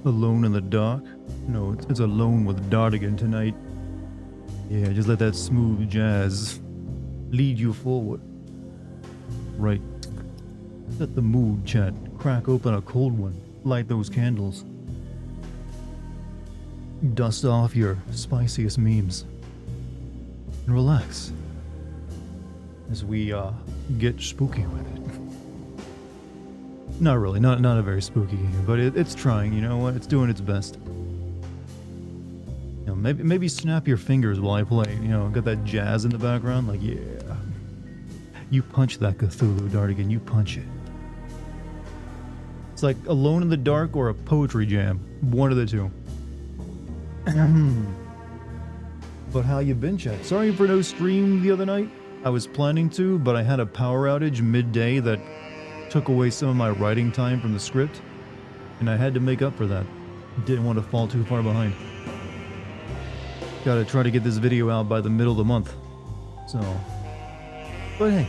Alone in the dark? No, it's alone with Dartigan tonight. Yeah, just let that smooth jazz lead you forward. Right. Set the mood, chat. Crack open a cold one. Light those candles. Dust off your spiciest memes. And relax. As we, get spooky with it. Not really, not a very spooky game, but it's trying, you know what? It's doing its best. You know, maybe snap your fingers while I play, you know, got that jazz in the background, like, yeah. You punch that Cthulhu, Dartigan, you punch it. It's like Alone in the Dark or a poetry jam, one of the two. But how you been, chat? Sorry for no stream the other night. I was planning to, but I had a power outage midday that took away some of my writing time from the script, and I had to make up for that. Didn't want to fall too far behind. Gotta try to get this video out by the middle of the month. So, but hey,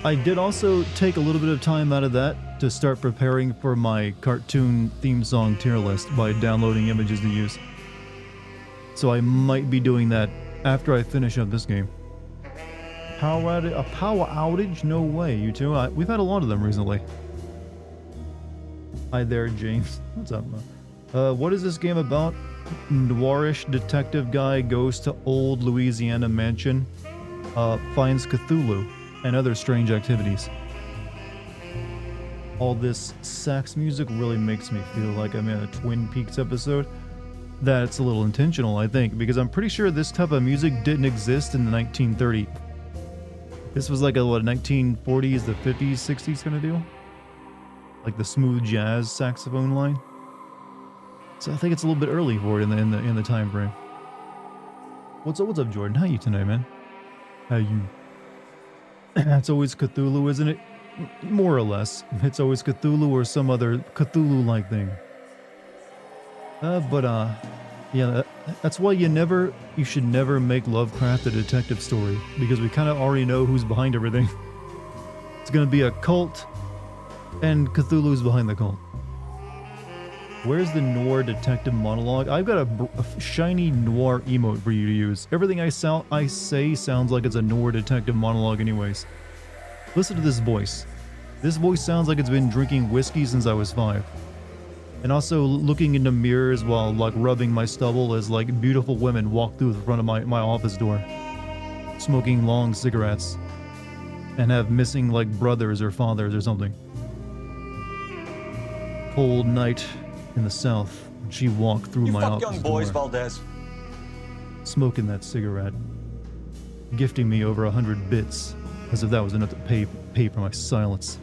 I did also take a little bit of time out of that to start preparing for my cartoon theme song tier list by downloading images to use. So I might be doing that after I finish up this game. A power outage? No way, you two. We've had a lot of them recently. Hi there, James. What's up, man? What is this game about? Noirish detective guy goes to old Louisiana mansion, finds Cthulhu and other strange activities. All this sax music really makes me feel like I'm in a Twin Peaks episode. That's a little intentional, I think, because I'm pretty sure this type of music didn't exist in the 1930s. This was like a, what, 1940s, the 50s, 60s kind of deal? Like the smooth jazz saxophone line. So I think it's a little bit early for it in the time frame. What's up, Jordan? How you tonight, man? How you? It's always Cthulhu, isn't it? More or less. It's always Cthulhu or some other Cthulhu-like thing. Yeah, that's why you should never make Lovecraft a detective story, because we kind of already know who's behind everything. It's gonna be a cult, and Cthulhu's behind the cult. Where's the noir detective monologue? I've got a shiny noir emote for you to use. Everything I say sounds like it's a noir detective monologue anyways. Listen to this voice. This voice sounds like it's been drinking whiskey since I was 5. And also looking into mirrors while like rubbing my stubble as like beautiful women walk through the front of my office door, smoking long cigarettes, and have missing like brothers or fathers or something. Cold night in the south, she walked through my office young boys, door, Valdez. smoking that cigarette, gifting me over 100 bits, as if that was enough to pay for my silence.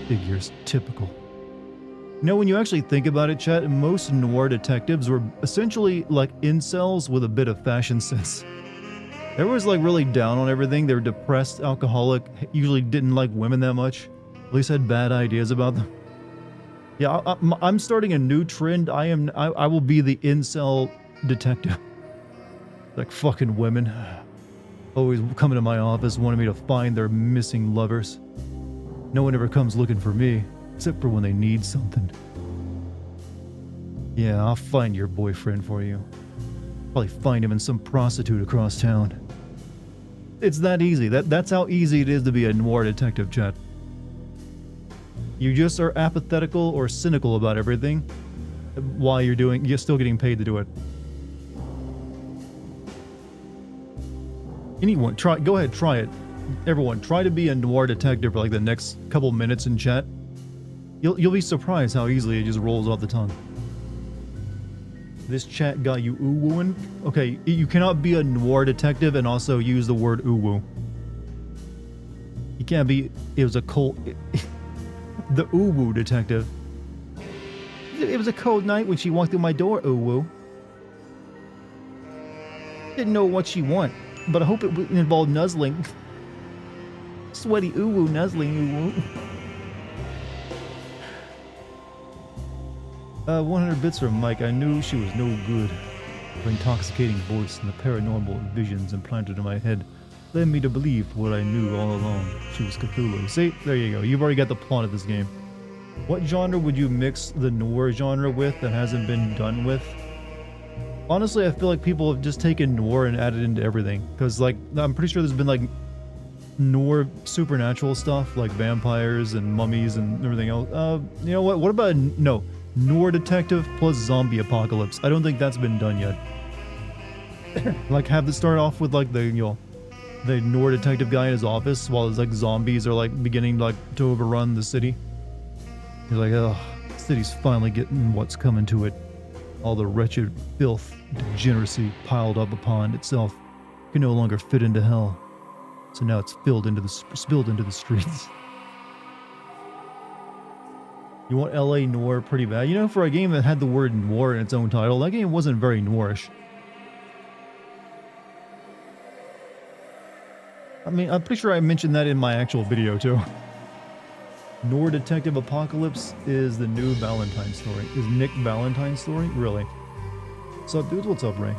Figures typical. You know, when you actually think about it, chat, most noir detectives were essentially like incels with a bit of fashion sense. Everyone's like really down on everything. They were depressed, alcoholic, usually didn't like women that much. At least had bad ideas about them. Yeah, I'm starting a new trend. I will be the incel detective. Like fucking women. Always coming to my office wanting me to find their missing lovers. No one ever comes looking for me. Except for when they need something. Yeah, I'll find your boyfriend for you. Probably find him in some prostitute across town. It's that easy. That's how easy it is to be a noir detective, chat. You just are apathetical or cynical about everything while you're still getting paid to do it. Anyone, go ahead, try it. Everyone, try to be a noir detective for like the next couple minutes in chat. You'll be surprised how easily it just rolls off the tongue. This chat got you ooh-wooing? Okay, you cannot be a noir detective and also use the word ooh-woo. You can't be, it was a cold, the ooh-woo detective. It was a cold night when she walked through my door, ooh-woo. Didn't know what she want, but I hope it involved nuzzling. Sweaty ooh-woo, nuzzling ooh-woo. 100 bits from Mike. I knew she was no good. Her intoxicating voice and the paranormal visions implanted in my head led me to believe what I knew all along. She was Cthulhu. See? There you go. You've already got the plot of this game. What genre would you mix the noir genre with that hasn't been done with? Honestly, I feel like people have just taken noir and added into everything. Because, like, I'm pretty sure there's been, like, noir supernatural stuff, like vampires and mummies and everything else. You know what? What about, no, noir detective plus zombie apocalypse? I don't think that's been done yet. Like, have this start off with, like, the noir detective guy in his office while his, like, zombies are, like, beginning, like, to overrun the city. He's like, oh, the city's finally getting what's coming to it. All the wretched filth, degeneracy piled up upon itself can no longer fit into hell. So now it's spilled into the streets. You want LA Noir pretty bad. You know, for a game that had the word noir in its own title, that game wasn't very noirish. I mean, I'm pretty sure I mentioned that in my actual video too. Noir Detective Apocalypse is the new Valentine story. Is Nick Valentine's story? Really? What's up, dudes? What's up, Ray?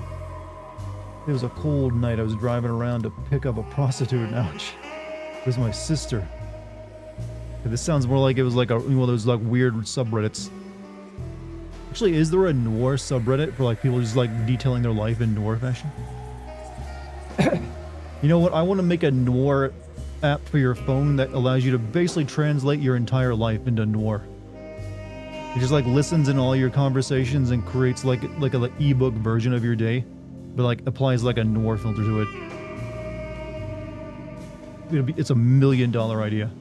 It was a cold night. I was driving around to pick up a prostitute. Ouch. It was my sister. This sounds more like it was like one of those like weird subreddits. Actually, is there a noir subreddit for like people just like detailing their life in noir fashion? You know what? I want to make a noir app for your phone that allows you to basically translate your entire life into noir. It just like listens in all your conversations and creates like an ebook version of your day, but like applies like a noir filter to it. It's $1 million idea.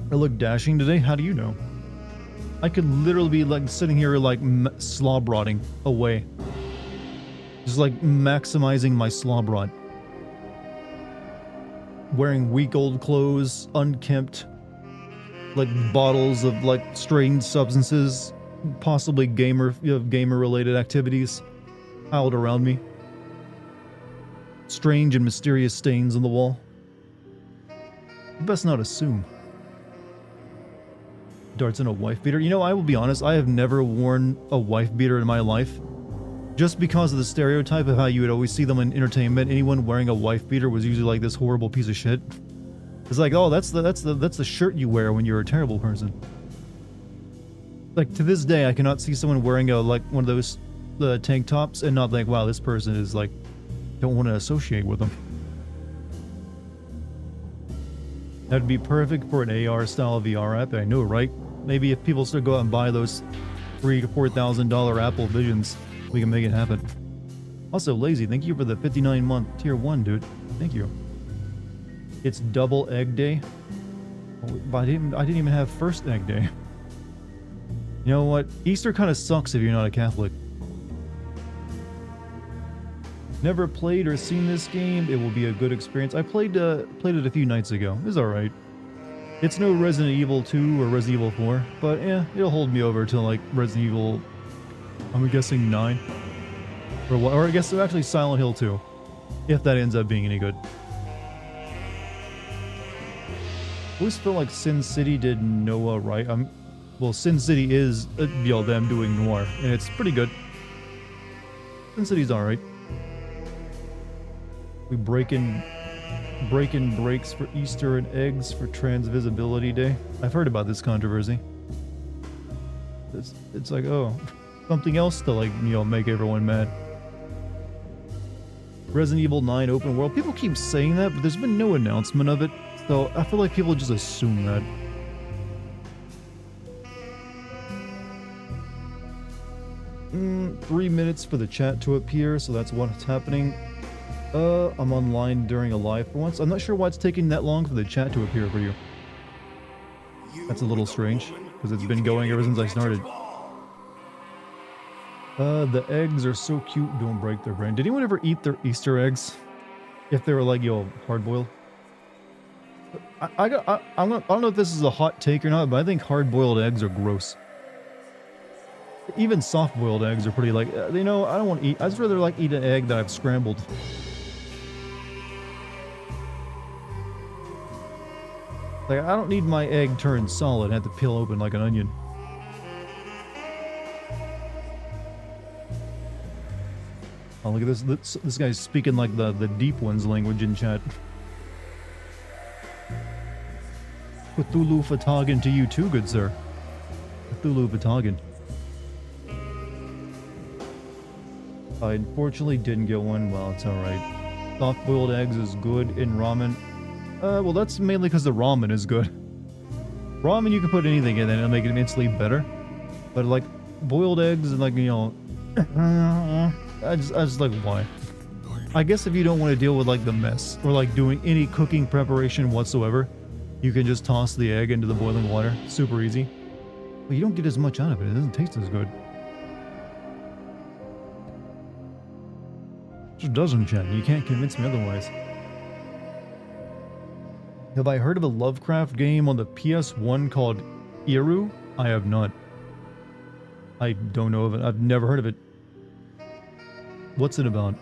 I look dashing today. How do you know? I could literally be like sitting here like slob rotting away, just like maximizing my slob rot. Wearing weak old clothes, unkempt, like bottles of like strange substances, possibly gamer related activities piled around me. Strange and mysterious stains on the wall. You best not assume. Darts in a wife beater. You know, I will be honest, I have never worn a wife beater in my life. Just because of the stereotype of how you would always see them in entertainment, anyone wearing a wife beater was usually like this horrible piece of shit. It's like, oh, that's the shirt you wear when you're a terrible person. Like to this day, I cannot see someone wearing one of those tank tops and not think, wow, this person is like, don't want to associate with them. That'd be perfect for an AR style VR app. I know, right? Maybe if people start go out and buy those $3,000 to $4,000 Apple Visions, we can make it happen. Also, Lazy, thank you for the 59-month tier 1, dude. Thank you. It's double egg day. But I didn't even have first egg day. You know what? Easter kind of sucks if you're not a Catholic. Never played or seen this game. It will be a good experience. I played it a few nights ago. It's alright. It's no Resident Evil 2 or Resident Evil 4, but yeah, it'll hold me over till like Resident Evil, I'm guessing 9. Or I guess actually Silent Hill 2, if that ends up being any good. I always feel like Sin City did Noah right. Well, Sin City is them doing noir, and it's pretty good. Sin City's alright. We breaking breaks for Easter and eggs for Trans Visibility Day. I've heard about this controversy. It's like, oh, something else to like, make everyone mad. Resident Evil 9 open world. People keep saying that, but there's been no announcement of it. So I feel like people just assume that. Mm, 3 minutes for the chat to appear, so that's what's happening. I'm online during a live for once. I'm not sure why it's taking that long for the chat to appear for you. That's a little strange, because it's been going ever since I started. The eggs are so cute, don't break their brain. Did anyone ever eat their Easter eggs? If they were like, hard-boiled? I don't know if this is a hot take or not, but I think hard-boiled eggs are gross. Even soft-boiled eggs are pretty like, I don't want to eat. I'd just rather like eat an egg that I've scrambled. Like, I don't need my egg turned solid and have to peel open like an onion. Oh, look at this. This guy's speaking like the deep one's language in chat. Cthulhu Fatagan to you too, good sir. Cthulhu Fatagan. I unfortunately didn't get one. Well, it's alright. Soft-boiled eggs is good in ramen. Well, that's mainly because the ramen is good. Ramen, you can put anything in it and it'll make it instantly better. But, like, boiled eggs and, like, you know... I just like, why? I guess if you don't want to deal with, like, the mess, or, like, doing any cooking preparation whatsoever, you can just toss the egg into the boiling water. Super easy. But you don't get as much out of it. It doesn't taste as good. It just doesn't, Jen. You can't convince me otherwise. Have I heard of a Lovecraft game on the PS1 called Iru? I have not. I don't know of it. I've never heard of it. What's it about?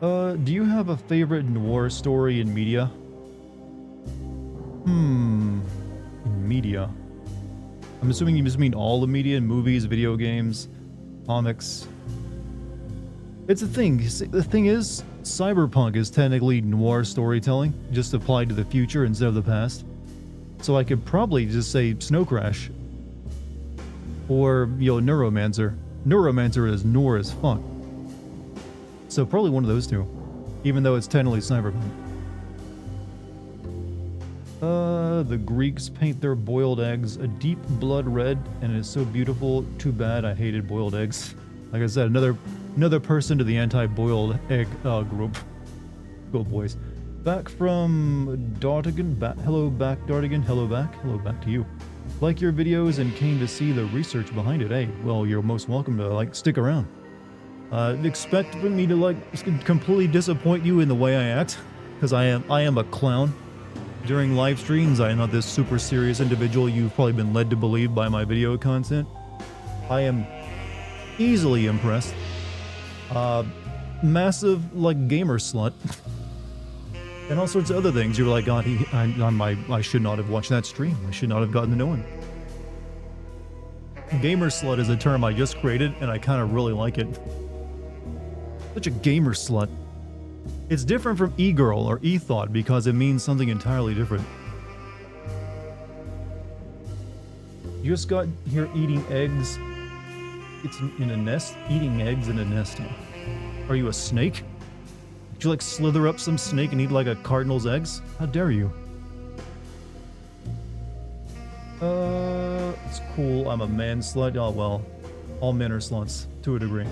Do you have a favorite noir story in media? In media. I'm assuming you just mean all the media, movies, video games, comics. It's a thing. The thing is, cyberpunk is technically noir storytelling, just applied to the future instead of the past. So I could probably just say Snow Crash. Or, you know, Neuromancer. Neuromancer is noir as fuck. So probably one of those two. Even though it's technically cyberpunk. The Greeks paint their boiled eggs a deep blood red, and it is so beautiful. Too bad I hated boiled eggs. Like I said, another person to the anti-boiled egg group. Go boys. Back from Dartigan. Hello back, Dartigan. Hello back to you. Like your videos and came to see the research behind it. Hey, well, you're most welcome to, like, stick around. Expect me to, like, completely disappoint you in the way I act, because I am a clown. During live streams, I am not this super serious individual you've probably been led to believe by my video content. I am easily impressed. Massive, like, gamer slut. And all sorts of other things. You're like, God, I should not have watched that stream. I should not have gotten to know him. Gamer slut is a term I just created, and I kind of really like it. Such a gamer slut. It's different from e-girl or e-thought because it means something entirely different. You just got here eating eggs. It's in a nest? Eating eggs in a nest. Are you a snake? Did you, like, slither up some snake and eat, like, a cardinal's eggs? How dare you? It's cool. I'm a man slut. Oh, well. All men are sluts, to a degree.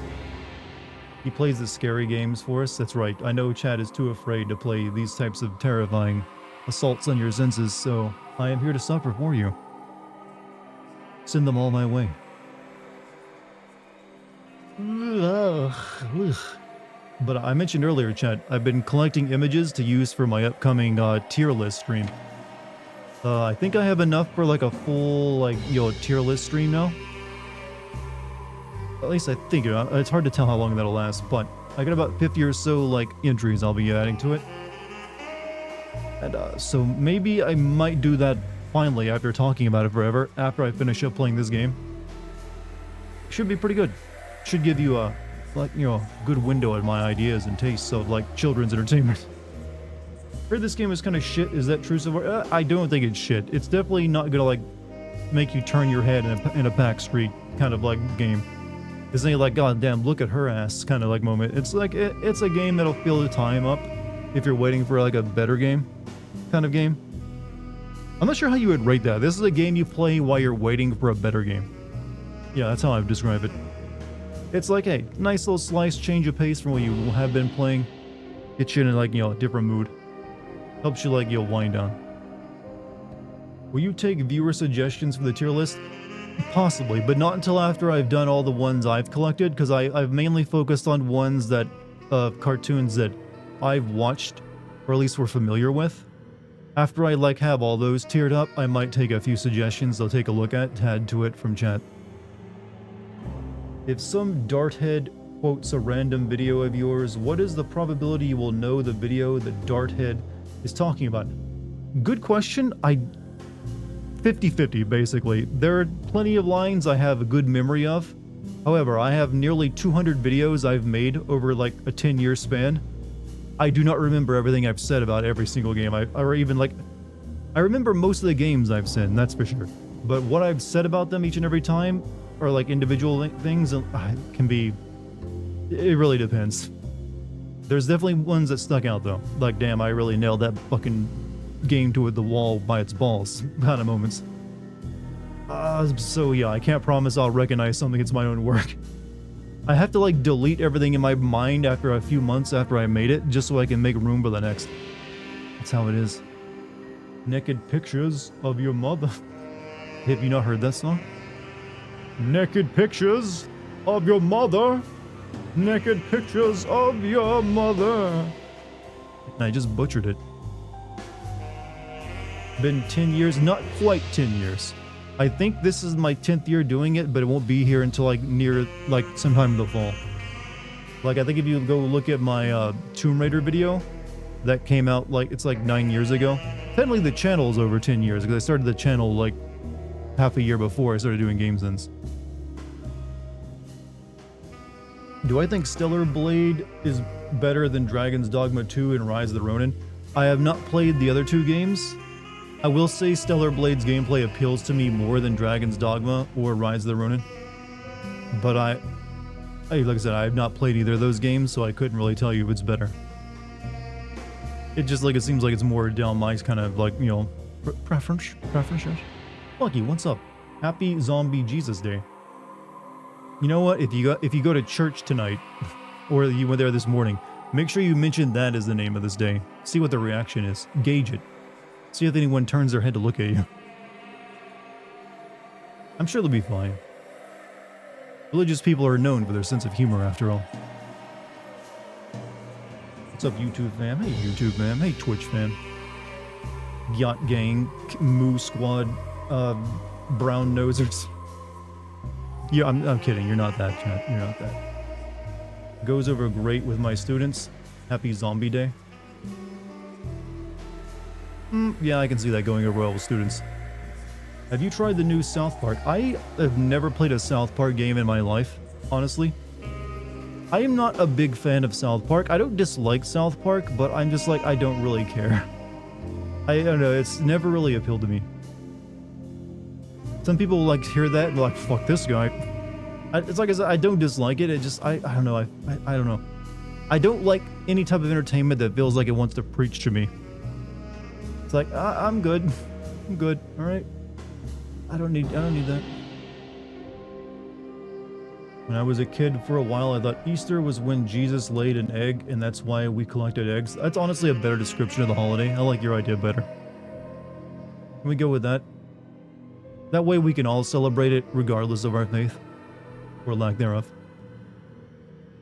He plays the scary games for us. That's right. I know Chad is too afraid to play these types of terrifying assaults on your senses, so I am here to suffer for you. Send them all my way. But I mentioned earlier, chat, I've been collecting images to use for my upcoming tier list stream. I think I have enough for, like, a full, like, tier list stream now. At least I think. It's hard to tell how long that'll last, but I got about 50 or so, like, entries I'll be adding to it. And so maybe I might do that finally after talking about it forever, after I finish up playing this game. Should be pretty good. Should give you a, like, good window at my ideas and tastes of, like, children's entertainment. Heard this game is kind of shit. Is that true so far? I don't think it's shit. It's definitely not gonna, like, make you turn your head in a back street kind of, like, game. It's not like, God damn, look at her ass kind of, like, moment. It's like, it's a game that'll fill the time up if you're waiting for, like, a better game kind of game. I'm not sure how you would rate that. This is a game you play while you're waiting for a better game. Yeah, that's how I would describe it. It's like, hey, nice little slice, change of pace from what you have been playing. Gets you in, like, a different mood. Helps you, like, wind down. Will you take viewer suggestions for the tier list? Possibly, but not until after I've done all the ones I've collected, because I've mainly focused on ones that, cartoons that I've watched, or at least were familiar with. After I, like, have all those tiered up, I might take a few suggestions I'll take a look at, add to it from chat. If some darthead quotes a random video of yours, what is the probability you will know the video that darthead is talking about? Good question. 50-50, basically. There are plenty of lines I have a good memory of. However, I have nearly 200 videos I've made over, like, a 10-year span. I do not remember everything I've said about every single game. I I remember most of the games I've said, that's for sure. But what I've said about them each and every time are like individual things, can be... It really depends. There's definitely ones that stuck out though. Like, damn, I really nailed that fucking game to the wall by its balls kind of moments. So yeah, I can't promise I'll recognize something. It's my own work. I have to like delete everything in my mind after a few months after I made it, just so I can make room for the next. That's how it is. Naked pictures of your mother. Have you not heard that song? Naked pictures of your mother. Naked pictures of your mother. And I just butchered it. Been 10 years, not quite 10 years. I think this is my 10th year doing it, but it won't be here until like near, like sometime in the fall. Like I think if you go look at my Tomb Raider video, that came out like, it's like 9 years ago. Technically the channel is over 10 years because I started the channel like half a year before I started doing Game Sense. Do I think Stellar Blade is better than Dragon's Dogma 2 and Rise of the Ronin? I have not played the other two games. I will say Stellar Blade's gameplay appeals to me more than Dragon's Dogma or Rise of the Ronin. But like I said, I have not played either of those games, so I couldn't really tell you if it's better. It just like, it seems like it's more down my kind of like, you know, preference. Lucky, what's up? Happy Zombie Jesus Day. You know what? If you go to church tonight, or you went there this morning, make sure you mention that as the name of this day. See what the reaction is. Gauge it. See if anyone turns their head to look at you. I'm sure they'll be fine. Religious people are known for their sense of humor, after all. What's up, YouTube fam? Hey, YouTube fam. Hey, Twitch fam. Yacht Gang, Moo Squad, Brown Nosers. Yeah, I'm kidding. You're not that, chat. You're not that. Goes over great with my students. Happy Zombie Day. Yeah, I can see that going over well with students. Have you tried the new South Park? I have never played a South Park game in my life, honestly. I am not a big fan of South Park. I don't dislike South Park, but I'm just like, I don't really care. I don't know, it's never really appealed to me. Some people like hear that and be like, fuck this guy. It's like I said, I don't dislike it, it just, I don't know, I don't know. I don't like any type of entertainment that feels like it wants to preach to me. It's like, I'm good. I'm good, alright? I don't need that. When I was a kid, for a while, I thought Easter was when Jesus laid an egg, and that's why we collected eggs. That's honestly a better description of the holiday. I like your idea better. Can we go with that? That way we can all celebrate it, regardless of our faith. Or lack thereof.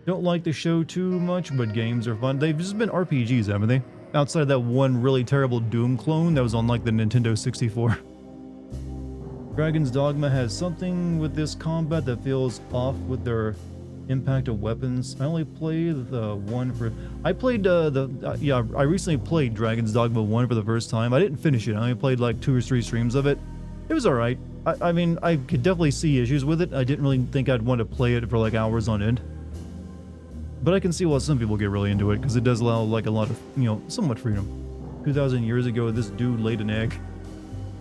Don't like the show too much, but games are fun. They've just been RPGs, haven't they? Outside of that one really terrible Doom clone that was on like the Nintendo 64. Dragon's Dogma has something with this combat that feels off with their impact of weapons. I only played the one for... I played I recently played Dragon's Dogma 1 for the first time. I didn't finish it. I only played like 2 or 3 streams of it. It was alright. I mean, I could definitely see issues with it. I didn't really think I'd want to play it for like hours on end. But I can see why some people get really into it, because it does allow like a lot of, you know, somewhat freedom. 2,000 years ago, this dude laid an egg.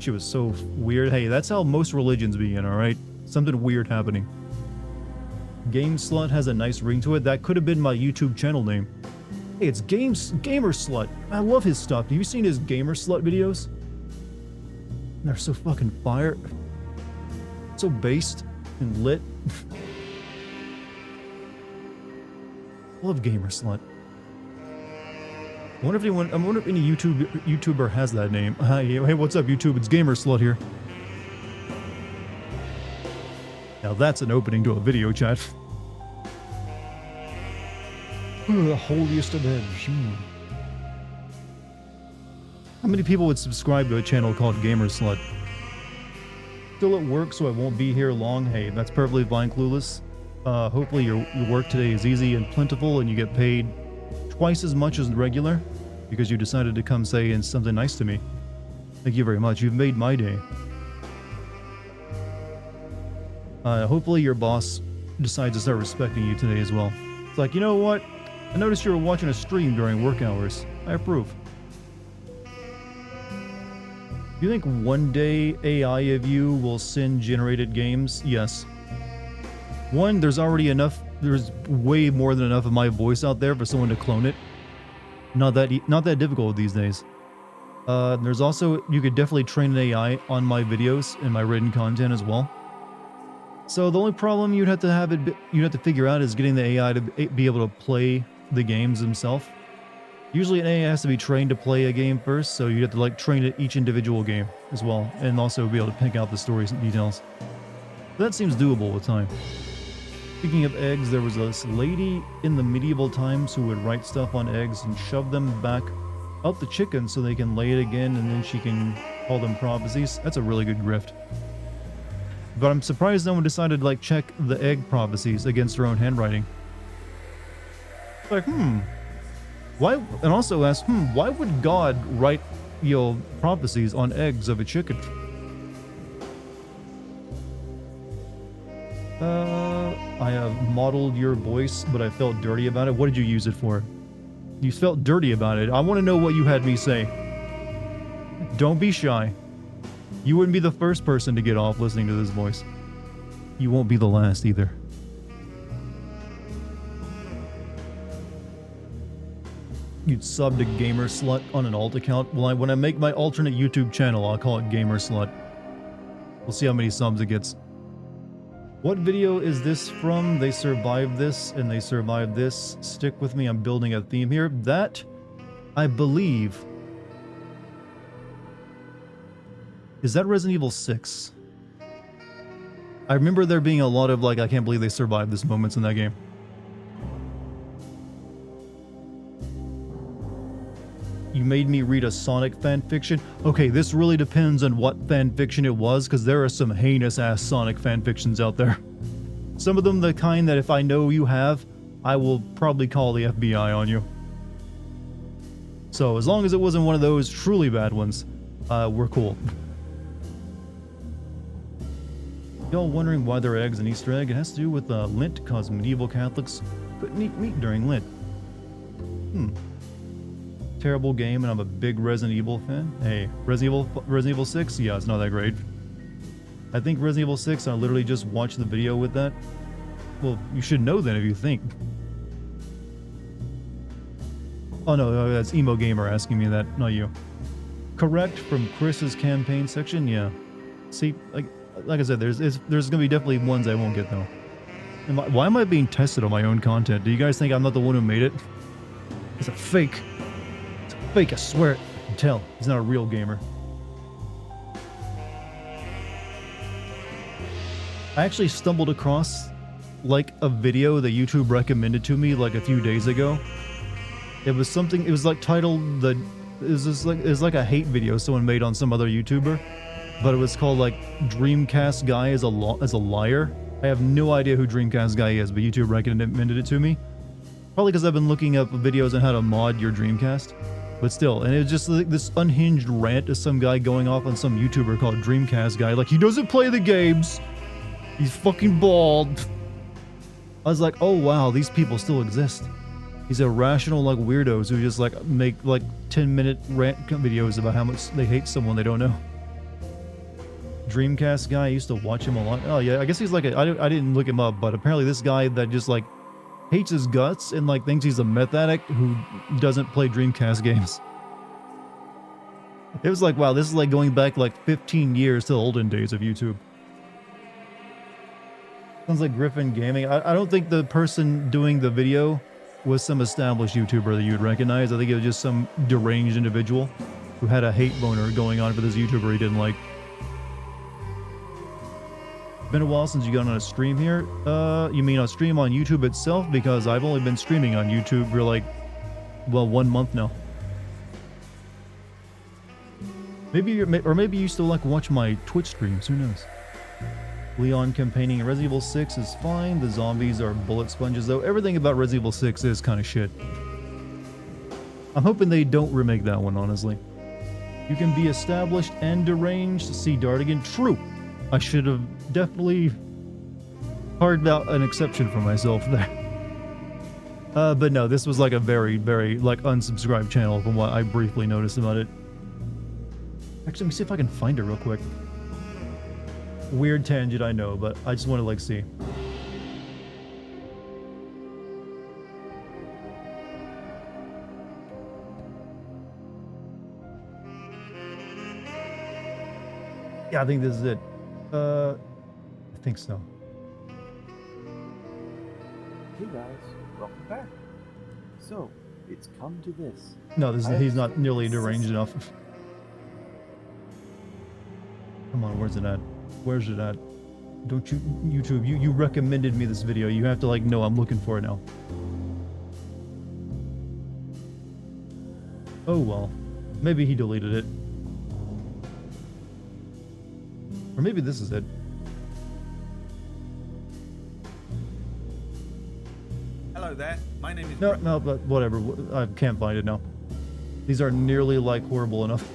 She was so weird. Hey, that's how most religions begin, alright? Something weird happening. Game Slut has a nice ring to it. That could have been my YouTube channel name. Hey, it's Gamer Slut. I love his stuff. Have you seen his Gamer Slut videos? They're so fucking fire. So based and lit. Love Gamer Slut. I wonder if any YouTuber has that name. Hey, what's up, YouTube? It's Gamer Slut here. Now that's an opening to a video chat. The holiest of eggs. How many people would subscribe to a channel called Gamer Slut? Still at work, so I won't be here long. Hey, that's perfectly fine, Clueless. Hopefully your work today is easy and plentiful and you get paid twice as much as regular because you decided to come say something nice to me. Thank you very much. You've made my day. Hopefully your boss decides to start respecting you today as well. It's like, you know what? I noticed you were watching a stream during work hours. I approve. Do you think one day AI of you will send generated games? Yes. One, there's already enough, there's way more than enough of my voice out there for someone to clone it. Not that difficult these days. There's also, you could definitely train an AI on my videos and my written content as well. So the only problem you'd have to figure out is getting the AI to be able to play the games themselves. Usually an AI has to be trained to play a game first, so you'd have to like train it each individual game as well, and also be able to pick out the stories and details. But that seems doable with time. Speaking of eggs, there was this lady in the medieval times who would write stuff on eggs and shove them back up the chicken so they can lay it again, and then she can call them prophecies. That's a really good grift. But I'm surprised no one decided to like check the egg prophecies against their own handwriting. Like, why? And also ask, why would God write, prophecies on eggs of a chicken? I have modeled your voice, but I felt dirty about it. What did you use it for? You felt dirty about it. I want to know what you had me say. Don't be shy. You wouldn't be the first person to get off listening to this voice. You won't be the last either. You'd sub to Gamer Slut on an alt account. Well, when I make my alternate YouTube channel, I'll call it Gamer Slut. We'll see how many subs it gets. What video is this from? They survived this and they survived this. Stick with me, I'm building a theme here. That, I believe... Is that Resident Evil 6? I remember there being a lot of like, I can't believe they survived this moments in that game. You made me read a Sonic fanfiction? Okay, this really depends on what fanfiction it was, because there are some heinous-ass Sonic fanfictions out there. Some of them the kind that if I know you have, I will probably call the FBI on you. So, as long as it wasn't one of those truly bad ones, we're cool. Y'all wondering why there are eggs in Easter egg? It has to do with Lent, because medieval Catholics couldn't eat meat during Lent. Terrible game, and I'm a big Resident Evil fan. Hey, Resident Evil 6? Yeah, it's not that great. I think Resident Evil 6, I literally just watched the video with that. Well, you should know that if you think. Oh no, that's Emo Gamer asking me that, not you. Correct from Chris's campaign section? Yeah. See, like I said, there's gonna be definitely ones I won't get though. Why am I being tested on my own content? Do you guys think I'm not the one who made it? It's a fake. It's a fake, I swear it. You can tell. He's not a real gamer. I actually stumbled across like a video that YouTube recommended to me like a few days ago. It was something, it was like titled it was like a hate video someone made on some other YouTuber. But it was called like Dreamcast Guy is a liar. I have no idea who Dreamcast Guy is, but YouTube recommended it to me. Probably because I've been looking up videos on how to mod your Dreamcast. But still, and it was just like this unhinged rant of some guy going off on some YouTuber called Dreamcast Guy. Like, he doesn't play the games. He's fucking bald. I was like, oh wow, these people still exist. These irrational like weirdos who just like make like 10-minute rant videos about how much they hate someone they don't know. Dreamcast Guy, I used to watch him a lot. Oh yeah, I guess he's like I didn't look him up, but apparently this guy that just like hates his guts and like thinks he's a meth addict who doesn't play Dreamcast games. It was like, wow, this is like going back like 15 years to the olden days of YouTube. Sounds like Griffin Gaming. I don't think the person doing the video was some established YouTuber that you'd recognize. I think it was just some deranged individual who had a hate boner going on for this YouTuber he didn't like. Been a while since you got on a stream here. You mean a stream on YouTube itself? Because I've only been streaming on YouTube for like, well, 1 month now. Maybe you still like watch my Twitch streams. Who knows? Leon campaigning in Resident Evil 6 is fine. The zombies are bullet sponges, though. Everything about Resident Evil 6 is kind of shit. I'm hoping they don't remake that one, honestly. You can be established and deranged. See Dartigan. True. I should have definitely carved out an exception for myself there. But no, this was like a very, very like unsubscribed channel from what I briefly noticed about it. Actually, let me see if I can find it real quick. Weird tangent, I know, but I just want to like see. Yeah, I think this is it. I think so. Hey guys, welcome back. So, it's come to this. No, he's not nearly deranged enough. Come on, where's it at? Where's it at? Don't you, YouTube, you recommended me this video. You have to like know I'm looking for it now. Oh well, maybe he deleted it. Or maybe this is it. Hello there, my name is... No, but whatever. I can't find it now. These are nearly like horrible enough.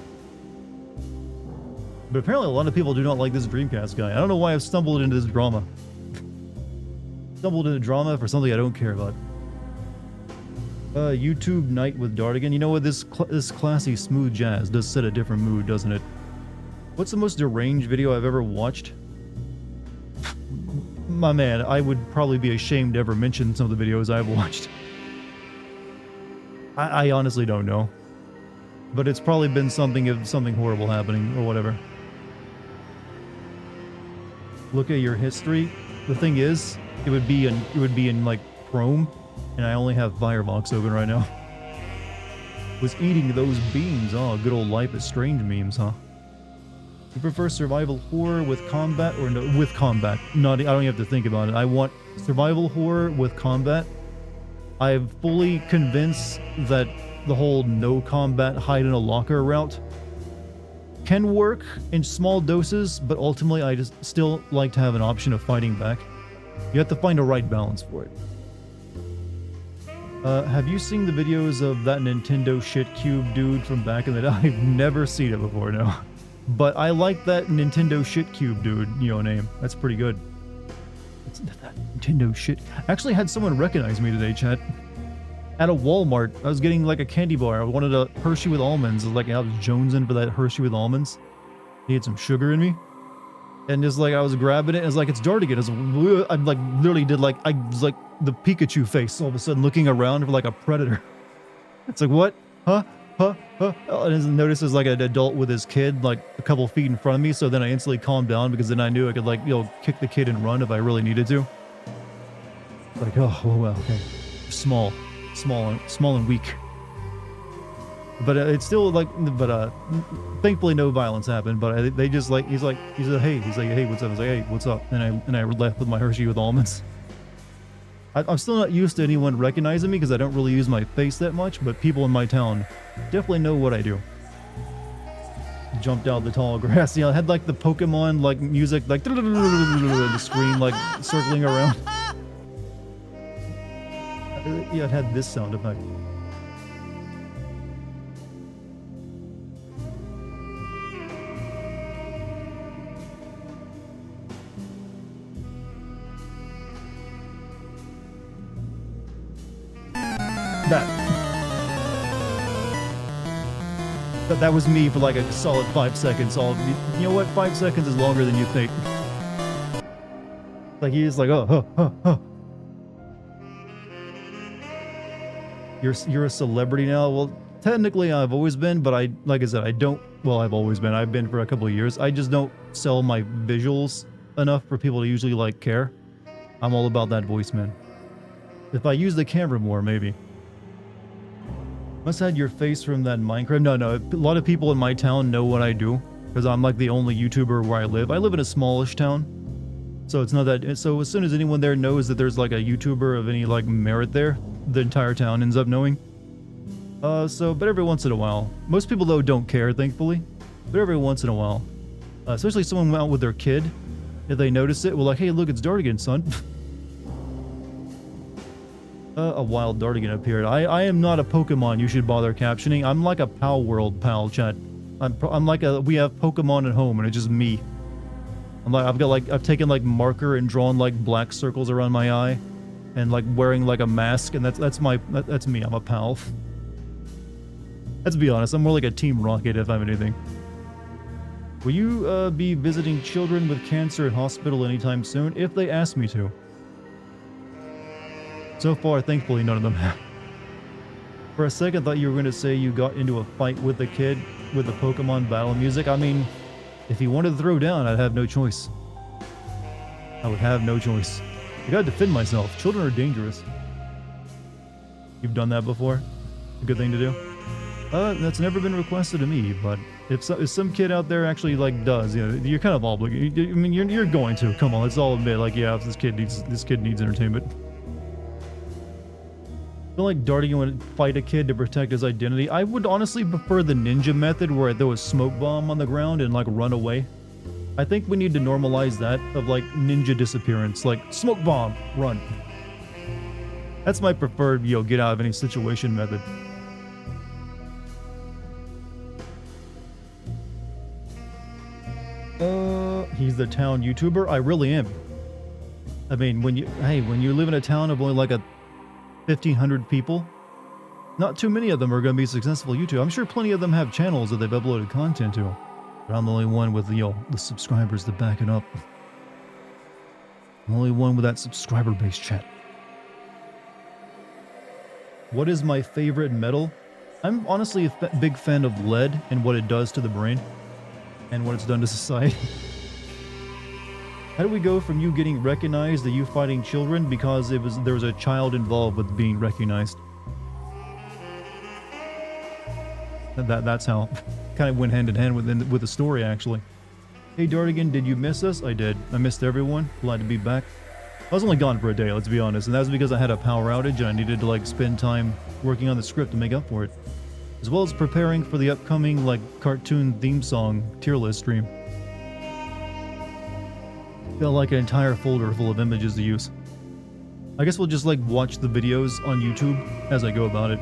But apparently a lot of people do not like this Dreamcast guy. I don't know why I've stumbled into this drama. Stumbled into drama for something I don't care about. YouTube night with Dartigan. You know what? This classy, smooth jazz does set a different mood, doesn't it? What's the most deranged video I've ever watched? My man, I would probably be ashamed to ever mention some of the videos I've watched. I honestly don't know. But it's probably been something horrible happening or whatever. Look at your history. The thing is, it would be in like Chrome, and I only have Firefox open right now. Was eating those beans. Oh, good old Life is Strange memes, huh? You prefer survival horror with combat or no? With combat. Not. I don't even have to think about it. I want survival horror with combat. I'm fully convinced that the whole no combat hide in a locker route can work in small doses, but ultimately I just still like to have an option of fighting back. You have to find a right balance for it. Have you seen the videos of that Nintendo shit cube dude from back in the day? I've never seen it before, no. But I like that Nintendo shit cube dude, name. That's pretty good. It's that Nintendo shit. I actually had someone recognize me today, chat. At a Walmart, I was getting like a candy bar. I wanted a Hershey with almonds. I was jonesing for that Hershey with almonds. Needed some sugar in me. And just like I was grabbing it, and it's like, it's Dartigan. I like literally did like, I was like the Pikachu face all of a sudden looking around for like a predator. It's like, what? Huh? Huh? Huh? And I noticed there's like an adult with his kid like a couple feet in front of me. So then I instantly calmed down because then I knew I could like, kick the kid and run if I really needed to. Like, oh, well, okay. Small and weak. But it's still like, thankfully no violence happened. But they just like, he's like, hey, what's up? I was like, hey, what's up? And I left with my Hershey with almonds. I'm still not used to anyone recognizing me because I don't really use my face that much. But people in my town definitely know what I do. Jumped out the tall grass. I had like the Pokemon like music, like the screen like circling around. Yeah, it had this sound effect. That was me for like a solid 5 seconds. You know what? 5 seconds is longer than you think. Like he's like, oh. You're a celebrity now? Well, technically I've always been, but like I said, I've always been. I've been for a couple of years. I just don't sell my visuals enough for people to usually like care. I'm all about that voice, man. If I use the camera more, maybe. Must have had your face from that Minecraft. No, a lot of people in my town know what I do because I'm like the only YouTuber where I live. I live in a smallish town. So it's not that, so as soon as anyone there knows that there's like a YouTuber of any like merit there, the entire town ends up knowing. But every once in a while, most people though don't care, thankfully, but every once in a while, especially someone went out with their kid, if they notice it, well like, hey look, it's Dartigan, son. A wild Dartigan appeared. I am not a Pokemon you should bother captioning. I'm like a Pal World pal, chat. I'm like we have Pokemon at home and it's just me. I've taken like marker and drawn like black circles around my eye and like wearing like a mask, and that's me. I'm a pal. Let's be honest, I'm more like a Team Rocket if I'm anything. Will you be visiting children with cancer at hospital anytime soon? If they ask me to. So far, thankfully, none of them have. For a second, thought you were going to say you got into a fight with the kid with the Pokemon battle music. I mean, if he wanted to throw down, I'd have no choice. I would have no choice. I gotta defend myself. Children are dangerous. You've done that before? A good thing to do? That's never been requested of me, but if some kid out there actually, like, does, you know, you're kind of obligated. I mean, you're going to. Come on, let's all admit, like, yeah, if this kid needs entertainment. I feel like Dartigan would fight a kid to protect his identity. I would honestly prefer the ninja method where there was smoke bomb on the ground and, like, run away. I think we need to normalize that of, like, ninja disappearance. Like, smoke bomb, run. That's my preferred, you know, get out of any situation method. He's the town YouTuber? I really am. I mean, when you live in a town of only like 1,500 people, not too many of them are going to be successful YouTube. I'm sure plenty of them have channels that they've uploaded content to. But I'm the only one with, you know, the subscribers to back it up. I'm the only one with that subscriber-based chat. What is my favorite metal? I'm honestly a big fan of lead and what it does to the brain. And what it's done to society. How do we go from you getting recognized to you fighting children because there was a child involved with being recognized? That's how kind of went hand in hand with the story, actually. Hey Dartigan, did you miss us? I did. I missed everyone. Glad to be back. I was only gone for a day, let's be honest, and that was because I had a power outage and I needed to, like, spend time working on the script to make up for it, as well as preparing for the upcoming, like, cartoon theme song tier list stream. Got like an entire folder full of images to use. I guess we'll just, like, watch the videos on YouTube as I go about it.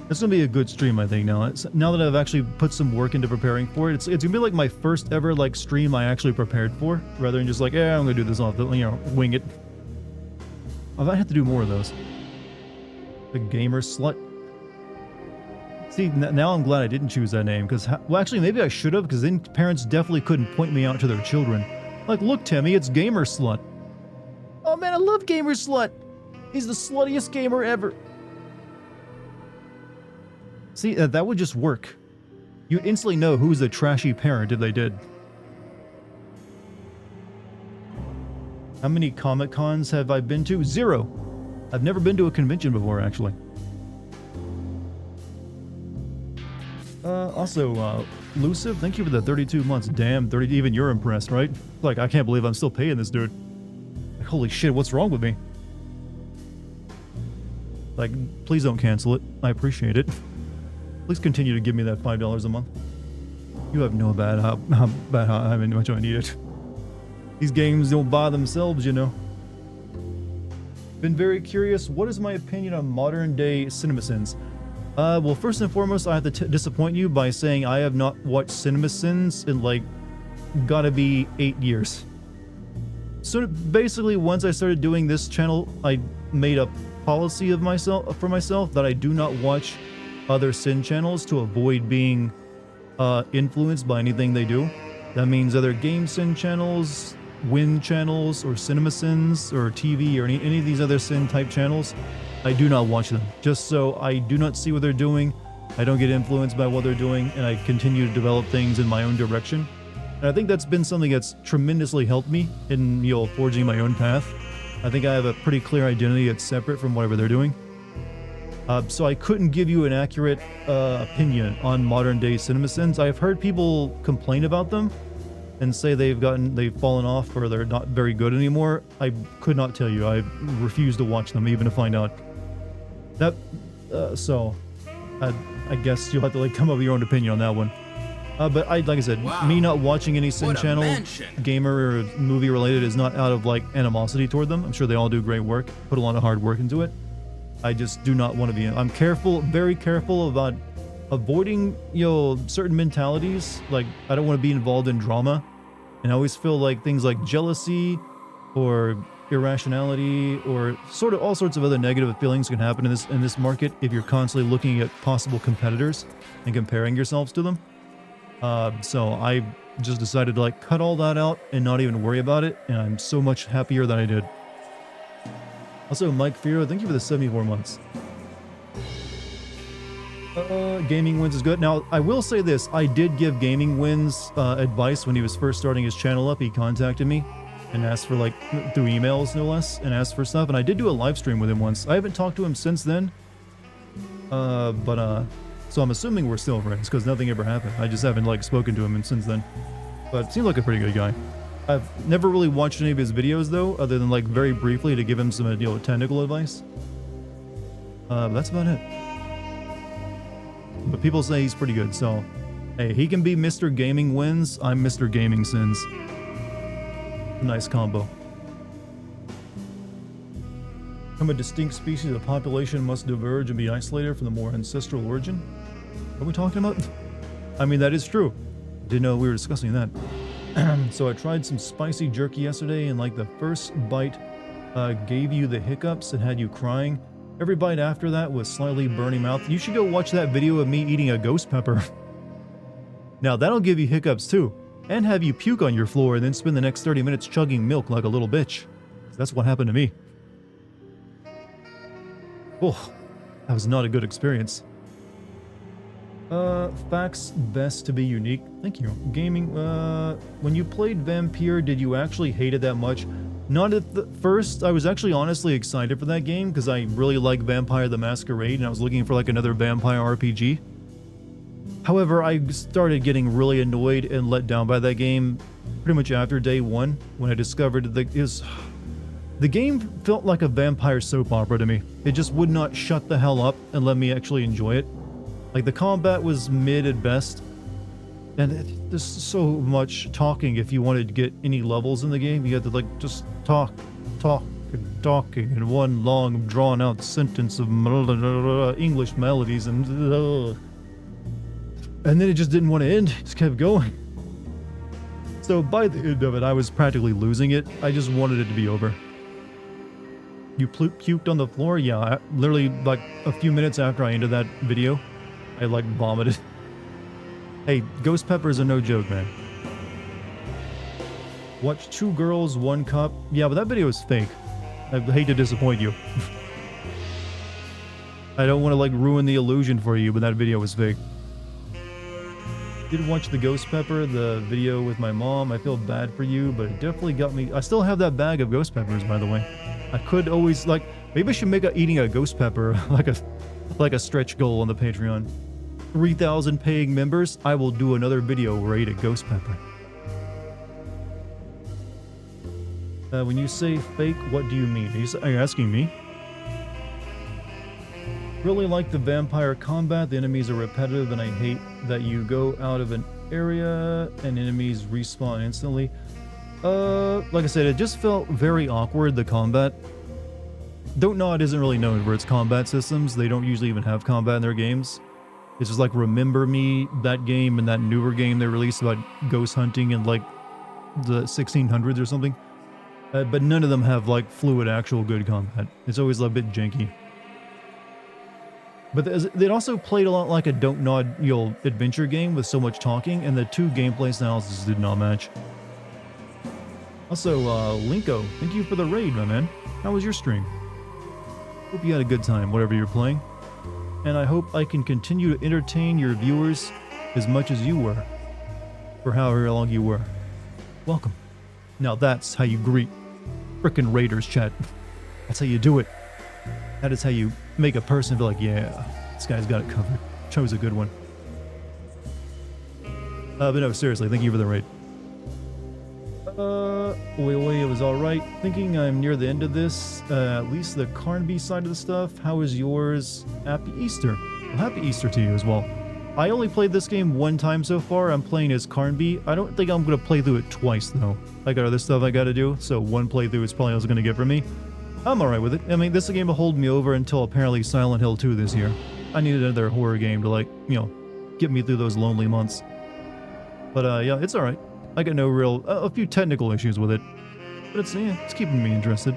It's gonna be a good stream, I think, now. Now that I've actually put some work into preparing for it, it's gonna be like my first ever, like, stream I actually prepared for, rather than just like, yeah, I'm gonna do this off the, you know, wing it. I might have to do more of those. The gamer slut. See, now I'm glad I didn't choose that name, because, well, actually, maybe I should have, because then parents definitely couldn't point me out to their children. Like, look, Timmy, it's Gamer Slut. Oh man, I love Gamer Slut. He's the sluttiest gamer ever. See, that would just work. You'd instantly know who's the trashy parent if they did. How many Comic Cons have I been to? 0. I've never been to a convention before, actually. Also, Luciv, thank you for the 32 months. Damn, 30, even you're impressed, right? Like, I can't believe I'm still paying this dude. Like, holy shit, what's wrong with me? Like, please don't cancel it. I appreciate it. Please continue to give me that $5 a month. You have no bad how much I need it. These games don't buy themselves, you know. Been very curious. What is my opinion on modern day CinemaSins? Well, first and foremost, I have to disappoint you by saying I have not watched CinemaSins in, like, gotta be 8 years. So basically, once I started doing this channel, I made a policy of for myself that I do not watch other Sin channels to avoid being influenced by anything they do. That means other game Sin channels, Win channels, or CinemaSins, or TV, or any of these other Sin type channels. I do not watch them, just so I do not see what they're doing, I don't get influenced by what they're doing, and I continue to develop things in my own direction. And I think that's been something that's tremendously helped me in, you know, forging my own path. I think I have a pretty clear identity that's separate from whatever they're doing. So I couldn't give you an accurate opinion on modern day CinemaSins. I've heard people complain about them and say they've fallen off or they're not very good anymore. I could not tell you. I refuse to watch them even to find out. That so I guess you'll have to, like, come up with your own opinion on that one. But like I said, wow, me not watching any Sin channel, gamer or movie related, is not out of, like, animosity toward them. I'm sure they all do great work, put a lot of hard work into it. I just do not want to be. I'm careful, very careful about avoiding, you know, certain mentalities. Like, I don't want to be involved in drama, and I always feel like things like jealousy or irrationality or sort of all sorts of other negative feelings can happen in this market if you're constantly looking at possible competitors and comparing yourselves to them. So I just decided to like cut all that out and not even worry about it, and I'm so much happier that I did. Also, Mike Firo, thank you for the 74 months. Gaming Wins is good. Now, I will say this. I did give Gaming Wins advice when he was first starting his channel up. He contacted me and asked for, like, through emails, no less, and asked for stuff. And I did do a live stream with him once. I haven't talked to him since then. So I'm assuming we're still friends because nothing ever happened. I just haven't, like, spoken to him since then. But seems like a pretty good guy. I've never really watched any of his videos, though, other than, like, very briefly to give him some, technical advice. But that's about it. But people say he's pretty good, so hey, he can be Mr. Gaming Wins, I'm Mr. Gaming Sins. Nice combo. From a distinct species, the population must diverge and be isolated from the more ancestral origin. What are we talking about? I mean, that is true. Didn't know we were discussing that. So I tried some spicy jerky yesterday, and like the first bite gave you the hiccups and had you crying. Every bite after that was slightly burning mouth. You should go watch that video of me eating a ghost pepper. Now that'll give you hiccups too, and have you puke on your floor and then spend the next 30 minutes chugging milk like a little bitch. That's what happened to me. Oh, that was not a good experience. Facts best to be unique. Thank you. Gaming, when you played Vampire, did you actually hate it that much? Not at the first. I was actually honestly excited for that game because I really like Vampire the Masquerade and I was looking for like another vampire RPG. However, I started getting really annoyed and let down by that game pretty much after day one when I discovered that the game felt like a vampire soap opera to me. It just would not shut the hell up and let me actually enjoy it. Like the combat was mid at best. And there's so much talking if you wanted to get any levels in the game. You had to like just talking in one long drawn out sentence of English melodies and then it just didn't want to end. It just kept going. So by the end of it, I was practically losing it. I just wanted it to be over. You puked on the floor? Yeah, literally like a few minutes after I ended that video, I like vomited. Hey, ghost peppers are no joke, man. Watch 2 girls, 1 cup. Yeah, but that video is fake. I hate to disappoint you. I don't want to like ruin the illusion for you, but that video was fake. Did watch the ghost pepper, the video with my mom. I feel bad for you, but it definitely got me. I still have that bag of ghost peppers, by the way. I could always like, maybe I should make eating a ghost pepper like a stretch goal on the Patreon. 3,000 paying members, I will do another video where I eat a ghost pepper. When you say fake, what do you mean? Are you asking me? Really like the vampire combat. The enemies are repetitive and I hate that you go out of an area and enemies respawn instantly. Like I said, it just felt very awkward, the combat. Don't Nod isn't really known for its combat systems. They don't usually even have combat in their games. It's just like Remember Me, that game, and that newer game they released about ghost hunting in like the 1600s or something. But none of them have like fluid, actual good combat. It's always a bit janky. But it also played a lot like a Don't Nod adventure game with so much talking, and the 2 gameplay styles just did not match. Also, Linko, thank you for the raid, my man. How was your stream? Hope you had a good time, whatever you're playing. And I hope I can continue to entertain your viewers as much as you were, for however long you were. Welcome. Now that's how you greet frickin' Raiders, chat. That's how you do it. That is how you make a person feel like, yeah, this guy's got it covered. Chose a good one. But no, seriously, thank you for the raid. It was alright. Thinking I'm near the end of this, at least the Carnby side of the stuff. How is yours? Happy Easter. Well, happy Easter to you as well. I only played this game 1 time so far. I'm playing as Carnby. I don't think I'm going to play through it twice, though. I got other stuff I got to do, so 1 playthrough is probably all it's going to get from me. I'm alright with it. I mean, this game will hold me over until apparently Silent Hill 2 this year. I needed another horror game to, like, get me through those lonely months. But, yeah, it's alright. I got no real... a few technical issues with it. But it's keeping me interested.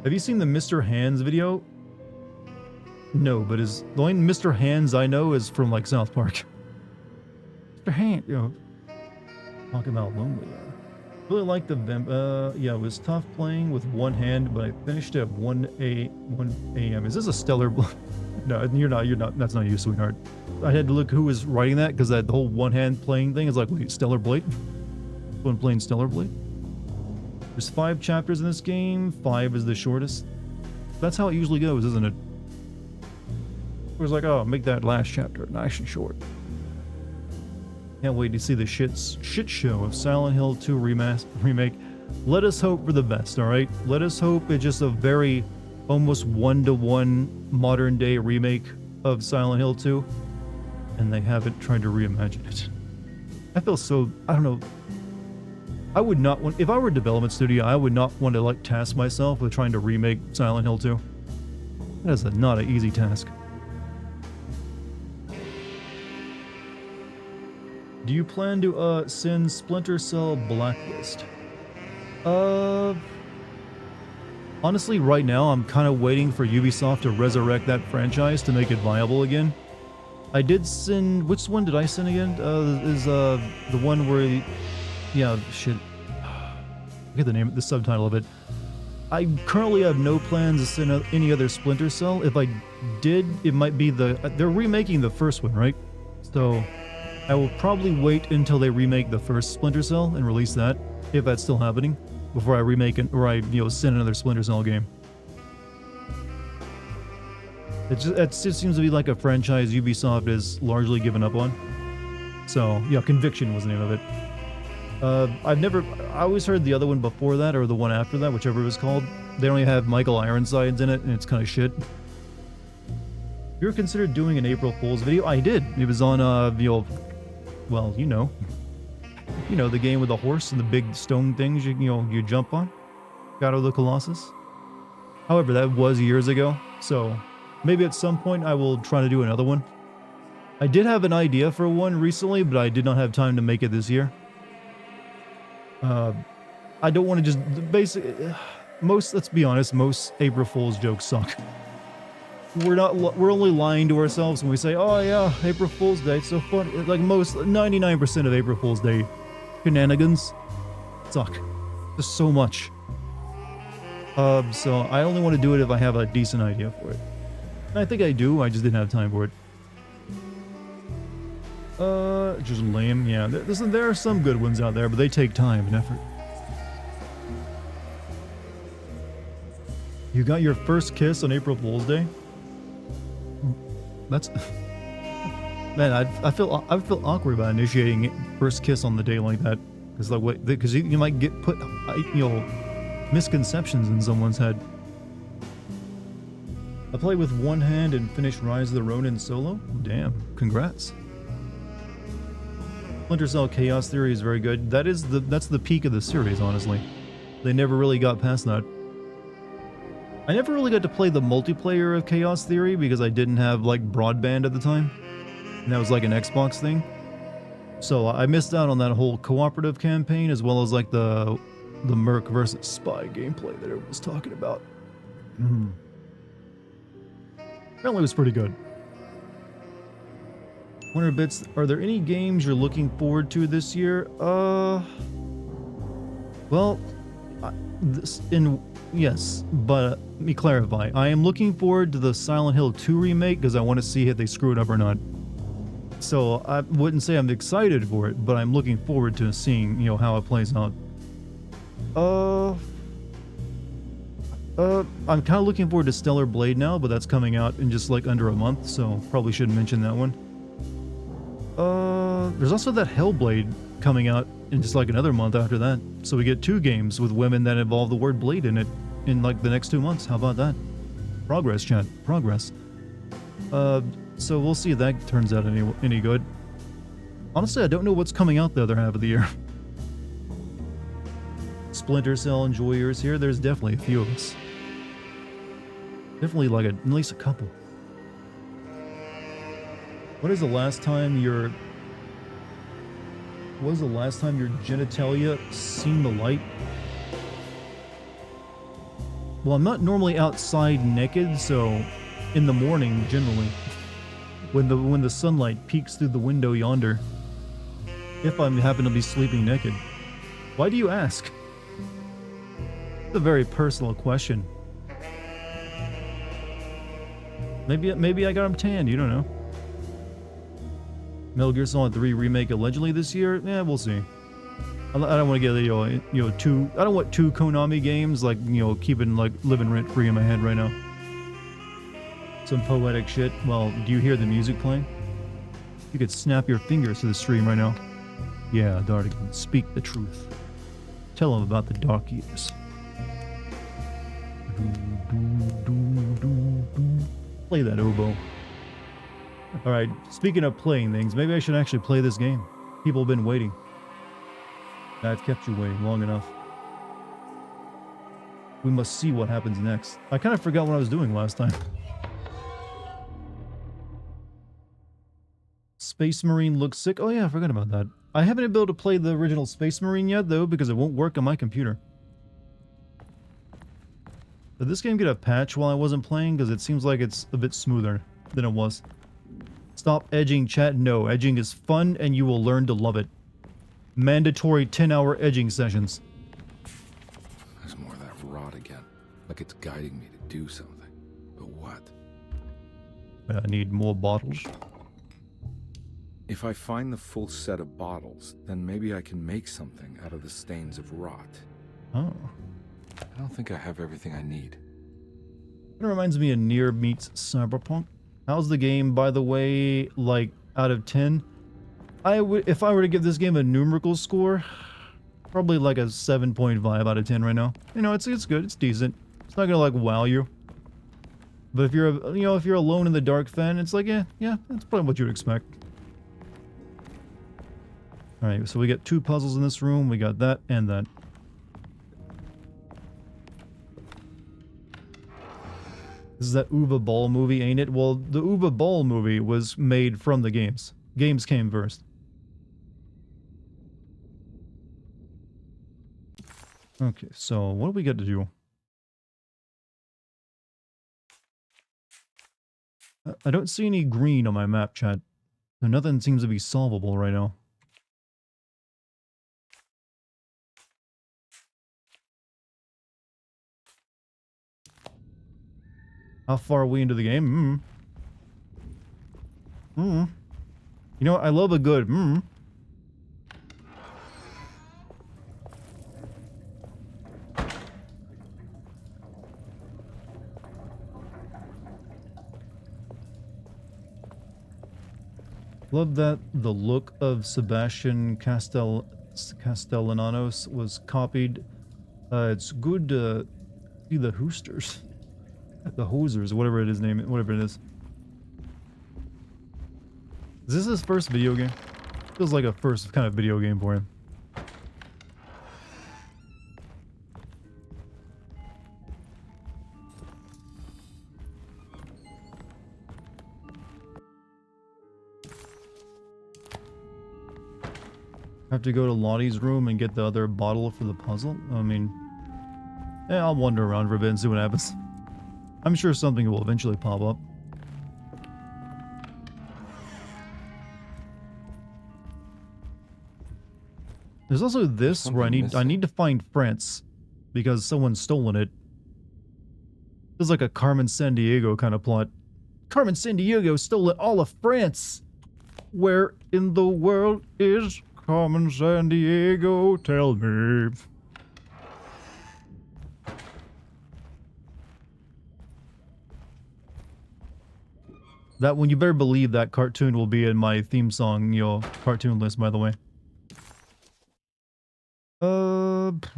Have you seen the Mr. Hands video? No, but the only Mr. Hands I know is from, like, South Park. extra hand, you know. Talking about lonely. Really like the yeah, it was tough playing with one hand, but I finished at 1 a.m. Is this a stellar No, you're not, that's not you, sweetheart. I had to look who was writing that, because that the whole one hand playing thing is like, wait, Stellar Blade? Someone playing Stellar Blade? There's 5 chapters in this game, 5 is the shortest. That's how it usually goes, isn't it? It was like, oh, make that last chapter nice and short. Can't wait to see the shit show of Silent Hill 2 remake. Let us hope for the best, alright? Let us hope it's just a very, almost one-to-one modern-day remake of Silent Hill 2, and they haven't tried to reimagine it. I feel so, I don't know, I would not want, if I were a development studio, I would not want to like task myself with trying to remake Silent Hill 2. That is not an easy task. Do you plan to send Splinter Cell Blacklist? Honestly, right now I'm kind of waiting for Ubisoft to resurrect that franchise to make it viable again. I did send, which one did I send again? Is the one where, yeah, shit. I forget the name, the subtitle of it. I currently have no plans to send any other Splinter Cell. If I did, it might be they're remaking the first one, right? So I will probably wait until they remake the first Splinter Cell and release that, if that's still happening, before I remake it, or I, send another Splinter Cell game. It just seems to be like a franchise Ubisoft is largely given up on. So, yeah, Conviction was the name of it. I always heard the other one before that, or the one after that, whichever it was called. They only have Michael Ironsides in it, and it's kind of shit. You ever considered doing an April Fool's video? I did. It was on, well, you know, the game with the horse and the big stone things you jump on. Shadow of the Colossus. However, that was years ago, so maybe at some point I will try to do another one. I did have an idea for one recently, but I did not have time to make it this year. I don't want to just let's be honest, most April Fool's jokes suck. We're only lying to ourselves when we say, oh yeah, April Fool's Day, it's so funny. Like 99% of April Fool's Day shenanigans suck. There's so much. So I only want to do it if I have a decent idea for it. And I think I do, I just didn't have time for it. Just lame, yeah. There are some good ones out there, but they take time and effort. You got your first kiss on April Fool's Day? That's... Man, I feel awkward about initiating first kiss on the day like that. Because you might get put, misconceptions in someone's head. I played with one hand and finished Rise of the Ronin solo? Damn, congrats. Splinter Cell Chaos Theory is very good. That's the peak of the series, honestly. They never really got past that. I never really got to play the multiplayer of Chaos Theory because I didn't have, broadband at the time. And that was like an Xbox thing. So I missed out on that whole cooperative campaign, as well as, the Merc versus Spy gameplay that everyone was talking about. Apparently it was pretty good. Wonder Bits, are there any games you're looking forward to this year? Well, yes, but let me clarify. I am looking forward to the Silent Hill 2 remake because I want to see if they screw it up or not. So I wouldn't say I'm excited for it, but I'm looking forward to seeing, how it plays out. I'm kind of looking forward to Stellar Blade now, but that's coming out in just under a month, so probably shouldn't mention that one. There's also that Hellblade coming out in just another month after that. So we get 2 games with women that involve the word blade in it in the next 2 months. How about that? Progress, chat. Progress. So we'll see if that turns out any good. Honestly, I don't know what's coming out the other half of the year. Splinter Cell enjoyers here. There's definitely a few of us. Definitely at least a couple. What is the last time your genitalia seen the light? Well, I'm not normally outside naked, so in the morning generally, when the sunlight peeks through the window yonder, if I happen to be sleeping naked? Why do you ask? It's a very personal question. Maybe I got him tanned, you don't know. Metal Gear Solid 3 remake allegedly this year? Yeah, we'll see. I don't want to get I don't want two Konami games like keeping like living rent free in my head right now. Some poetic shit. Well, do you hear the music playing? You could snap your fingers to the stream right now. Yeah, Dartigan, speak the truth. Tell him about the dark years. Play that oboe. Alright, speaking of playing things, maybe I should actually play this game. People have been waiting. I've kept you waiting long enough. We must see what happens next. I kind of forgot what I was doing last time. Space Marine looks sick. Oh yeah, I forgot about that. I haven't been able to play the original Space Marine yet, though, because it won't work on my computer. Did this game get a patch while I wasn't playing? Because it seems like it's a bit smoother than it was. Stop edging, chat. No, edging is fun and you will learn to love it. Mandatory 10-hour edging sessions. There's more of that rot again. Like it's guiding me to do something. But what? I need more bottles. If I find the full set of bottles, then maybe I can make something out of the stains of rot. Oh. I don't think I have everything I need. It reminds me of Nier meets Cyberpunk. How's the game, by the way, like, out of 10? If I were to give this game a numerical score, probably like a 7.5 out of 10 right now. You know, it's good, it's decent. It's not gonna, like, wow you. But if you're, if you're alone in the dark fan, it's like, yeah, that's probably what you'd expect. Alright, so we got 2 puzzles in this room. We got that and that. This is that Uwe Ball movie, ain't it? Well, the Uwe Ball movie was made from the games. Games came first. Okay, so what do we got to do? I don't see any green on my map, chat. So nothing seems to be solvable right now. How far are we into the game? You know what? I love a good Love that the look of Sebastian Castellanos was copied. It's good to see the Hoosters. The Hosers, whatever it is whatever it is. Is this his first video game? Feels like a first kind of video game for him. Have to go to Lottie's room and get the other bottle for the puzzle? I mean, yeah, I'll wander around for a bit and see what happens. I'm sure something will eventually pop up. There's also this where I need to find France because someone's stolen it. There's like a Carmen Sandiego kind of plot. Carmen Sandiego stole all of France. Where in the world is Carmen Sandiego? Tell me. That one, you better believe that cartoon will be in my theme song, cartoon list, by the way. Okay,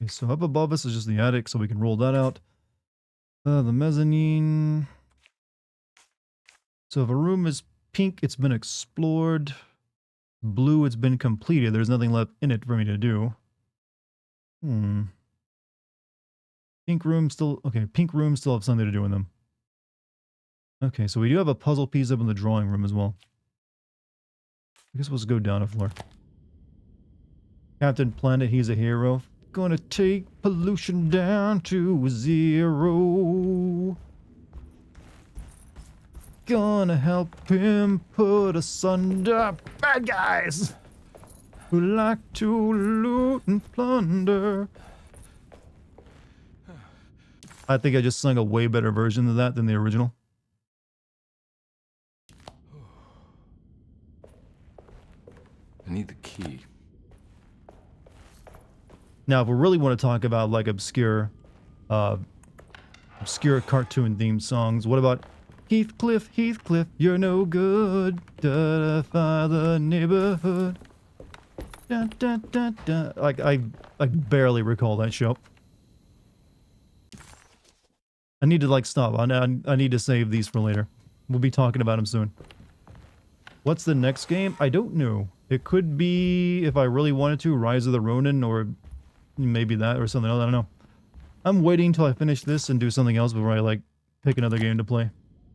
so up above us is just the attic, so we can roll that out. The mezzanine. So if a room is pink, it's been explored. Blue, it's been completed. There's nothing left in it for me to do. Pink room still... Okay, pink rooms still have something to do in them. Okay, so we do have a puzzle piece up in the drawing room as well. I guess we'll just go down a floor. Captain Planet, he's a hero. Gonna take pollution down to 0. gonna help him put asunder bad guys who like to loot and plunder. I think I just sung a way better version of that than the original. I need the key. Now, if we really want to talk about like obscure cartoon themed songs, what about Heathcliff, Heathcliff, you're no good. Da-da-fi the neighborhood. Da, da, da, da. Like I barely recall that show. I need to like stop. I need to save these for later. We'll be talking about them soon. What's the next game? I don't know. It could be, if I really wanted to, Rise of the Ronin, or maybe that or something else. I don't know. I'm waiting until I finish this and do something else before I like pick another game to play.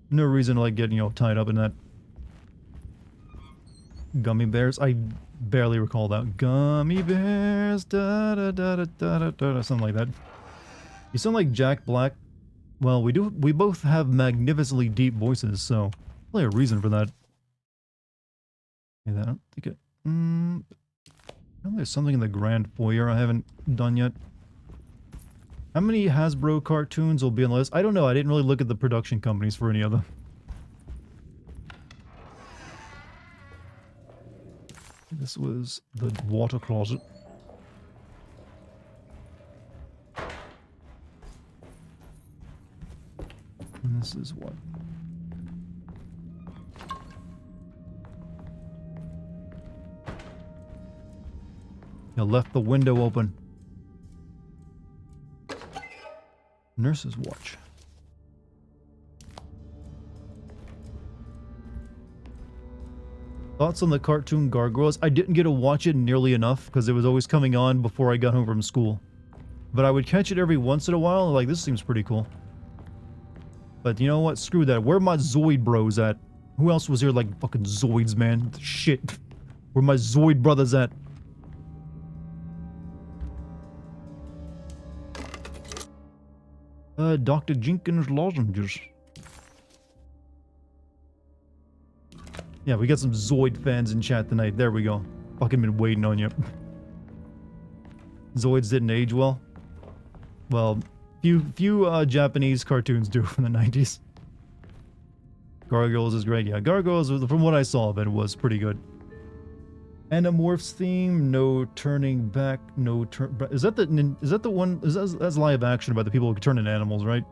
No reason to like get, you know, tied up in that. Gummy bears? I barely recall that. Gummy bears, da da da da da da da, something like that. You sound like Jack Black. Well, we both have magnificently deep voices, so probably a reason for that. Okay, I don't think it. I know there's something in the Grand Foyer I haven't done yet. How many Hasbro cartoons will be on the list? I don't know. I didn't really look at the production companies for any of them. This was the water closet. And this is what? I left the window open. Nurse's watch. Thoughts on the cartoon Gargoyles? I didn't get to watch it nearly enough because it was always coming on before I got home from school. But I would catch it every once in a while, like, this seems pretty cool. But you know what? Screw that. Where are my Zoid bros at? Who else was here like fucking Zoids, man? Shit. Where my Zoid brothers at? Dr. Jenkins lozenges. Yeah, we got some Zoid fans in chat tonight. There we go. Fucking been waiting on you. Zoids didn't age well. Well, few Japanese cartoons do from the 90s. Gargoyles is great. Yeah, Gargoyles, from what I saw of it, was pretty good. Animorphs theme, no turning back, no turn. Is that the one? That's live action about the people who turn into animals, right?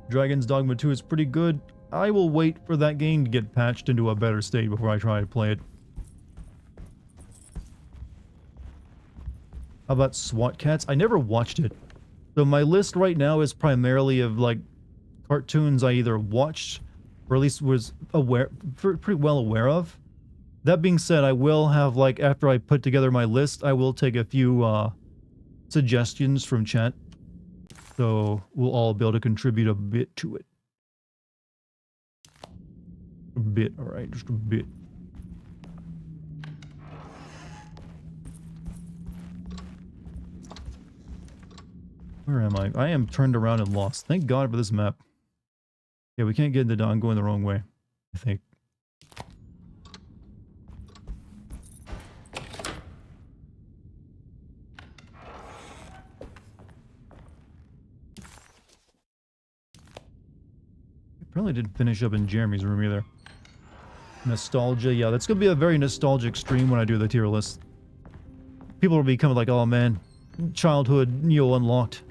Dragon's Dogma 2 is pretty good. I will wait for that game to get patched into a better state before I try to play it. How about SWAT Cats? I never watched it. So my list right now is primarily of like cartoons I either watched or at least was pretty well aware of. That being said, I will have, like, after I put together my list, I will take a few suggestions from chat. So we'll all be able to contribute a bit to it. A bit, alright, just a bit. Where am I? I am turned around and lost. Thank God for this map. Yeah, we can't get into the... I'm going the wrong way, I think. Apparently didn't finish up in Jeremy's room either. Nostalgia, yeah, that's gonna be a very nostalgic stream when I do the tier list. People will be coming like, oh man, childhood Neo unlocked.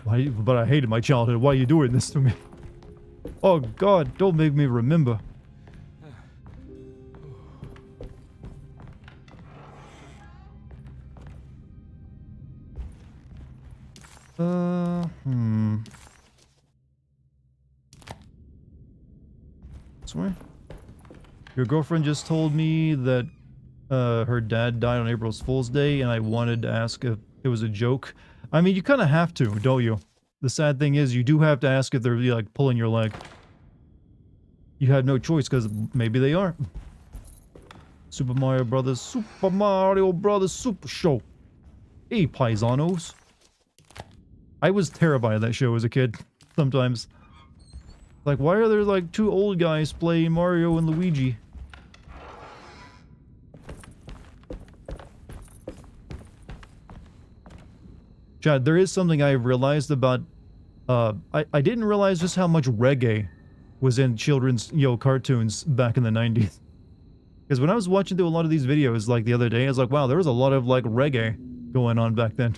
Why? But I hated my childhood. Why are you doing this to me? Oh God, don't make me remember. Sorry. Your girlfriend just told me that her dad died on April Fool's Day, and I wanted to ask if it was a joke. I mean, you kind of have to, don't you? The sad thing is, you do have to ask if they're like pulling your leg. You had no choice because maybe they are. Super Mario Brothers Super Show. Hey, paisanos. I was terrified of that show as a kid, sometimes. Like, why are there, like, two old guys playing Mario and Luigi? Chad, there is something I realized about, I didn't realize just how much reggae was in children's, cartoons back in the 90s. Because when I was watching through a lot of these videos, like, the other day, I was like, wow, there was a lot of, like, reggae going on back then.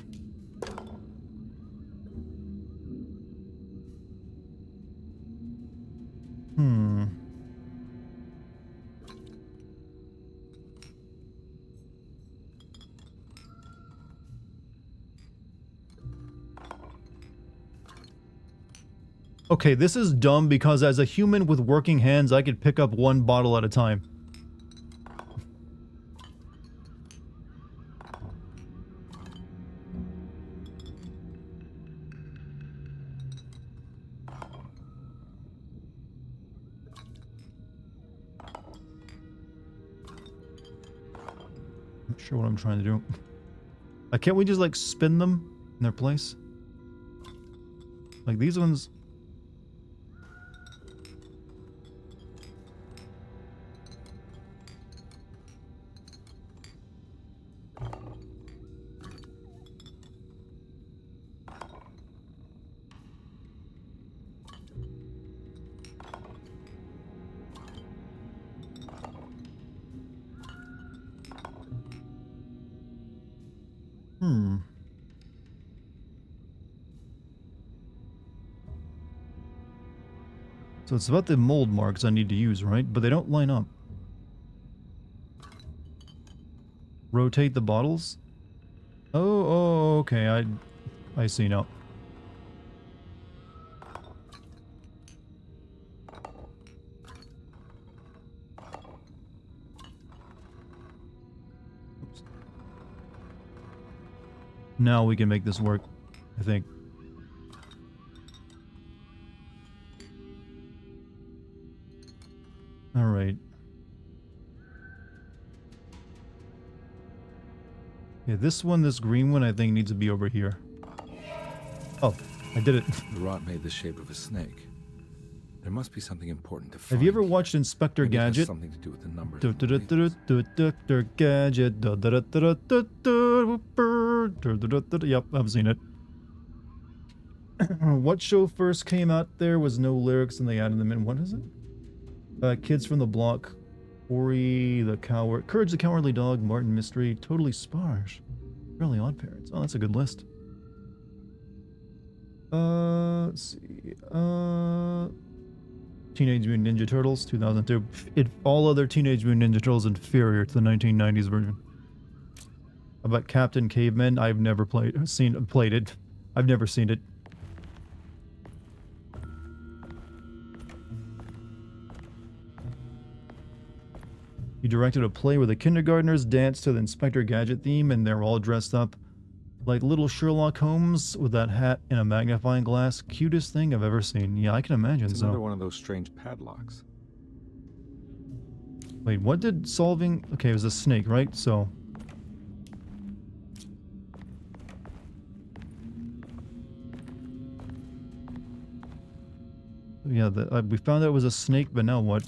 Okay, this is dumb because as a human with working hands, I could pick up one bottle at a time. Not sure what I'm trying to do. Can't we just, like, spin them in their place? Like, these ones... So it's about the mold marks I need to use, right? But they don't line up. Rotate the bottles? Oh, okay, I see now. Oops. Now we can make this work, I think. All right. Yeah, this one, this green one, I think needs to be over here. Oh, I did it. The rot made the shape of a snake. There must be something important to find. Have you ever watched Inspector Maybe it has Gadget? something to do with the numbers. Inspector Gadget. Yep, I've seen it. What show first came out there was no lyrics and they added them in. What is it? Kids from the Block, Ori the Coward, Courage the Cowardly Dog, Martin Mystery, Totally Sparge, Really Odd Parents. Oh, that's a good list. Let's see. Teenage Mutant Ninja Turtles, 2002. All other Teenage Mutant Ninja Turtles inferior to the 1990s version. About Captain Caveman, I've never played it. I've never seen it. He directed a play where the kindergartners danced to the Inspector Gadget theme and they're all dressed up like little Sherlock Holmes with that hat and a magnifying glass. Cutest thing I've ever seen. Yeah, I can imagine. It's another one of those strange padlocks. Wait, what did solving... Okay, it was a snake, right? So... Yeah, we found out it was a snake, but now what?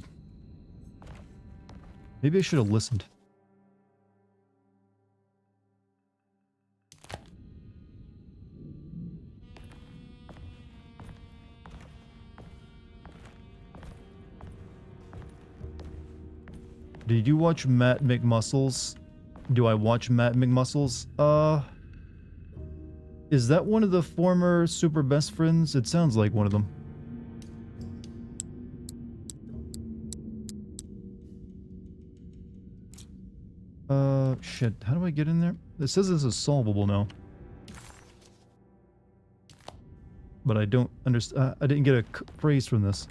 Maybe I should have listened. Did you watch Matt McMuscles? Do I watch Matt McMuscles? Is that one of the former super best friends? It sounds like one of them. Shit. How do I get in there? It says this is solvable now. But I don't understand. I didn't get a phrase from this.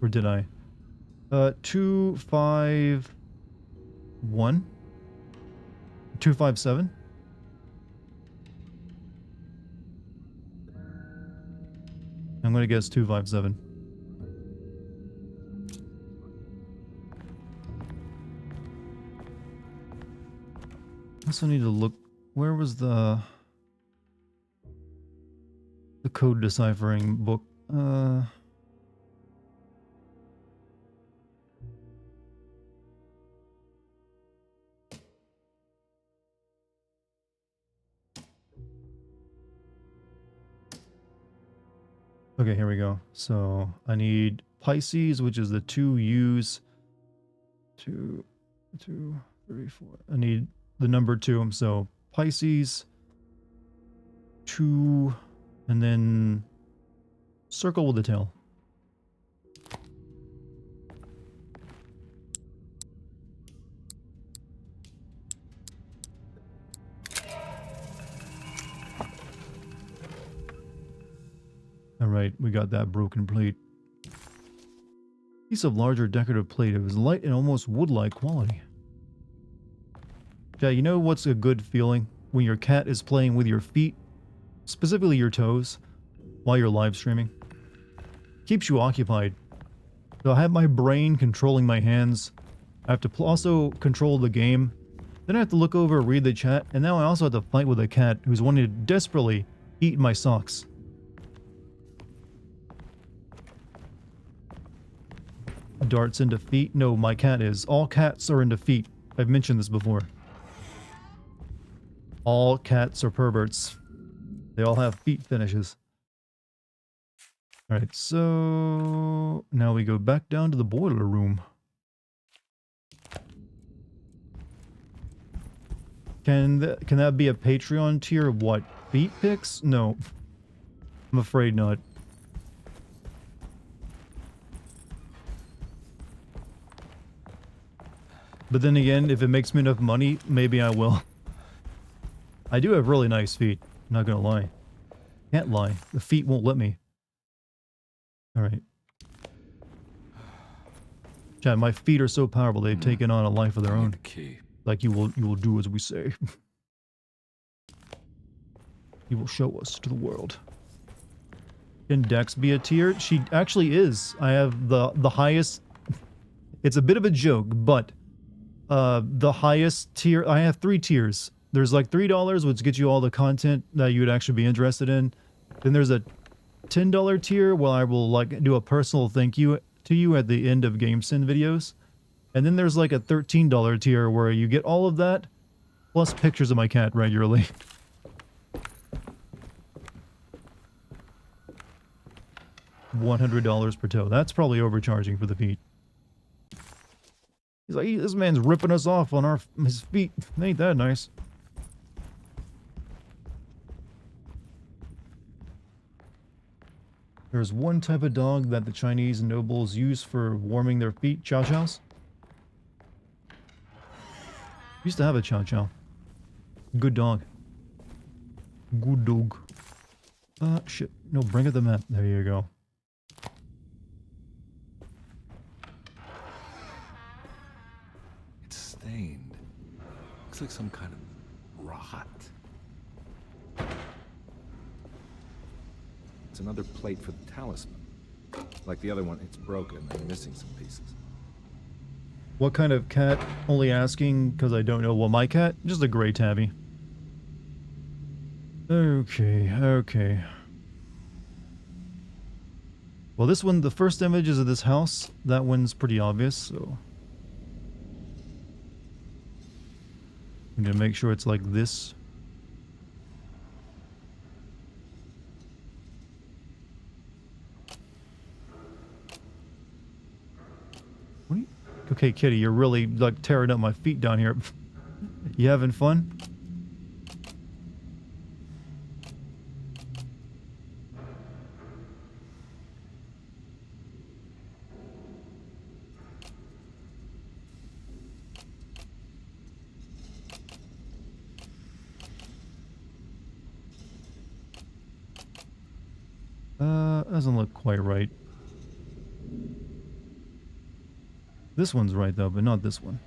Or did I? 251? 257? I'm gonna guess 257. I also need to look Where was the code deciphering book? Okay, here we go. So I need Pisces, which is the 2 U's. 2, 2, 3, 4. I need the number 2. So Pisces, 2, and then circle with the tail. Alright, we got that broken plate. Piece of larger decorative plate. It was light and almost wood-like quality. Yeah, you know what's a good feeling? When your cat is playing with your feet, specifically your toes, while you're live streaming. Keeps you occupied. So I have my brain controlling my hands. I have to also control the game. Then I have to look over, read the chat, and now I also have to fight with a cat who's wanting to desperately eat my socks. Darts into feet? No, my cat is. All cats are into feet. I've mentioned this before. All cats are perverts. They all have feet finishes. Alright, so now we go back down to the boiler room. Can that be a Patreon tier of what? Feet pics? No. I'm afraid not. But then again, if it makes me enough money, maybe I will. I do have really nice feet. Not gonna lie. Can't lie. The feet won't let me. Alright. Chad, my feet are so powerful they've taken on a life of their own. Key. Like you will do as we say. You will show us to the world. Can Dex be a tier? She actually is. I have the highest. It's a bit of a joke, but the highest tier. I have 3 tiers. There's like $3, which gets you all the content that you would actually be interested in. Then there's a $10 tier where I will like do a personal thank you to you at the end of GameSend videos. And then there's like a $13 tier where you get all of that, plus pictures of my cat regularly. $100 per toe. That's probably overcharging for the feet. He's like, this man's ripping us off on his feet. Ain't that nice? There's one type of dog that the Chinese nobles use for warming their feet. Chow chows. Used to have a chow chow. Good dog. Good dog. Shit. No, bring it the map. There you go. It's stained. Looks like some kind of rot. It's another plate for the talisman. Like the other one, it's broken and missing some pieces. What kind of cat? Only asking because I don't know. Well, my cat? Just a gray tabby. Okay, okay. Well, this one, the first image is of this house. That one's pretty obvious, so... I'm gonna make sure it's like this. What are you... Okay, kitty, you're really, like, tearing up my feet down here. You having fun? Doesn't look quite right. This one's right though, but not this one.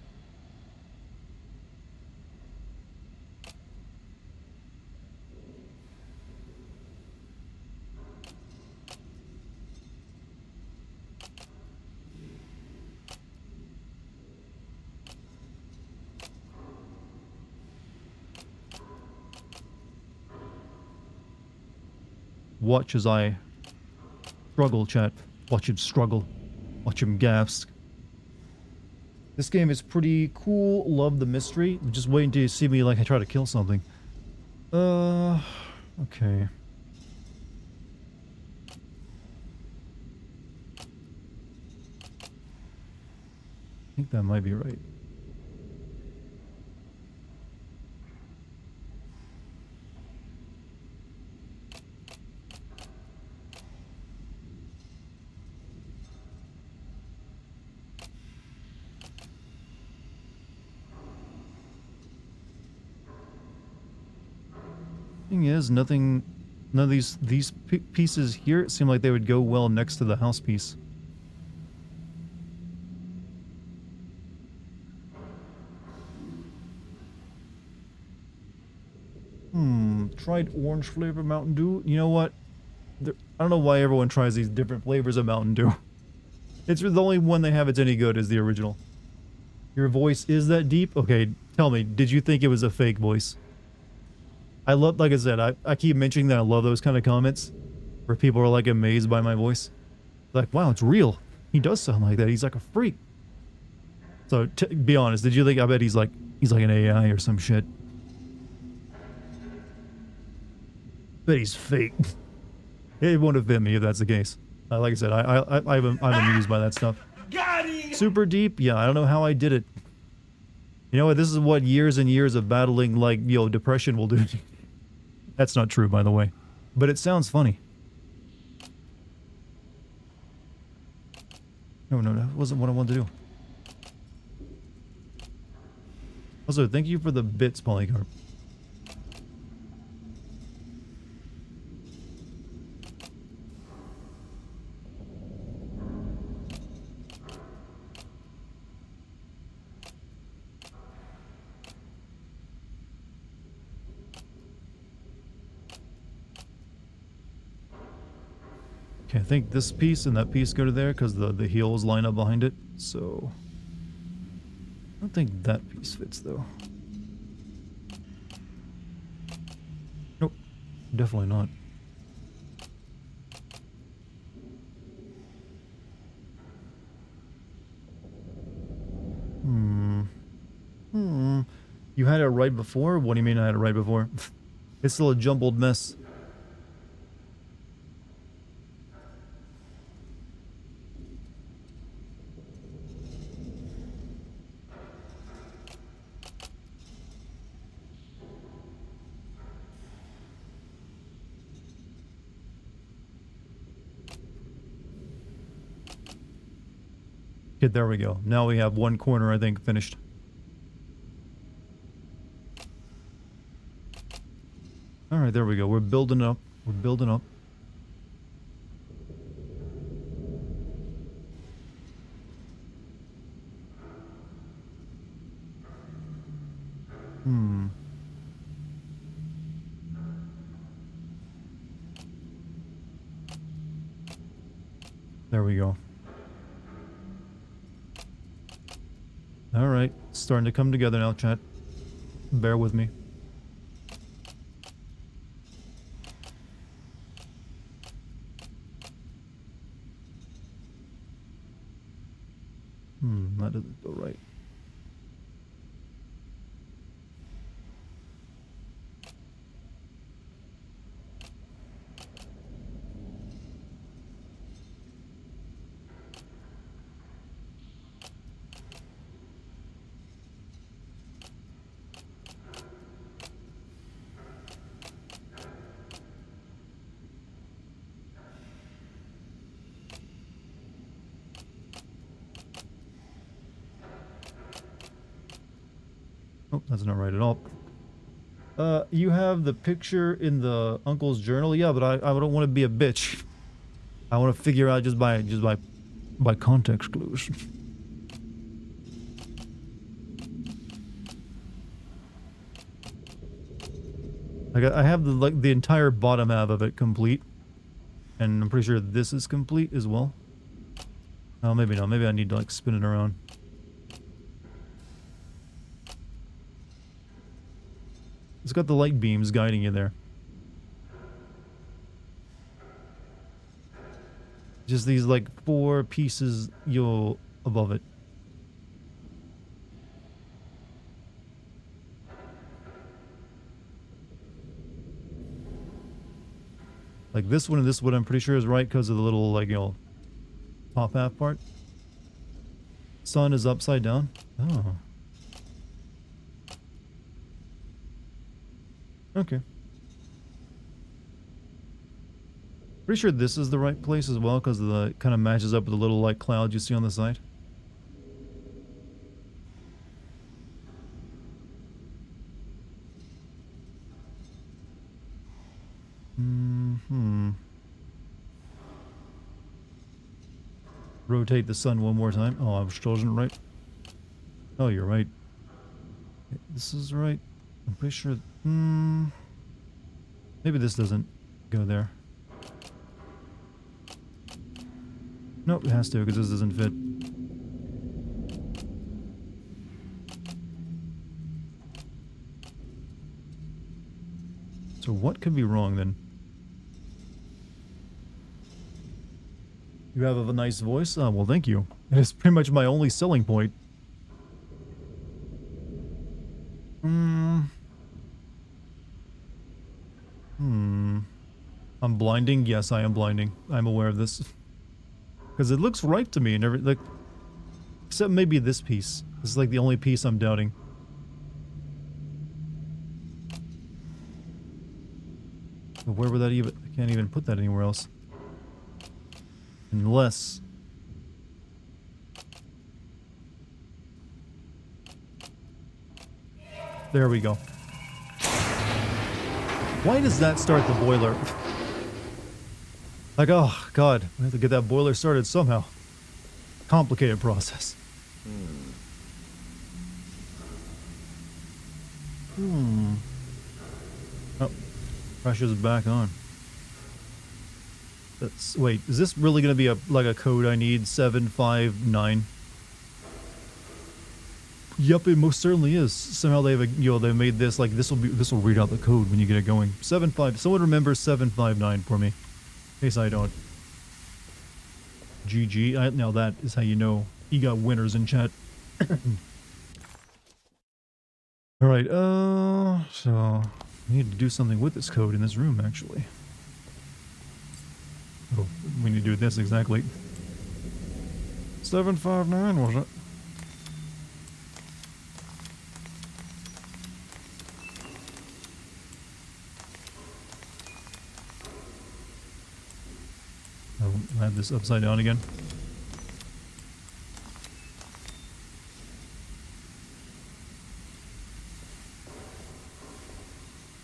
watch as I struggle, chat. Watch him struggle. Watch him gasp. This game is pretty cool. Love the mystery. Just wait until you see me like I try to kill something. Okay. I think that might be right. Thing is, none of these pieces here seem like they would go well next to the house piece. Tried orange flavor Mountain Dew. You know what? I don't know why everyone tries these different flavors of Mountain Dew. It's the only one they have that's any good is the original. Your voice is that deep? Okay, tell me, did you think it was a fake voice? I love, like I said, I keep mentioning that I love those kind of comments where people are like amazed by my voice. Like, wow, it's real. He does sound like that. He's like a freak. So, be honest, did you think, I bet he's like an AI or some shit. Bet he's fake. It won't have been me if that's the case. Like I said, I'm amused by that stuff. Super deep? Yeah, I don't know how I did it. You know what? This is what years and years of battling, like, depression will do. That's not true, by the way. But it sounds funny. No, that wasn't what I wanted to do. Also, thank you for the bits, Polycarp. Okay, I think this piece and that piece go to there because the heels line up behind it. So I don't think that piece fits though. Nope, definitely not. You had it right before? What do you mean I had it right before? It's still a jumbled mess. Okay, there we go. Now we have one corner, I think, finished. Alright, there we go. We're building up. We're building up. There we go. Alright, starting to come together now, chat. Bear with me. That doesn't feel right. Oh, that's not right at all. You have the picture in the uncle's journal? Yeah, but I don't want to be a bitch. I want to figure out just by context clues. Like I have the entire bottom half of it complete, and I'm pretty sure this is complete as well. Oh, maybe not. Maybe I need to like spin it around. It's got the light beams guiding you there. Just these like 4 pieces you'll above it. Like this one and this one I'm pretty sure is right because of the little like, you know, top half part. Sun is upside down. Oh. Okay. Pretty sure this is the right place as well because the kind of matches up with the little like clouds you see on the side. Rotate the sun one more time. Oh, I still isn't right. Oh, you're right. This is right. I'm pretty sure. Maybe this doesn't go there. Nope, it has to because this doesn't fit. So what could be wrong then? You have a nice voice? Oh, well, thank you. It is pretty much my only selling point. I'm blinding? Yes, I am blinding. I'm aware of this. Because it looks right to me and everything. Like, except maybe this piece. This is like the only piece I'm doubting. But where would that even... I can't even put that anywhere else. Unless... There we go. Why does that start the boiler? Like, oh, God. I have to get that boiler started somehow. Complicated process. Oh. Pressure's back on. That's... Wait, is this really going to be like a code I need? 759? Yep, it most certainly is. Somehow they've, you know, they made this like this will read out the code when you get it going. 75. Someone remember 759 for me, in case I don't. GG. Now that is how you know you got winners in chat. All right. So I need to do something with this code in this room actually. Oh, we need to do this exactly. 759 was it? I'll have this upside down again.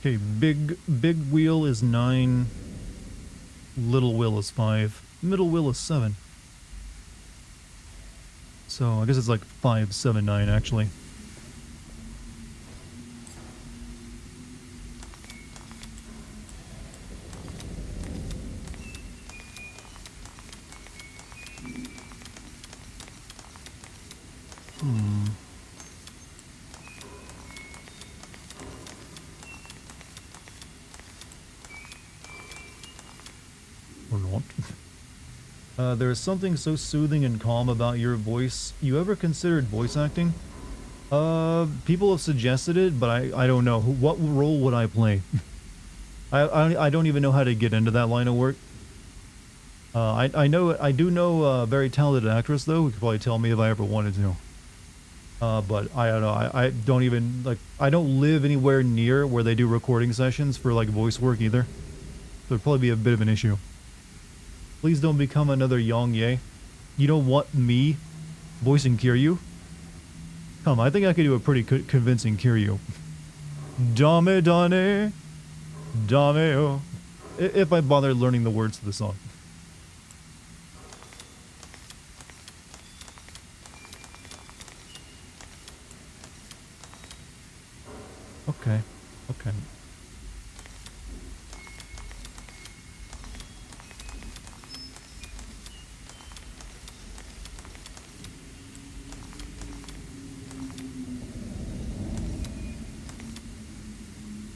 Okay, big wheel is 9. Little wheel is 5. Middle wheel is 7. So I guess it's like 579 actually. Or not. There is something so soothing and calm about your voice. You ever considered voice acting? People have suggested it, but I don't know. What role would I play? I don't even know how to get into that line of work. I do know a very talented actress though, who could probably tell me if I ever wanted to. But I don't know. I don't even like. I don't live anywhere near where they do recording sessions for like voice work either. So it'd probably be a bit of an issue. Please don't become another Yong Ye. You don't want me voicing Kiryu? Come, I think I could do a pretty convincing Kiryu. Dame dane, dame o. If I bother learning the words to the song. Okay, okay.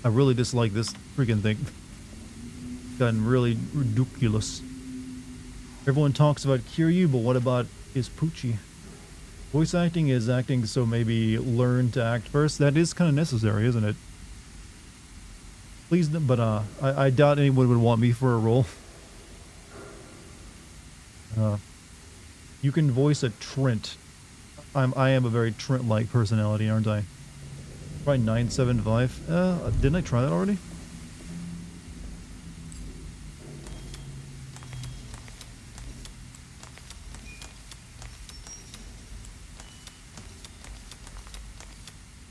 I really dislike this freaking thing. Gotten really ridiculous. Everyone talks about Kiryu, but what about Poochie? Voice acting is acting, so maybe learn to act first. That is kind of necessary, isn't it? Please, but I doubt anyone would want me for a role. You can voice a Trent. I am a very Trent-like personality, aren't I? Probably 975. Didn't I try that already?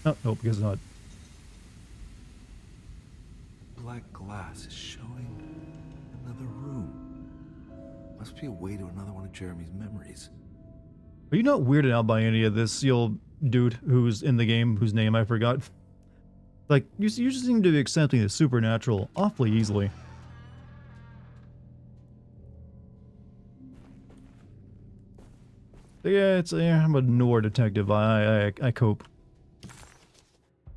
Oh, nope, guess not. Black glass is showing another room. Must be a way to another one of Jeremy's memories. Are you not weirded out by any of this, you old dude who's in the game, whose name I forgot? Like, you just seem to be accepting the supernatural awfully easily. Yeah, I'm a noir detective. I cope.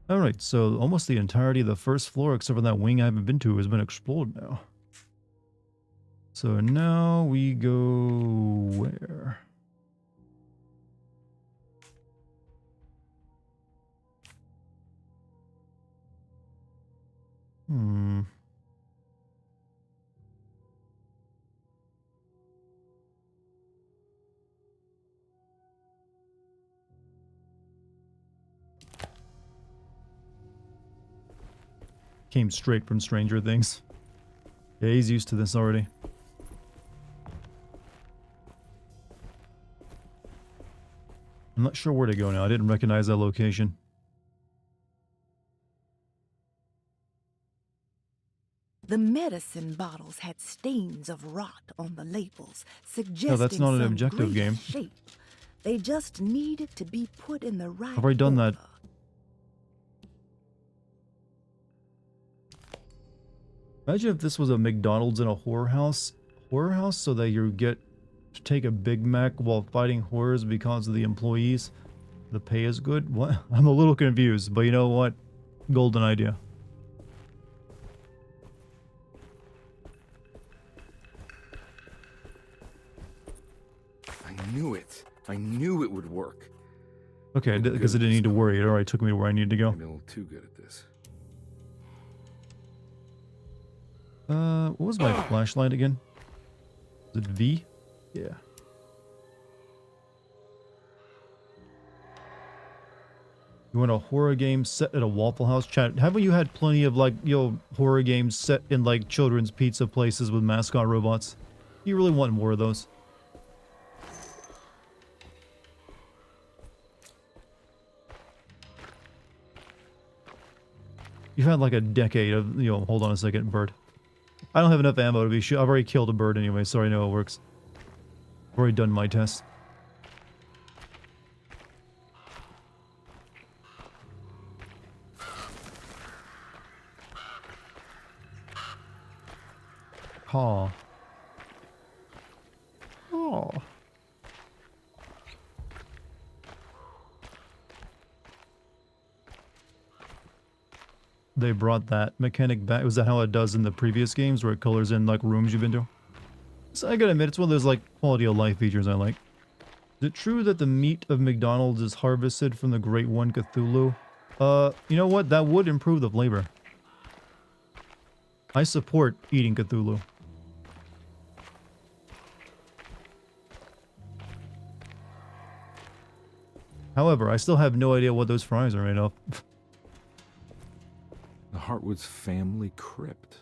Alright, so almost the entirety of the first floor, except for that wing I haven't been to, has been explored now. So now we go where? Came straight from Stranger Things. Yeah, he's used to this already. I'm not sure where to go now. I didn't recognize that location. The medicine bottles had stains of rot on the labels, suggesting No, that's not an some objective great game. shape. They just needed to be put in the right I've already done that. order. Imagine if this was a McDonald's in a horror house, so that you get to take a Big Mac while fighting horrors because of the employees. The pay is good? What? I'm a little confused, but you know what? Golden idea. I knew it. I knew it would work. Okay, because I didn't need to worry. It already took me to where I needed to go. Maybe a little too good at this. What was my flashlight again? Is it V? Yeah. You want a horror game set at a Waffle House? Chat, haven't you had plenty of, like, horror games set in, like, children's pizza places with mascot robots? You really want more of those? You've had, like, a decade of, hold on a second, bird. I don't have enough ammo to be sure. I've already killed a bird anyway, so I know it works. I've already done my test. Caw. Oh. They brought that mechanic back. Was that how it does in the previous games, where it colors in, like, rooms you've been to? So I gotta admit, it's one of those, like, quality of life features I like. Is it true that the meat of McDonald's is harvested from the Great One Cthulhu? You know what? That would improve the flavor. I support eating Cthulhu. However, I still have no idea what those fries are made of. The Hartwood's family crypt.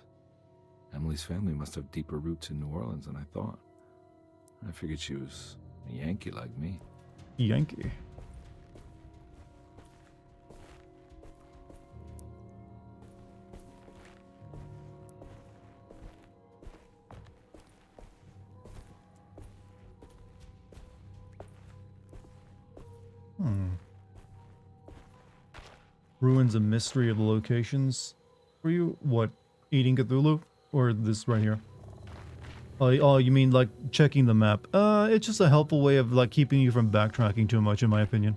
Emily's family must have deeper roots in New Orleans than I thought. I figured she was a Yankee like me. Yankee. Ruins a mystery of the locations. Were you, what, eating Cthulhu? Or this right here? Oh, you mean like checking the map? It's just a helpful way of, like, keeping you from backtracking too much, in my opinion.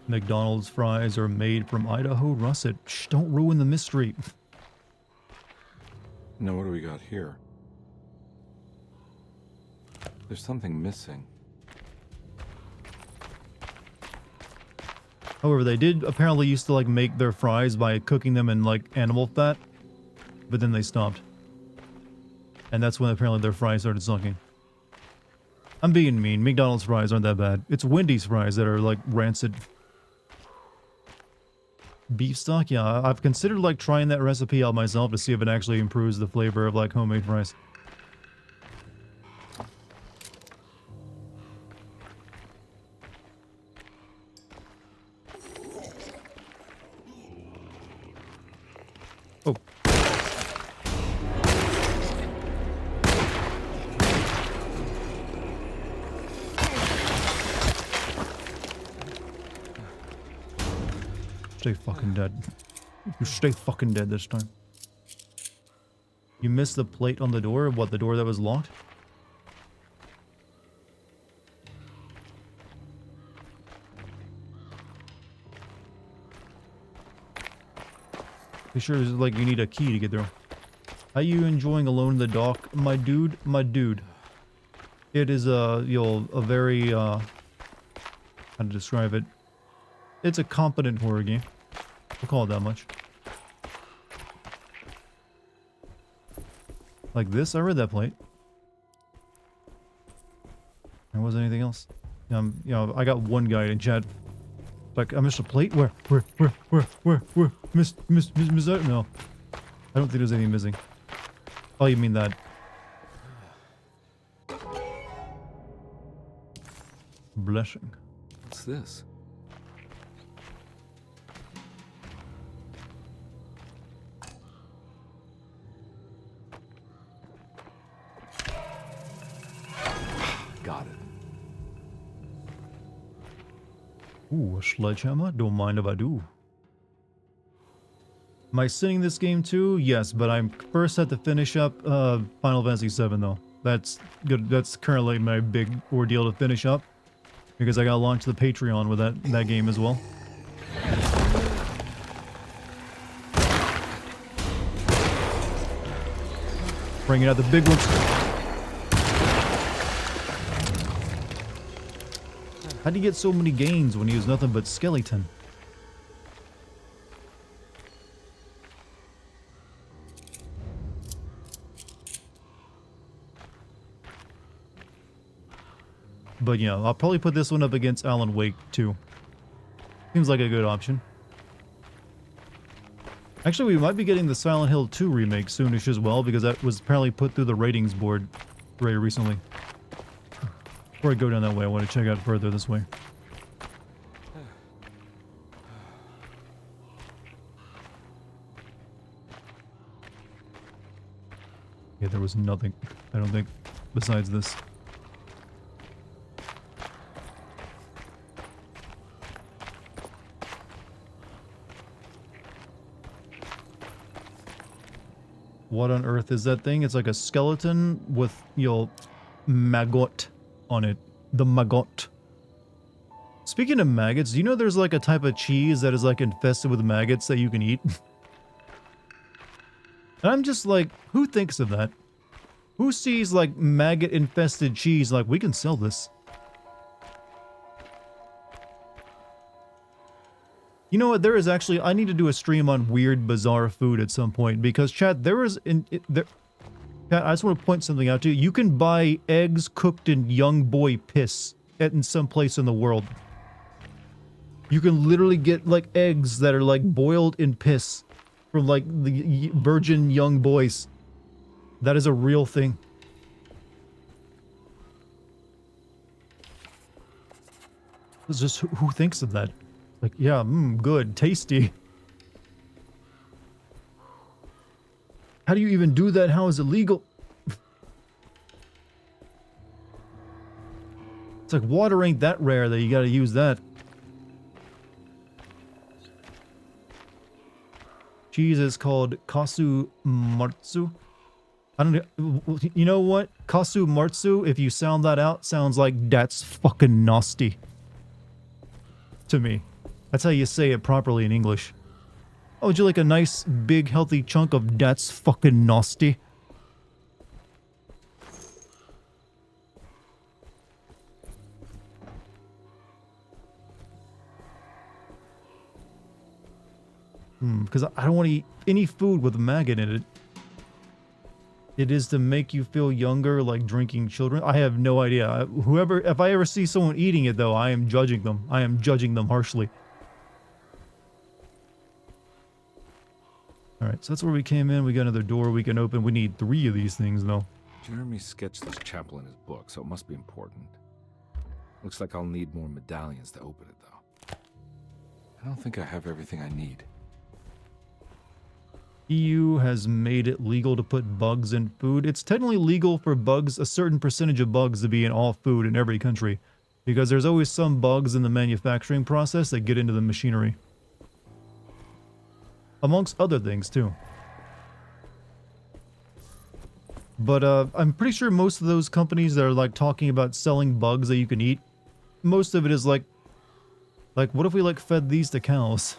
McDonald's fries are made from Idaho russet. Shh, don't ruin the mystery. Now, what do we got here? There's something missing. However, they did apparently used to like make their fries by cooking them in like animal fat, but then they stopped. And that's when apparently their fries started sucking. I'm being mean. McDonald's fries aren't that bad. It's Wendy's fries that are like rancid. Beef stock? Yeah, I've considered like trying that recipe out myself to see if it actually improves the flavor of like homemade fries. Oh. Stay fucking dead. You stay fucking dead this time. You missed the plate on the door? What, the door that was locked? Be sure it's like you need a key to get through. How you enjoying Alone in the Dock? My dude, my dude. It is a very, how to describe it? It's a competent horror game. We'll call it that much. Like this? I read that plate. There wasn't anything else. You know, I got one guy in chat. Like, I missed a plate? Where? Missed that? No. I don't think there's anything missing. Oh, you mean that. Blessing. What's this? Got it. Ooh, a sledgehammer? Don't mind if I do. Am I sitting this game too? Yes, but I'm first have to finish up Final Fantasy VII though. That's good. That's currently my big ordeal to finish up. Because I gotta launch the Patreon with that game as well. Bringing out the big ones. How'd he get so many gains when he was nothing but skeleton? But yeah, I'll probably put this one up against Alan Wake too. Seems like a good option. Actually, we might be getting the Silent Hill 2 remake soonish as well, because that was apparently put through the ratings board very recently. Before I go down that way, I want to check out further this way. Yeah, there was nothing, I don't think, besides this. What on earth is that thing? It's like a skeleton with, maggot on it. The maggot. Speaking of maggots, do you know there's like a type of cheese that is like infested with maggots that you can eat? And I'm just like, who thinks of that? Who sees like maggot infested cheese like, we can sell this? You know what, there is actually, I need to do a stream on weird, bizarre food at some point, because chat, chat, I just want to point something out to you. You can buy eggs cooked in young boy piss in some place in the world. You can literally get like eggs that are like boiled in piss from like the virgin young boys. That is a real thing. It's just, who thinks of that? Like, yeah, good, tasty. How do you even do that? How is it legal? It's like water ain't that rare that you gotta use that. Cheese is called Kasu Martsu. I don't know. You know what? Kasu Martsu, if you sound that out, sounds like that's fucking nasty. To me. That's how you say it properly in English. Oh, would you like a nice, big, healthy chunk of that's fucking nasty? Because I don't want to eat any food with maggot in it. It is to make you feel younger, like drinking children. I have no idea. If I ever see someone eating it, though, I am judging them. I am judging them harshly. Alright, so that's where we came in. We got another door we can open. We need 3 of these things, though. Jeremy sketched this chapel in his book, so it must be important. Looks like I'll need more medallions to open it, though. I don't think I have everything I need. EU has made it legal to put bugs in food. It's technically legal for bugs, a certain percentage of bugs, to be in all food in every country. Because there's always some bugs in the manufacturing process that get into the machinery. Amongst other things, too. But I'm pretty sure most of those companies that are like talking about selling bugs that you can eat, most of it is like what if we like fed these to cows?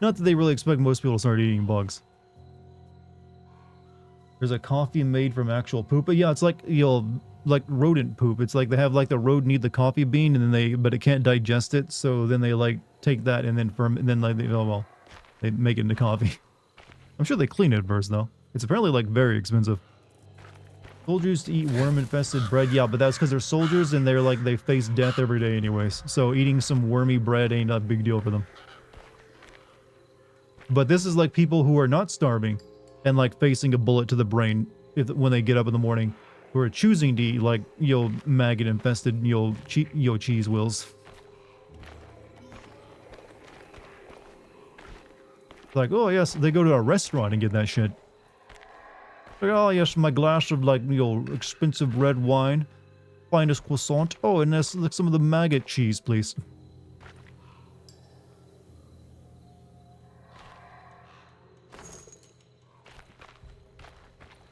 Not that they really expect most people to start eating bugs. There's a coffee made from actual poop, but yeah, it's like, you know, like rodent poop. It's like they have like the rodent eat the coffee bean and then but it can't digest it, so then they like take that and then they make it into coffee. I'm sure they clean it first though. It's apparently like very expensive. Soldiers to eat worm-infested bread, yeah, but that's because they're soldiers and they face death every day anyways. So eating some wormy bread ain't a big deal for them. But this is like people who are not starving and like facing a bullet to the brain when they get up in the morning, who are choosing to eat like, you know, maggot-infested, you know, cheese wheels. Like, oh yes, they go to a restaurant and get that shit. Like, oh yes, my glass of like, you know, expensive red wine, finest croissant. Oh, and there's like some of the maggot cheese, please.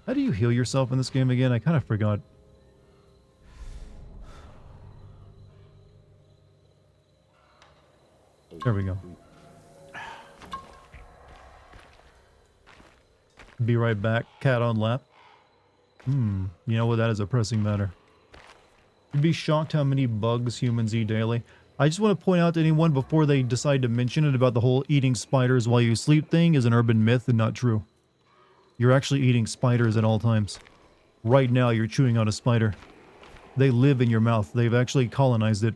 How do you heal yourself in this game again? I kind of forgot. There we go. Be right back. Cat on lap. You know what? That is a pressing matter. You'd be shocked how many bugs humans eat daily. I just want to point out to anyone before they decide to mention it about the whole eating spiders while you sleep thing is an urban myth and not true. You're actually eating spiders at all times. Right now, you're chewing on a spider. They live in your mouth. They've actually colonized it.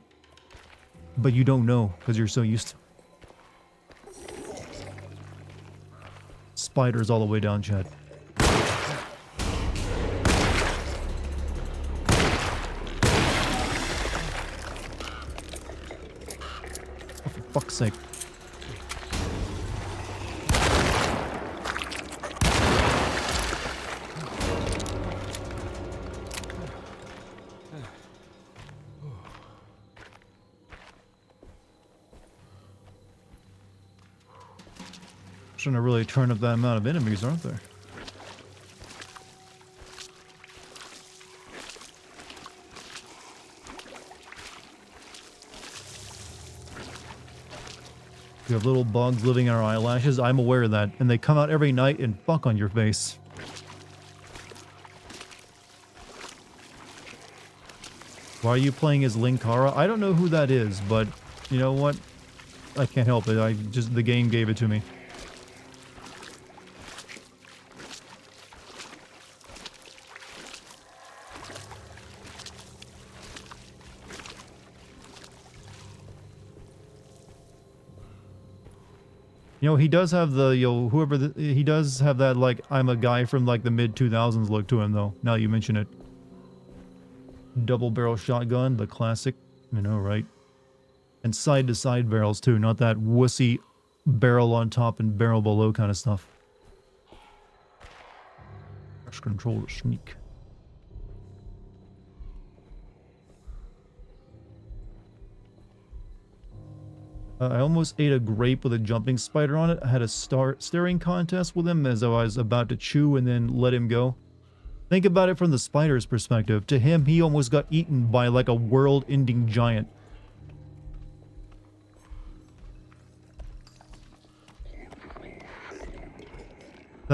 But you don't know because you're so used to it. Spiders all the way down, Chad. Oh, for fuck's sake. Trying to really turn up that amount of enemies, aren't there? We have little bugs living in our eyelashes. I'm aware of that. And they come out every night and fuck on your face. Why are you playing as Linkara? I don't know who that is, but you know what? I can't help it. The game gave it to me. You know, he does have the, you know, he does have that, like, I'm a guy from, like, the mid-2000s look to him, though, now you mention it. Double barrel shotgun, the classic, you know, right? And side-to-side barrels, too, not that wussy barrel on top and barrel below kind of stuff. Press control to sneak. I almost ate a grape with a jumping spider on it. I had a staring contest with him as I was about to chew and then let him go. Think about it from the spider's perspective. To him, he almost got eaten by like a world-ending giant.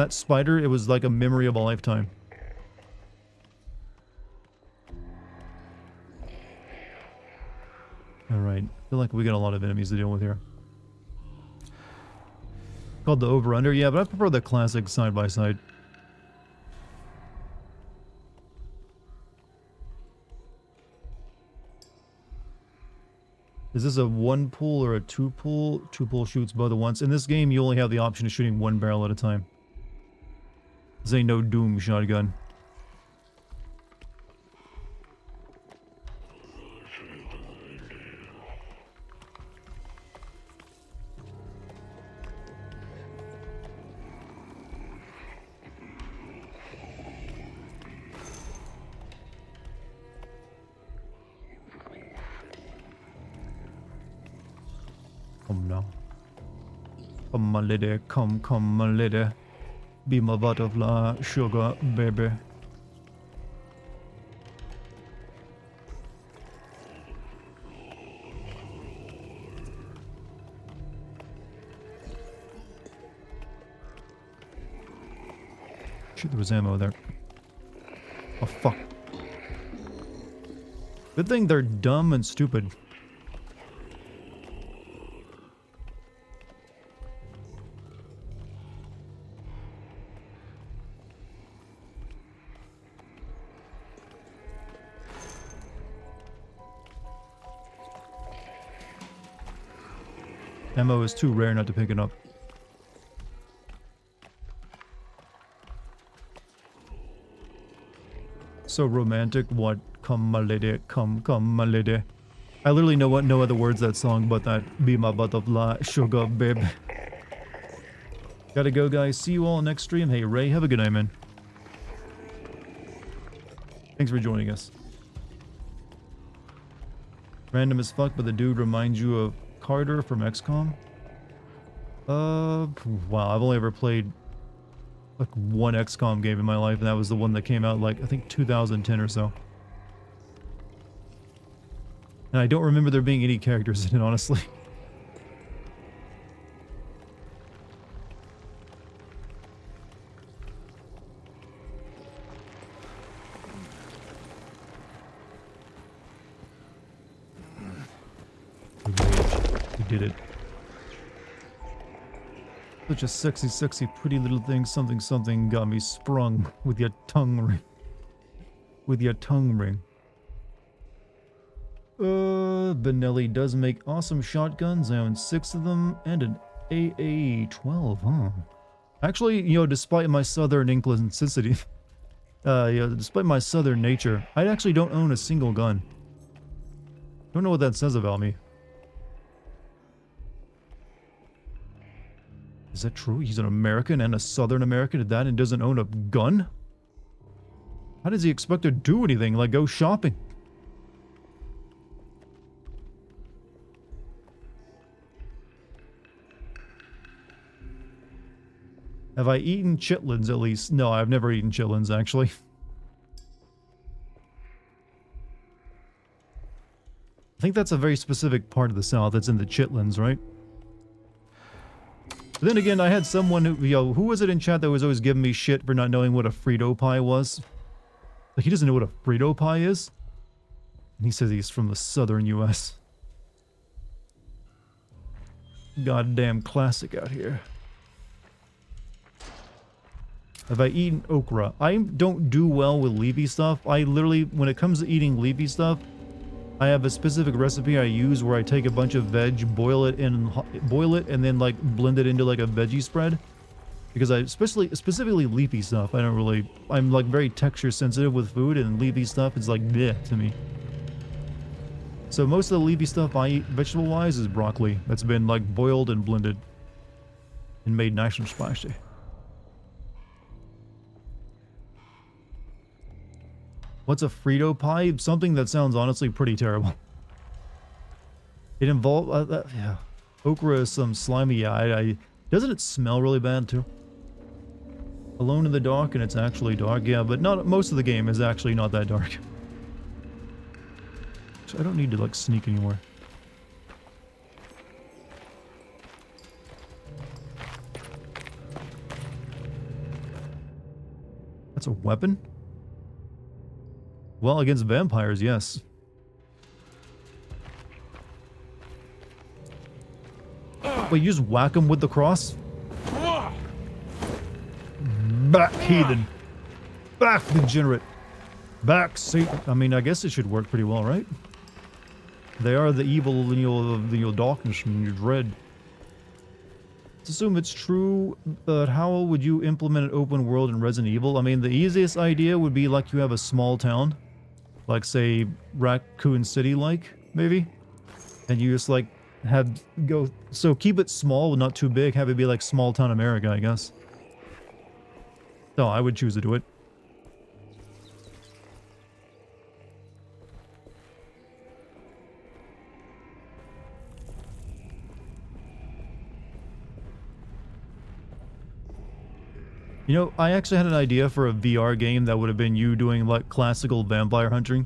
That spider, it was like a memory of a lifetime. Alright, I feel like we got a lot of enemies to deal with here. Called the over-under, yeah, but I prefer the classic side-by-side. Is this a one pull or a two pull? Two pull shoots both at once. In this game, you only have the option of shooting one barrel at a time. This ain't no Doom shotgun. Come now. Come my lady, come my lady. Be my butterfly, sugar baby. Shit, there was ammo there. Oh fuck. Good thing they're dumb and stupid. Ammo is too rare not to pick it up. So romantic. What? Come my lady, come my lady. I literally know what no other words that song but that. Be my butterfly, sugar babe. Gotta go, guys. See you all next stream. Hey Ray, have a good night, man. Thanks for joining us. Random as fuck, but the dude reminds you of Carter from XCOM. Wow, I've only ever played like one XCOM game in my life, and that was the one that came out like I think 2010 or so. And I don't remember there being any characters in it, honestly. We did it. Such a sexy, sexy, pretty little thing. Something, something got me sprung with your tongue ring. With your tongue ring. Benelli does make awesome shotguns. I own 6 of them and an AA-12, huh? Actually, you know, despite my southern inclinacity, despite my southern nature, I actually don't own a single gun. Don't know what that says about me. Is that true? He's an American and a Southern American at that and doesn't own a gun? How does he expect to do anything? Like go shopping? Have I eaten chitlins at least? No, I've never eaten chitlins actually. I think that's a very specific part of the South that's in the chitlins, right? But then again, I had someone who, who was it in chat that was always giving me shit for not knowing what a Frito pie was? Like, he doesn't know what a Frito pie is? And he says he's from the southern US. Goddamn classic out here. Have I eaten okra? I don't do well with leafy stuff. I literally, when it comes to eating leafy stuff, I have a specific recipe I use where I take a bunch of veg, boil it, and then like blend it into like a veggie spread. Because I specifically leafy stuff, I don't really, I'm like very texture sensitive with food, and leafy stuff is like bleh to me. So most of the leafy stuff I eat vegetable wise is broccoli that's been like boiled and blended and made nice and spicy. What's a Frito pie? Something that sounds honestly pretty terrible. It involves, yeah. Okra is some slimy, yeah, doesn't it smell really bad too? Alone in the dark and it's actually dark, yeah, but not most of the game is actually not that dark. So I don't need to like sneak anywhere. That's a weapon? Well, against vampires, yes. Wait, you just whack him with the cross? Back, heathen. Back, degenerate. Back, Satan. I mean, I guess it should work pretty well, right? They are the evil in your darkness and your dread. Let's assume it's true, but how would you implement an open world in Resident Evil? I mean, the easiest idea would be like you have a small town. Like, say, Raccoon City, like, maybe? And you just, like, have go... So keep it small, not too big. Have it be like small town America, I guess. So I would choose to do it. You know, I actually had an idea for a VR game that would have been you doing like classical vampire hunting.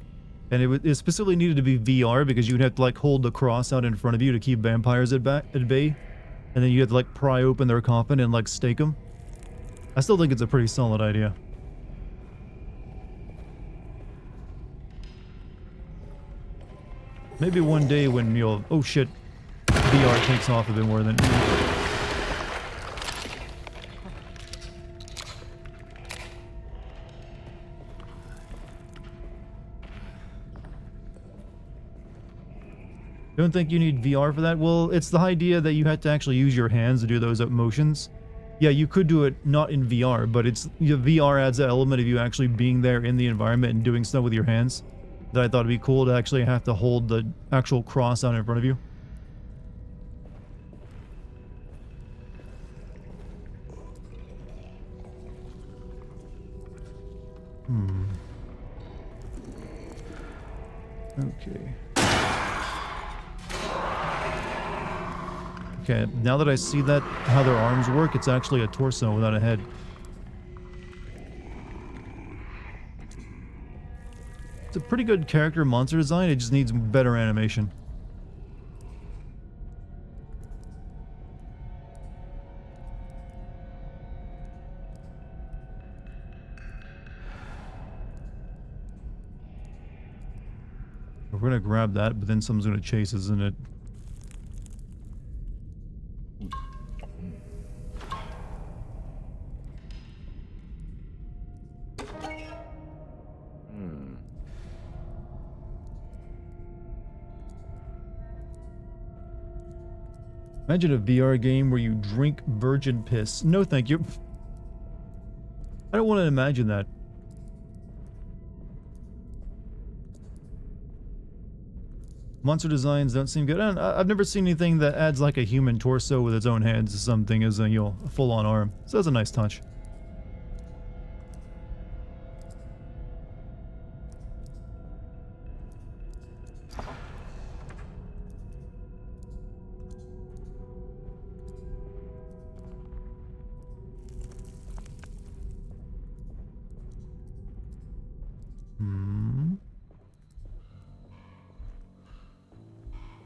And it specifically needed to be VR because you'd have to like hold the cross out in front of you to keep vampires at bay. And then you have to like pry open their coffin and like stake them. I still think it's a pretty solid idea. Maybe one day when you'll... Oh shit. VR takes off a bit more than... Don't think you need VR for that? Well, it's the idea that you have to actually use your hands to do those motions. Yeah, you could do it not in VR, but it's VR adds the element of you actually being there in the environment and doing stuff with your hands. That I thought it'd be cool to actually have to hold the actual cross out in front of you. Okay. Okay, now that I see that, how their arms work, it's actually a torso without a head. It's a pretty good character monster design, it just needs better animation. We're gonna grab that, but then someone's gonna chase us, isn't it? Imagine a VR game where you drink virgin piss. No thank you. I don't want to imagine that. Monster designs don't seem good. I've never seen anything that adds like a human torso with its own hands to something as a, you know, a full-on arm. So that's a nice touch.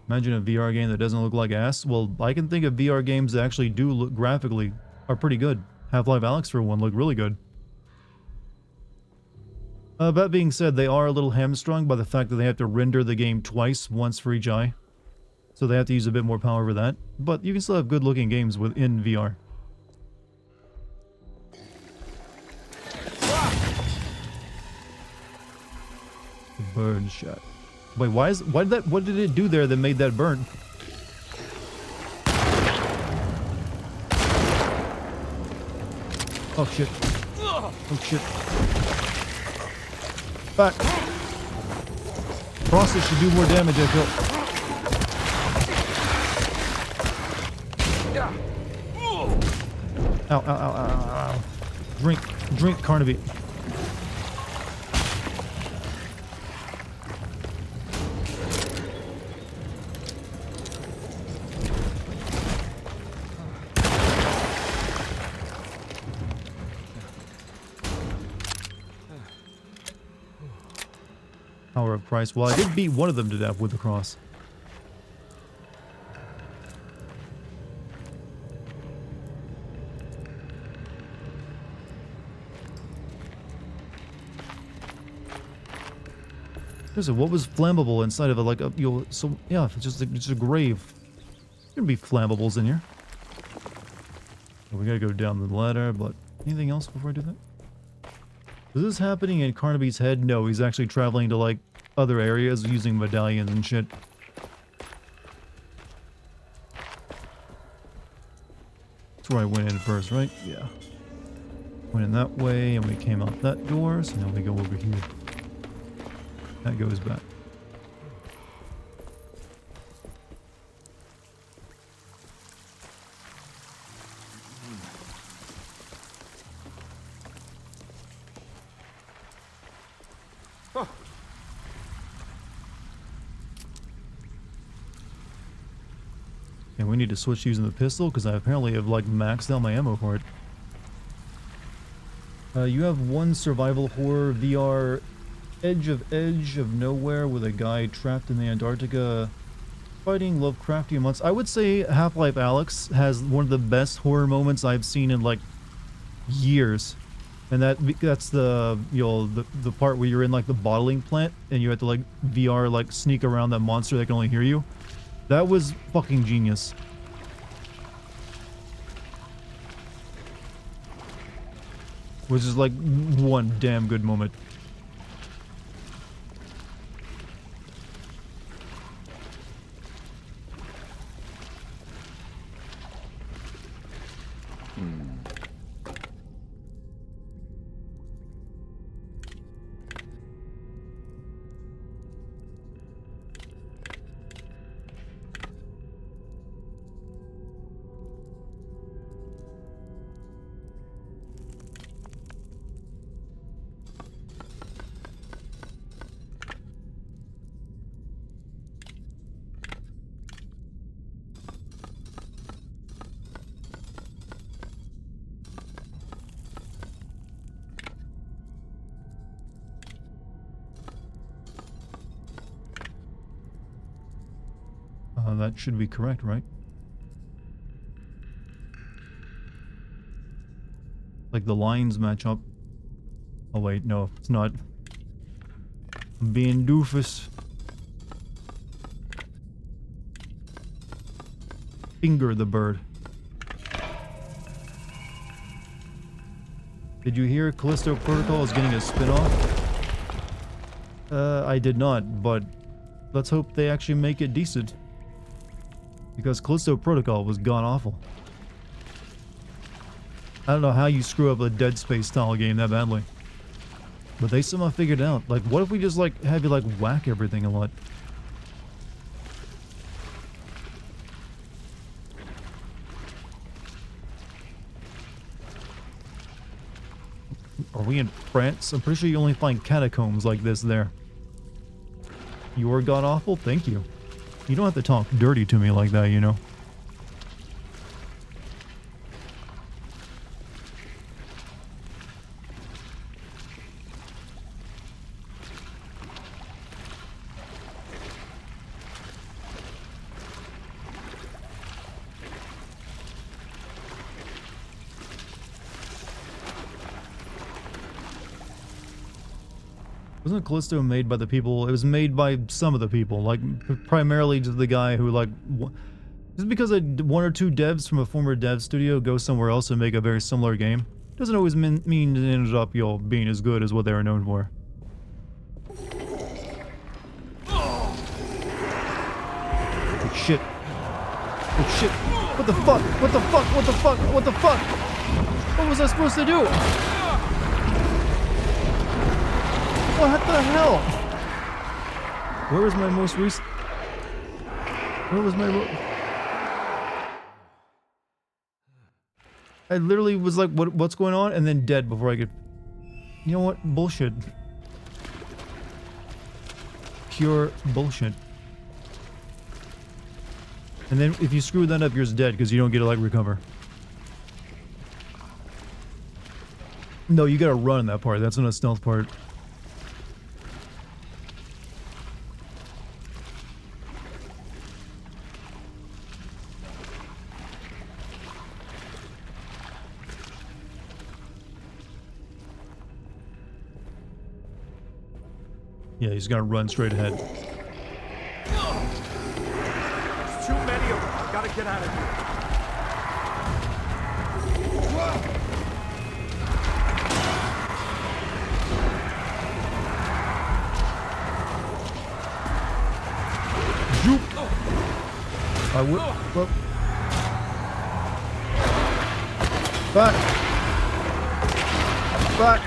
Imagine a VR game that doesn't look like ass. Well, I can think of VR games that actually do look graphically are pretty good. Half-Life Alyx for one looked really good. That being said, they are a little hamstrung by the fact that they have to render the game twice, once for each eye. So they have to use a bit more power for that. But you can still have good-looking games within VR. Burn shot. Wait, what did it do there that made that burn? Oh shit. Oh shit. Back. Process should do more damage, I feel. Ow, ow, ow, ow, ow, ow. Drink, Carnaby. Power of Christ. Well, I did beat one of them to death with the cross. Listen, what was flammable inside of it? Like, so, yeah, it's just a grave. There's gonna be flammables in here. We gotta go down the ladder, but anything else before I do that? Is this happening in Carnaby's head? No, he's actually traveling to, like, other areas using medallions and shit. That's where I went in first, right? Yeah. Went in that way, and we came out that door, so now we go over here. That goes back. And we need to switch using the pistol because I apparently have like maxed out my ammo for it. You have one survival horror VR edge of nowhere with a guy trapped in the Antarctica fighting Lovecraftian monsters. I would say Half-Life Alyx has one of the best horror moments I've seen in like years. And that's the the part where you're in like the bottling plant and you have to like VR like sneak around that monster that can only hear you. That was fucking genius. Which is like one damn good moment. That should be correct, right? Like the lines match up. Oh wait, no, it's not. I'm being doofus. Finger the bird. Did you hear Callisto Protocol is getting a spin-off? I did not, but let's hope they actually make it decent. Because Callisto Protocol was god-awful. I don't know how you screw up a Dead Space style game that badly. But they somehow figured it out. Like, what if we just, like, have you, like, whack everything a lot? Are we in France? I'm pretty sure you only find catacombs like this there. You're god-awful? Thank you. You don't have to talk dirty to me like that, you know. Wasn't Callisto made by the people? It was made by some of the people, like primarily just the guy who like just because one or two devs from a former dev studio go somewhere else and make a very similar game doesn't always mean it ended up being as good as what they were known for. Oh shit! Oh shit! What the fuck? What the fuck? What the fuck? What the fuck? What was I supposed to do? What the hell? Where was my most recent... Where was my... I literally was like, what's going on? And then dead before I could... You know what? Bullshit. Pure bullshit. And then if you screw that up, you're just dead because you don't get to like recover. No, you gotta run in that part. That's not a stealth part. Yeah, he's gonna run straight ahead. There's too many of them. I gotta get out of here. Zoop. I will. Well. Back. Back.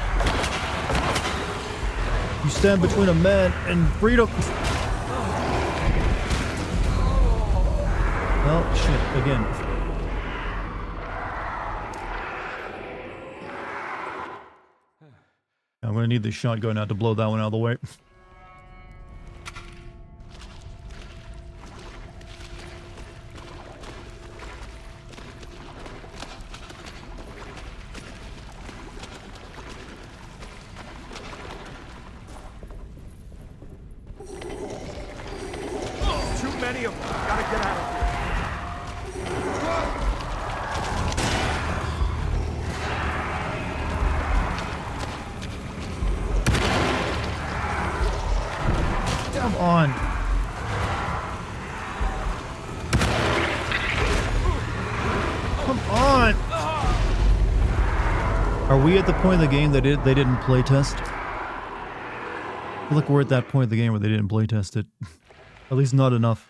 You stand between a man and freedom. Well, shit, again. I'm gonna need the shotgun out to blow that one out of the way. Too many of them. I gotta get out of here. Come on. Come on. Are we at the point of the game that they didn't playtest? I feel like we're at that point of the game where they didn't playtest it. At least not enough.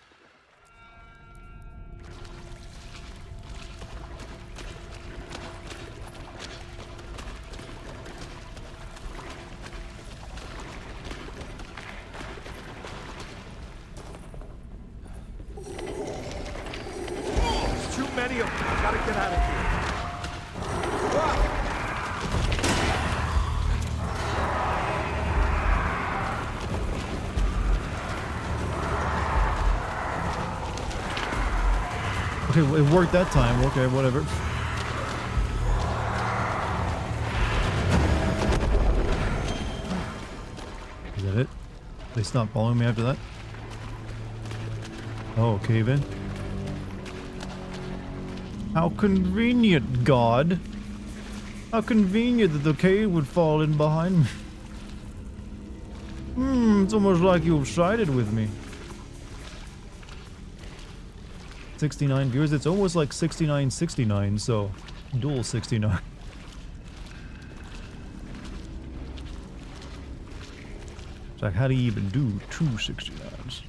There's too many of them. I gotta get out of here. Okay, it worked that time. Okay, whatever. Is that it? They stopped following me after that? Oh, cave in. How convenient, God. How convenient that the cave would fall in behind me. It's almost like you've sided with me. 69 viewers, it's almost like 6969, so dual 69. It's like, how do you even do two 69s?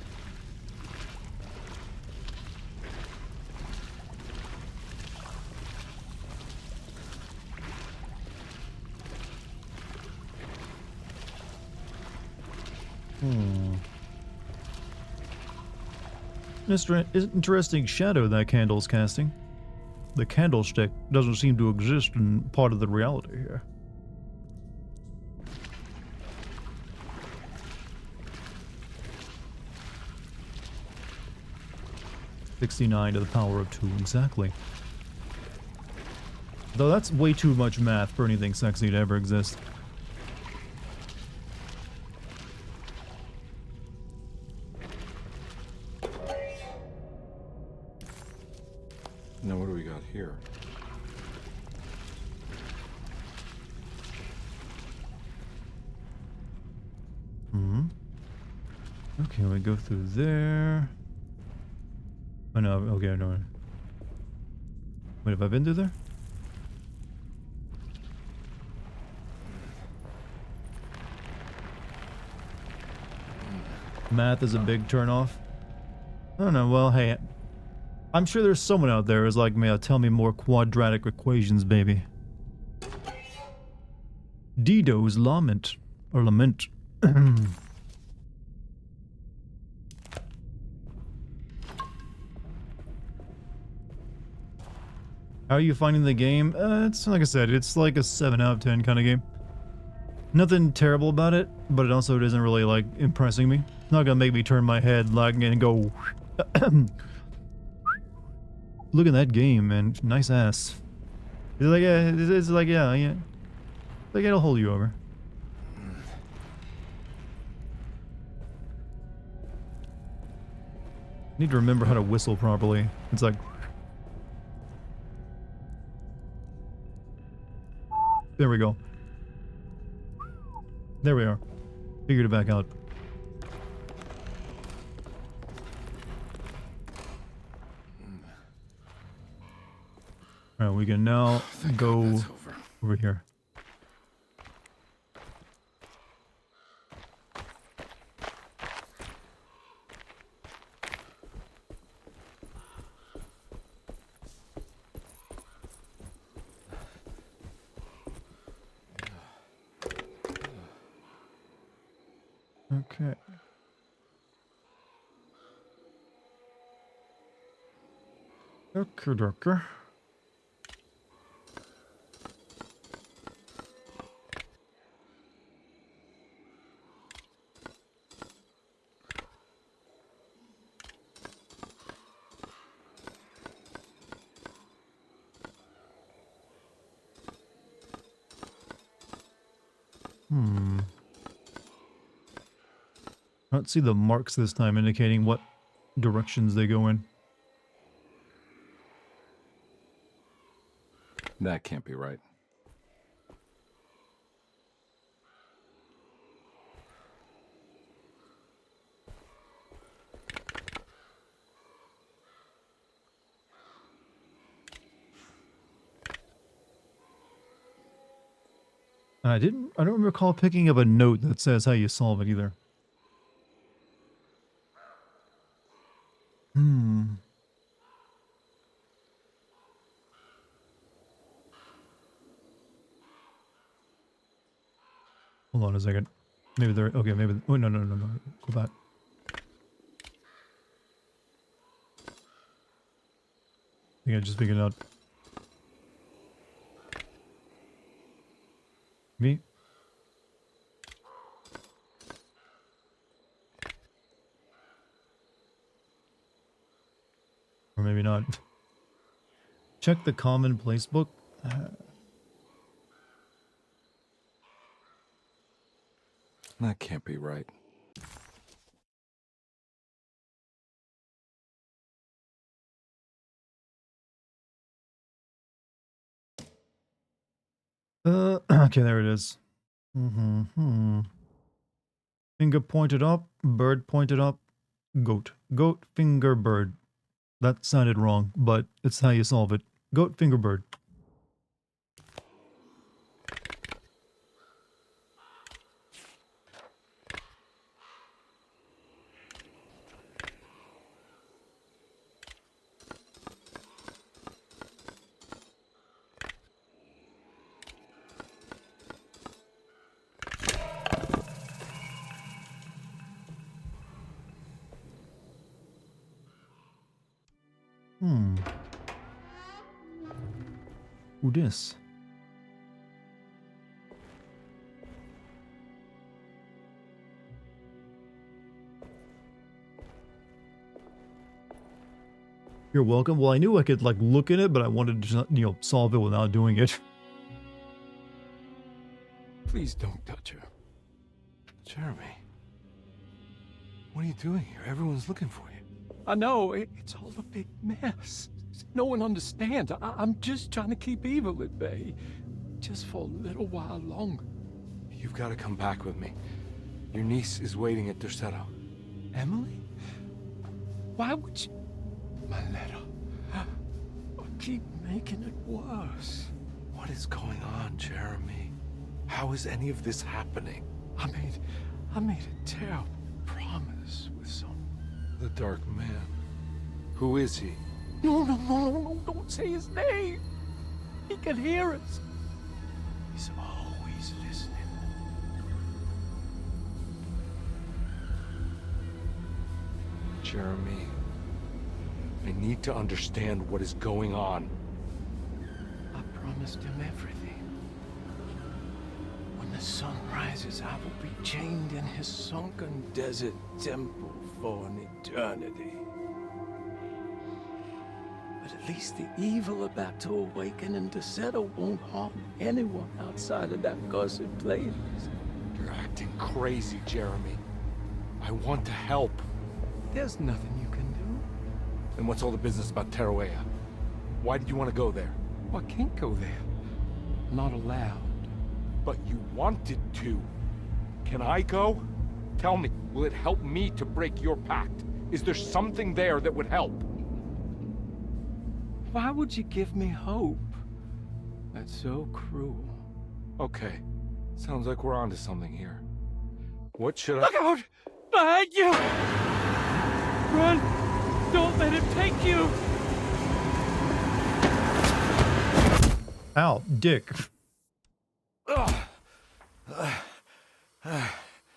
Interesting shadow that candle's casting. The candlestick doesn't seem to exist in part of the reality here. $69 to the power of 2, exactly. Though that's way too much math for anything sexy to ever exist. Now what do we got here? Okay, we go through there. Oh no, okay, no. Wait, have I been through there? Math is a big turnoff. I don't know, well, hey, I'm sure there's someone out there who's like me, tell me more quadratic equations, baby. Dido's lament. Or lament. How are you finding the game? It's like I said, it's like a 7 out of 10 kind of game. Nothing terrible about it, but it also isn't really like impressing me. It's not gonna make me turn my head like and go look at that game, man. Nice ass. It's like, yeah, it's like, yeah. Like, it'll hold you over. Need to remember how to whistle properly. It's like... There we go. There we are. Figured it back out. Alright, we can now go That's over. over here. Okay. Okay. I don't see the marks this time indicating what directions they go in. That can't be right. I don't recall picking up a note that says how you solve it either. Hold on a second. Maybe they're okay. Maybe. Oh no. Go back. I think I just figured it out. Me. Or maybe not. Check the commonplace book. That can't be right. Okay, there it is. Finger pointed up, bird pointed up, goat. Goat, finger, bird. That sounded wrong, but it's how you solve it. Goat, finger, bird. Who this? You're welcome. Well, I knew I could like look at it, but I wanted to just, solve it without doing it. Please don't touch her. Jeremy. What are you doing here? Everyone's looking for you. I know, it's all a big mess. No one understands. I'm just trying to keep evil at bay. Just for a little while longer. You've got to come back with me. Your niece is waiting at Derceto. Emily? Why would you... My letter. I keep making it worse. What is going on, Jeremy? How is any of this happening? I made a terrible promise with some... The Dark Man. Who is he? No, don't say his name. He can hear us. He's always listening. Jeremy, I need to understand what is going on. I promised him everything. When the sun rises, I will be chained in his sunken desert temple for an eternity. But at least the evil about to awaken in Derceto won't harm anyone outside of that cursed place. You're acting crazy, Jeremy. I want to help. There's nothing you can do. And what's all the business about Teruea? Why did you want to go there? I can't go there. I'm not allowed. But you wanted to. Can I go? Tell me, will it help me to break your pact? Is there something there that would help? Why would you give me hope? That's so cruel. Okay, sounds like we're onto something here. What should I... Look out! Behind you! Run! Don't let him take you! Ow, dick.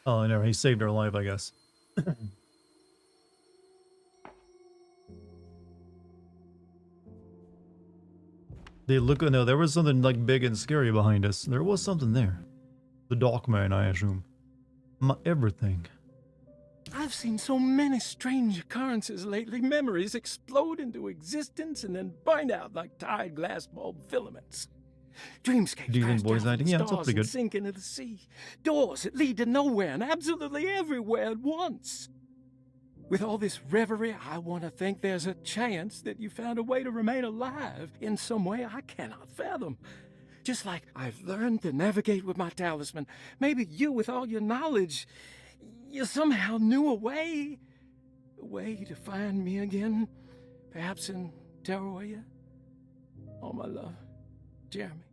Oh, no, he saved our life, I guess. They look, no, there was something like big and scary behind us. There was something there. The dark man, I assume. My everything. I've seen so many strange occurrences lately. Memories explode into existence and then burn out like tired glass bulb filaments. Dreamscapes Do you think crash voice down acting? from Yeah, it's all stars pretty and good. sink into the sea. Doors that lead to nowhere and absolutely everywhere at once. With all this reverie, I want to think there's a chance that you found a way to remain alive in some way I cannot fathom. Just like I've learned to navigate with my talisman. Maybe you, with all your knowledge, you somehow knew a way to find me again. Perhaps in Terroria. Oh, my love, Jeremy.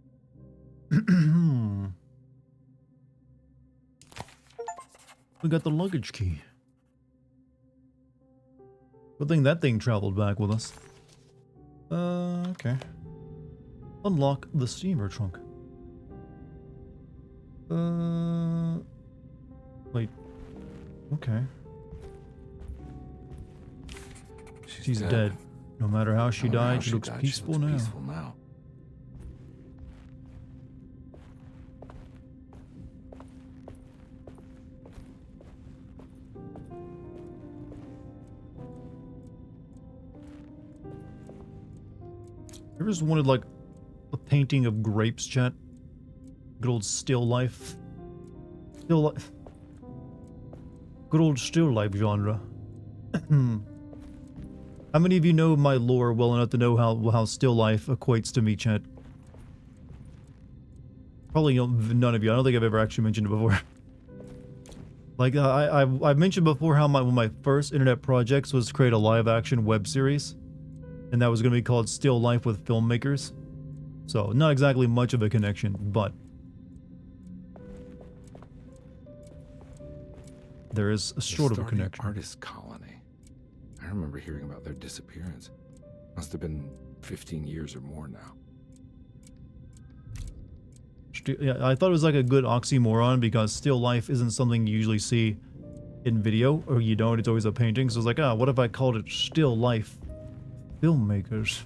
We got the luggage key. Good thing that thing traveled back with us. Okay. Unlock the steamer trunk. Wait. Okay. She's dead. No matter how she died, she looks peaceful now. I just wanted like a painting of grapes, chat. Good old still life. Still life. Good old still life genre. How many of you know my lore well enough to know how still life equates to me, chat? Probably none of you. I don't think I've ever actually mentioned it before. Like I've mentioned before how one of my first internet projects was to create a live action web series. And that was going to be called Still Life with Filmmakers. So, not exactly much of a connection, but there is a sort of a connection. Artist colony. I remember hearing about their disappearance. Must have been 15 years or more now. Yeah, I thought it was like a good oxymoron because still life isn't something you usually see in video, or you don't, it's always a painting. So it's like, what if I called it Still Life Filmmakers?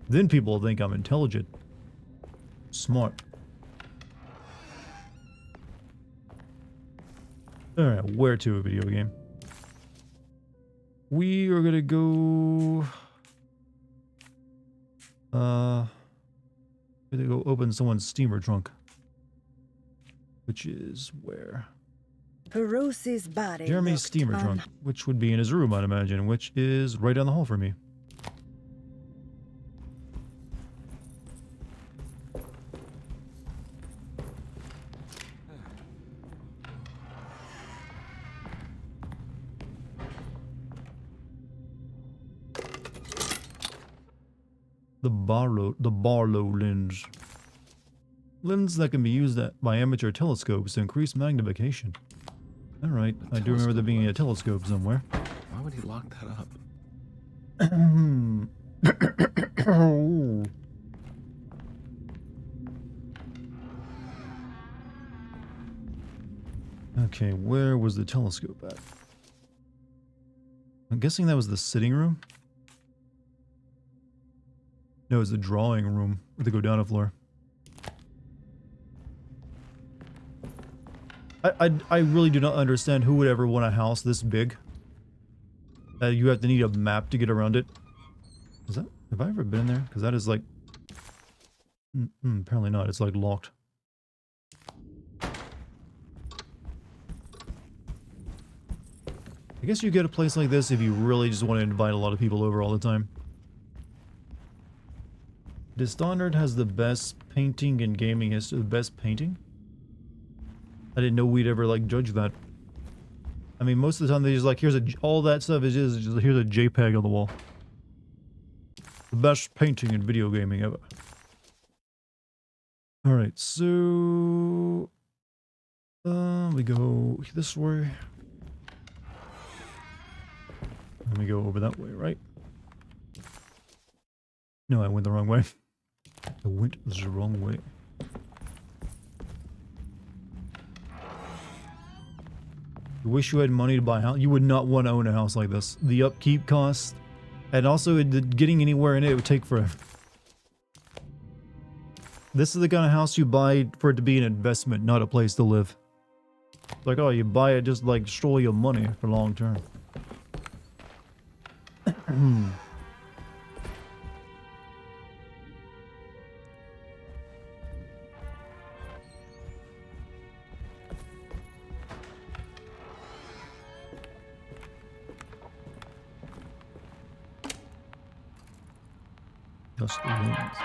Then people will think I'm intelligent. Smart. Alright, where to a video game? We are gonna go... we're gonna go open someone's steamer trunk. Which is where? Hirosi's body Jeremy's looked steamer trunk, which would be in his room, I'd imagine, which is right down the hall from me. The Barlow lens. Lens that can be used by amateur telescopes to increase magnification. Alright, I do remember there being a telescope somewhere. Why would he lock that up? Okay, where was the telescope at? I'm guessing that was the sitting room? No, it's the drawing room with the go down a floor. I really do not understand who would ever want a house this big. You have to need a map to get around it. Is that... Have I ever been in there? Because that is like... apparently not. It's like locked. I guess you get a place like this if you really just want to invite a lot of people over all the time. Dishonored has the best painting in gaming history. The best painting? I didn't know we'd ever like judge that. I mean, most of the time they just like, here's all that stuff is just here's a JPEG on the wall. The best painting in video gaming ever. Alright, so... we go this way. And we go over that way, right? No, I went the wrong way. I went the wrong way. You wish you had money to buy a house. You would not want to own a house like this. The upkeep cost, and also getting anywhere in it would take forever. This is the kind of house you buy for it to be an investment, not a place to live. It's like, oh, you buy it just like destroy your money for long term. Just the winds.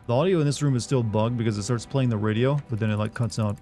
The audio in this room is still bugged because it starts playing the radio, but then it like cuts out.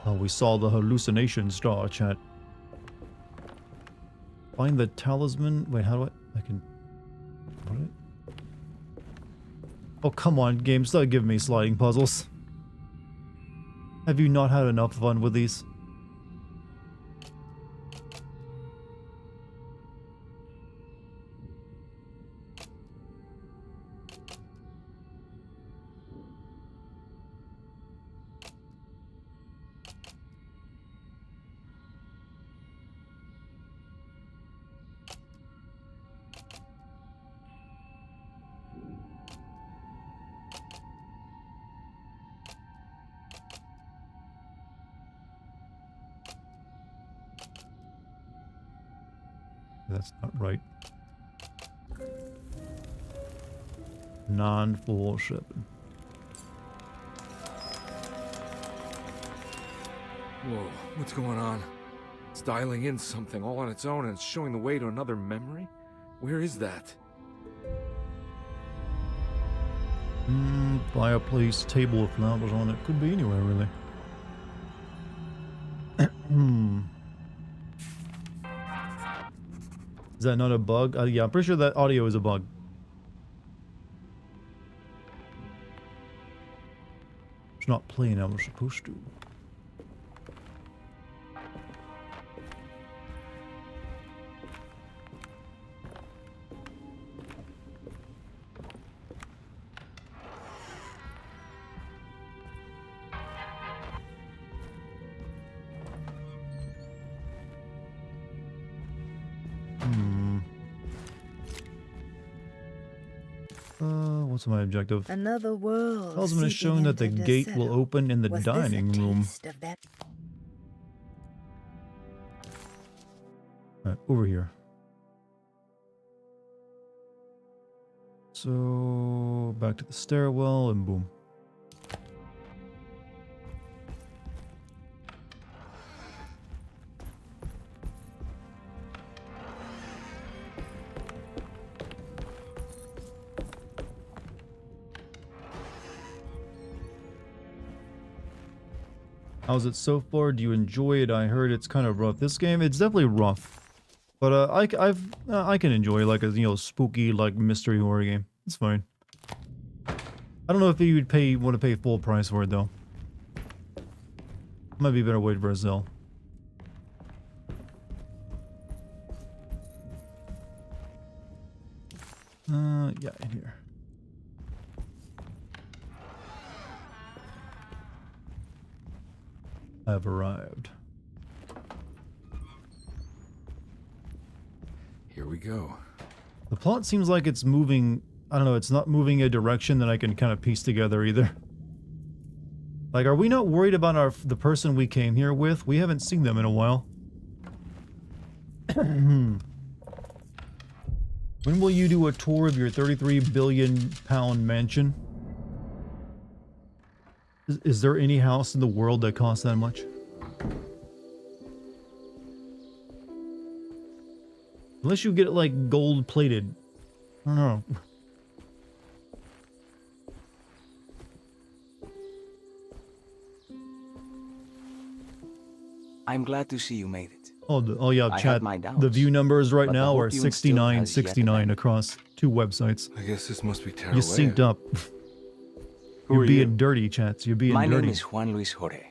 Oh, we saw the hallucination star, chat. Find the talisman. Wait, how do I can... What? Oh, come on, game. Stop giving me sliding puzzles. Have you not had enough fun with these? That's not right. Non-full shipping. Whoa, what's going on? It's dialing in something all on its own and it's showing the way to another memory? Where is that? Fireplace, table with flowers on it. Could be anywhere, really. Is that not a bug? Yeah, I'm pretty sure that audio is a bug. It's not playing how we're supposed to. What's my objective? Another world. Talisman is showing that the gate will open in the dining room. Alright, over here. So, back to the stairwell and boom. How's it so far? Do you enjoy it? I heard it's kind of rough. This game, it's definitely rough, but I can enjoy like a spooky like mystery horror game. It's fine. I don't know if you would want to pay full price for it though. Might be a better wait for a sale. Yeah, in here. I've arrived. Here we go. The plot seems like it's moving, I don't know, it's not moving a direction that I can kind of piece together either. Like, are we not worried about the person we came here with? We haven't seen them in a while. When will you do a tour of your 33 billion pound mansion? Is there any house in the world that costs that much? Unless you get it like gold plated. I don't know. I'm glad to see you made it. Oh yeah, I chat. had my doubts, The view numbers right but the now are hope you instilled has yet 6969 been. across 2 websites. I guess this must be You Tarawea. synced up. Who You're are being you? dirty, chats. You're being My dirty. name is Juan Luis Jorge,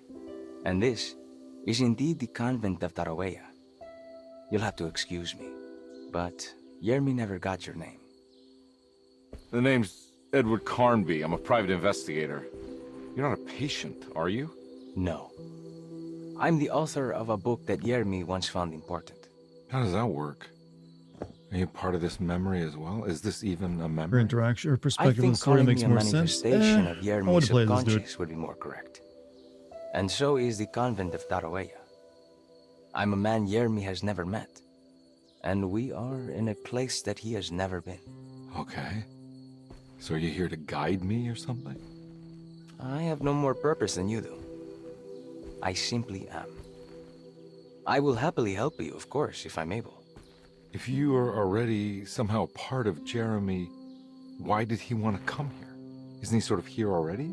and this is indeed the convent of Tarawea. You'll have to excuse me, but Yermi never got your name. The name's Edward Carnby. I'm a private investigator. You're not a patient, are you? No. I'm the author of a book that Yermi once found important. How does that work? Are you part of this memory as well? Is this even a Her memory? interaction, her I perspective on think the story calling makes me a more sense. manifestation of I want Yermi's to play this dude. subconscious would be more correct. And so is the convent of Tarawea. I'm a man Yermi has never met, and we are in a place that he has never been. Okay. So are you here to guide me or something? I have no more purpose than you do. I simply am. I will happily help you, of course, if I'm able. If you are already somehow part of Jeremy, why did he want to come here? Isn't he sort of here already?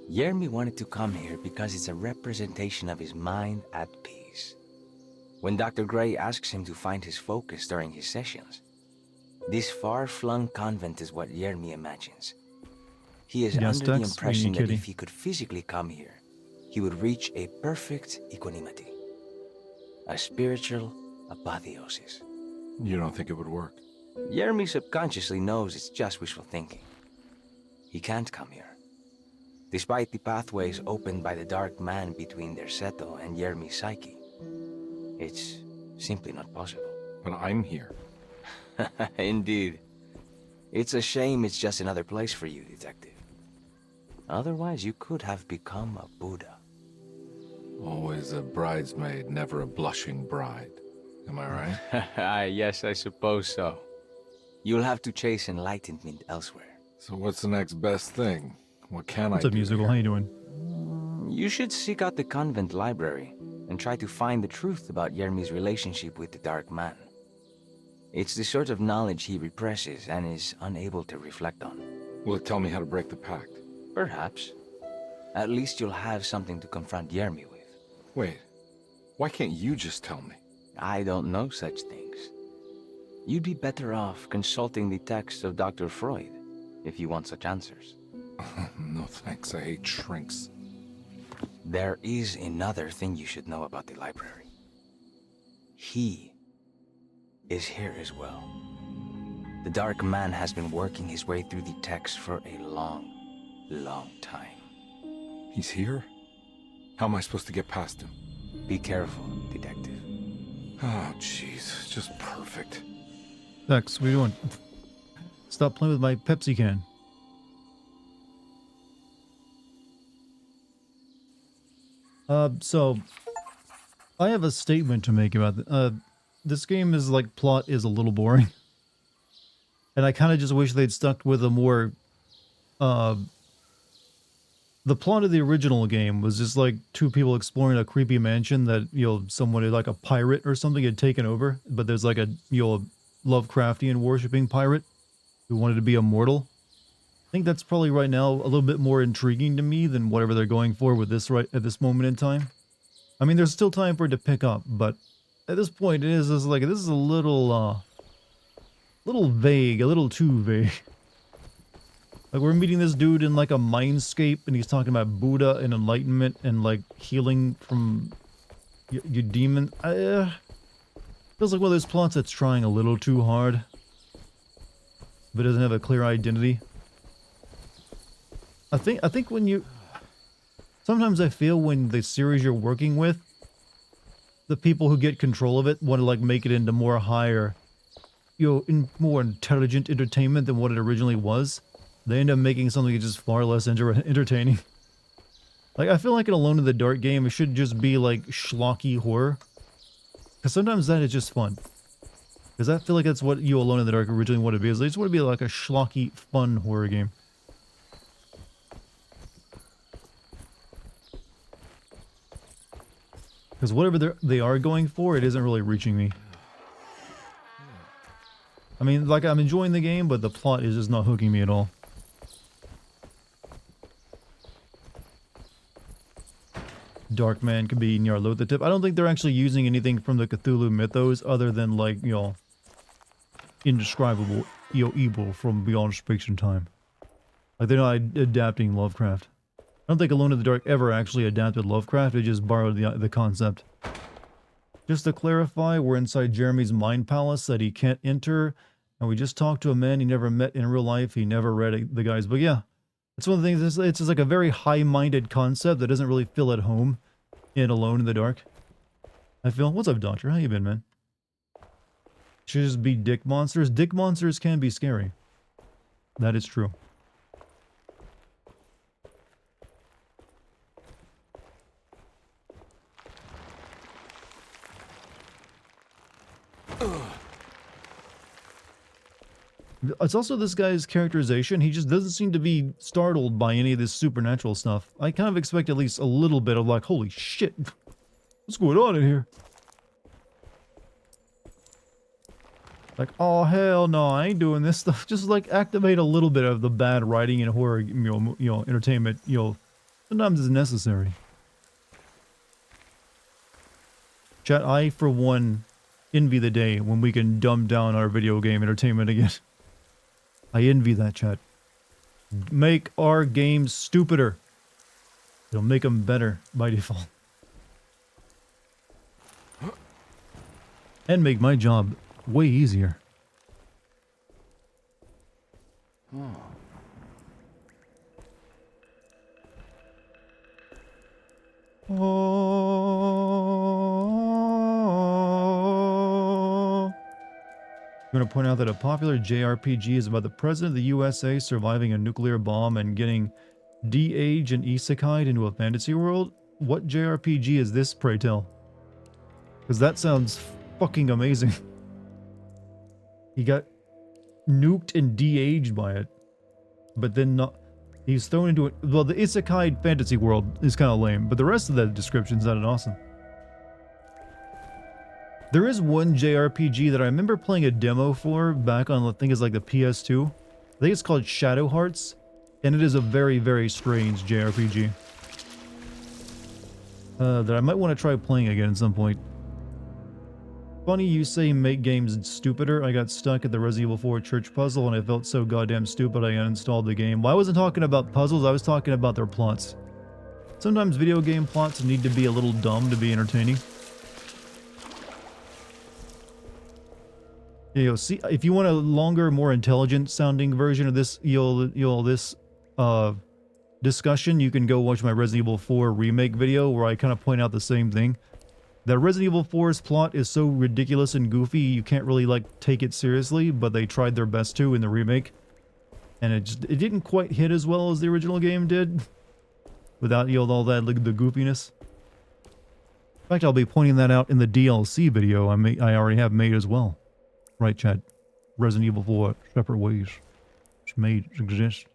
Yermi wanted to come here because it's a representation of his mind at peace. When Dr. Gray asks him to find his focus during his sessions, this far-flung convent is what Yermi imagines. He is Yes, under the Dex? impression that Kitty. if he could physically come here, he would reach a perfect equanimity. A spiritual apotheosis. You don't think it would work? Yermi subconsciously knows it's just wishful thinking. He can't come here. Despite the pathways opened by the dark man between their Seto and Yermi's psyche, it's simply not possible. But I'm here. Indeed. It's a shame it's just another place for you, Detective. Otherwise, you could have become a Buddha. Always a bridesmaid, never a blushing bride. Am I right? Yes, I suppose so. You'll have to chase enlightenment elsewhere. So what's the next best thing? What can What's I up, do musical? here? How you doing? You should seek out the convent library and try to find the truth about Yermi's relationship with the Dark Man. It's the sort of knowledge he represses and is unable to reflect on. Will it tell me how to break the pact? Perhaps. At least you'll have something to confront Yermi with. Wait, why can't you just tell me? I don't know such things. You'd be better off consulting the texts of Dr. Freud if you want such answers. No thanks, I hate shrinks. There is another thing you should know about the library. He is here as well. The Dark Man has been working his way through the text for a long, long time. He's here? How am I supposed to get past him? Be careful, Detective. Oh, jeez, just perfect. Dex, what are you doing? Stop playing with my Pepsi can. So I have a statement to make about this game is like plot is a little boring. And I kind of just wish they'd stuck with a more the plot of the original game was just like two people exploring a creepy mansion that, you know, someone like a pirate or something had taken over, but there's like a, you know, Lovecraftian worshipping pirate who wanted to be immortal. I think that's probably right now a little bit more intriguing to me than whatever they're going for with this right at this moment in time. I mean, there's still time for it to pick up, but at this point it is just like, this is a little vague, a little too vague. Like, we're meeting this dude in like a mindscape and he's talking about Buddha and enlightenment and like healing from your demon. Feels like one of those plots that's trying a little too hard, but doesn't have a clear identity. I think when you... Sometimes I feel when the series you're working with, the people who get control of it want to like make it into more higher, you know, in more intelligent entertainment than what it originally was. They end up making something that's just far less entertaining. Like, I feel like an Alone in the Dark game, it should just be like schlocky horror. Because sometimes that is just fun. Because I feel like that's what You Alone in the Dark originally wanted to be. Is they just want to be like a schlocky, fun horror game. Because whatever they are going for, it isn't really reaching me. I mean, like, I'm enjoying the game, but the plot is just not hooking me at all. Darkman could be near low at the tip. I don't think they're actually using anything from the Cthulhu mythos other than, like, you know, indescribable, you know, evil from beyond space and time. Like, they're not adapting Lovecraft. I don't think Alone in the Dark ever actually adapted Lovecraft. It just borrowed the concept. Just to clarify, we're inside Jeremy's mind palace that he can't enter, and we just talked to a man he never met in real life. He never read the guy's book. Yeah, it's one of the things. It's just like a very high-minded concept that doesn't really feel at home in Alone in the Dark. I feel. What's up, Doctor? How you been, man? Should just be dick monsters. Dick monsters can be scary. That is true. It's also this guy's characterization. He just doesn't seem to be startled by any of this supernatural stuff. I kind of expect at least a little bit of like, holy shit, what's going on in here? Like, oh hell no, I ain't doing this stuff. Just like activate a little bit of the bad writing and horror, you know, entertainment. You know, sometimes it's necessary. Chat, I for one envy the day when we can dumb down our video game entertainment again. I envy that, chat. Make our games stupider. It'll make them better by default. And make my job way easier. I'm going to point out that a popular JRPG is about the president of the USA surviving a nuclear bomb and getting de-aged and isekai'd into a fantasy world. What JRPG is this, pray tell? Because that sounds fucking amazing. He got nuked and de-aged by it. But then not... He's thrown into it. Well, the isekai fantasy world is kind of lame, but the rest of that description sounded awesome. There is one JRPG that I remember playing a demo for back on, I think it's like the PS2. I think it's called Shadow Hearts, and it is a very, very strange JRPG. That I might want to try playing again at some point. Funny you say make games stupider. I got stuck at the Resident Evil 4 church puzzle and I felt so goddamn stupid I uninstalled the game. Well, I wasn't talking about puzzles, I was talking about their plots. Sometimes video game plots need to be a little dumb to be entertaining. You know, see, if you want a longer, more intelligent sounding version of this, discussion, you can go watch my Resident Evil 4 remake video where I kind of point out the same thing. That Resident Evil 4's plot is so ridiculous and goofy, you can't really, like, take it seriously, but they tried their best to in the remake. And it didn't quite hit as well as the original game did. Without, all that, like, the goofiness. In fact, I'll be pointing that out in the DLC video I already have made as well. Right, chat. Resident Evil 4, separate ways. It's made, exist.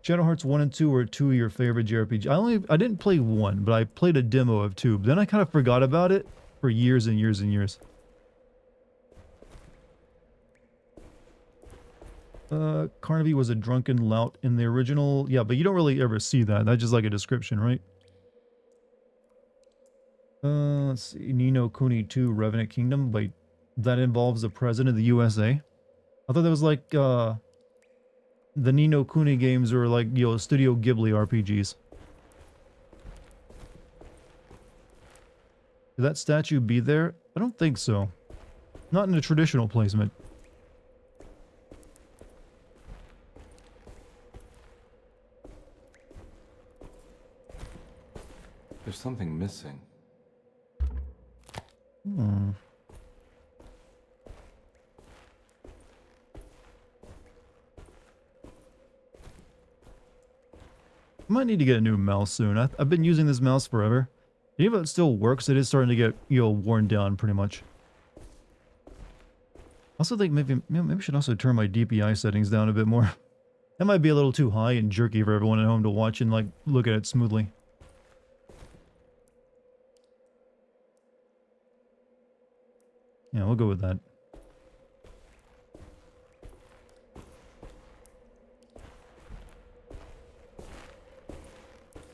Shadow Hearts 1 and 2 were two of your favorite JRPG. I didn't play 1, but I played a demo of 2. But then I kind of forgot about it for years and years and years. Carnaby was a drunken lout in the original. Yeah, but you don't really ever see that. That's just like a description, right? Let's see. Ni no Kuni 2 Revenant Kingdom. Wait, that involves the president of the USA? I thought that was like, the Ni no Kuni games were like, Studio Ghibli RPGs. Could that statue be there? I don't think so. Not in a traditional placement. There's something missing. I might need to get a new mouse soon. I've been using this mouse forever. Even if it still works, it is starting to get, you know, worn down pretty much. Also think maybe I should also turn my DPI settings down a bit more. That might be a little too high and jerky for everyone at home to watch and like look at it smoothly. Yeah, we'll go with that.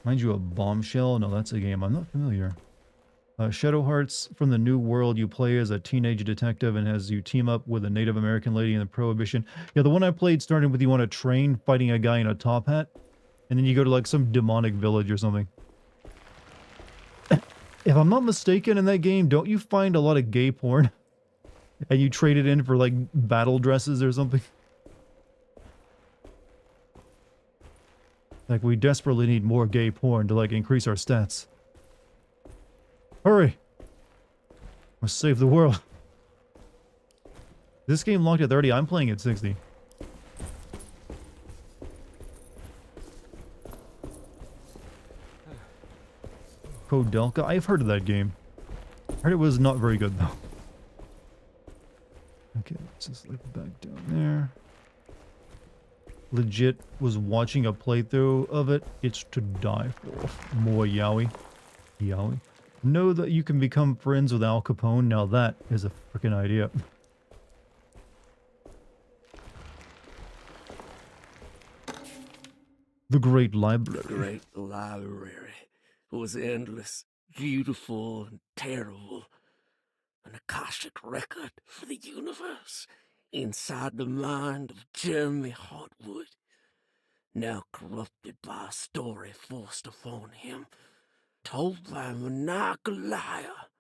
Mind you, a bombshell? No, that's a game I'm not familiar. Shadow Hearts, from the New World, you play as a teenage detective and as you team up with a Native American lady in the Prohibition. Yeah, the one I played started with you on a train fighting a guy in a top hat, and then you go to like some demonic village or something. If I'm not mistaken, in that game, don't you find a lot of gay porn? And you trade it in for like battle dresses or something? Like, we desperately need more gay porn to like increase our stats. Hurry! Must save the world. This game locked at 30, I'm playing at 60. Kodelka? I've heard of that game. I heard it was not very good though. Okay, let's just like back down there. Legit was watching a playthrough of it. It's to die for. More yaoi. Yaoi. Know that you can become friends with Al Capone. Now that is a freaking idea. The Great Library. The Great Library was endless, beautiful, and terrible. An Akashic record for the universe inside the mind of Jeremy Hartwood, now corrupted by a story forced upon him, told by a maniacal liar,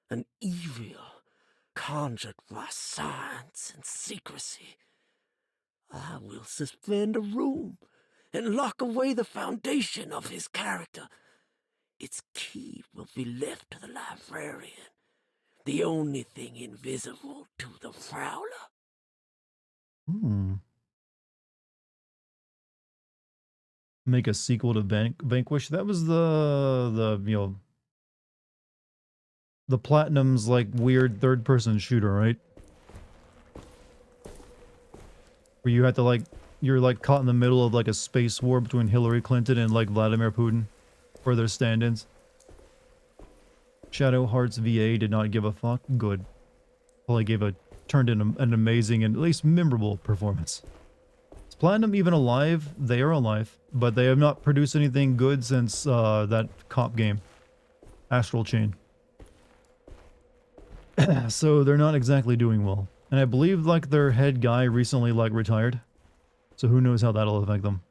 an evil conjured by science and secrecy. I will suspend a room and lock away the foundation of his character. Its key will be left to the librarian, the only thing invisible to the prowler. Make a sequel to Vanquish. That was the you know, the Platinum's like weird third-person shooter, right? Where you had to like, you're like caught in the middle of like a space war between Hillary Clinton and like Vladimir Putin for their stand-ins. Shadow Hearts VA did not give a fuck. Good. Well, turned in an amazing and at least memorable performance. Is Platinum even alive? They are alive, but they have not produced anything good since that cop game, Astral Chain. So they're not exactly doing well. And I believe like their head guy recently like retired. So who knows how that'll affect them.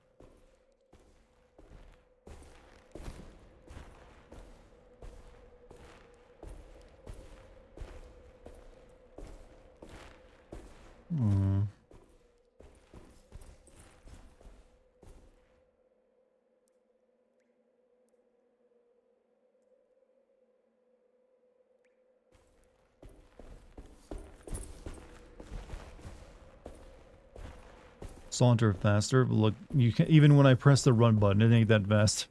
Saunter faster. Look, you can even when I press the run button, it ain't that fast.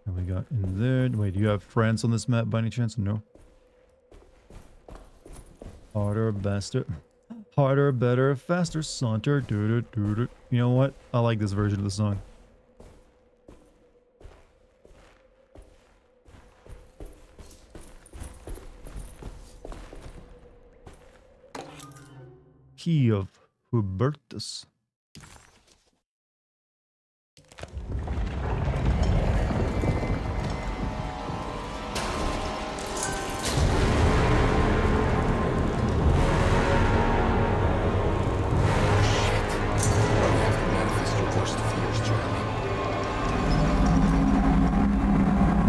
What we got in there? Wait, do you have France on this map by any chance? No. Harder, faster. Harder, better, faster, saunter, doo-doo-doo-doo. You know what? I like this version of the song. Key of Hubertus.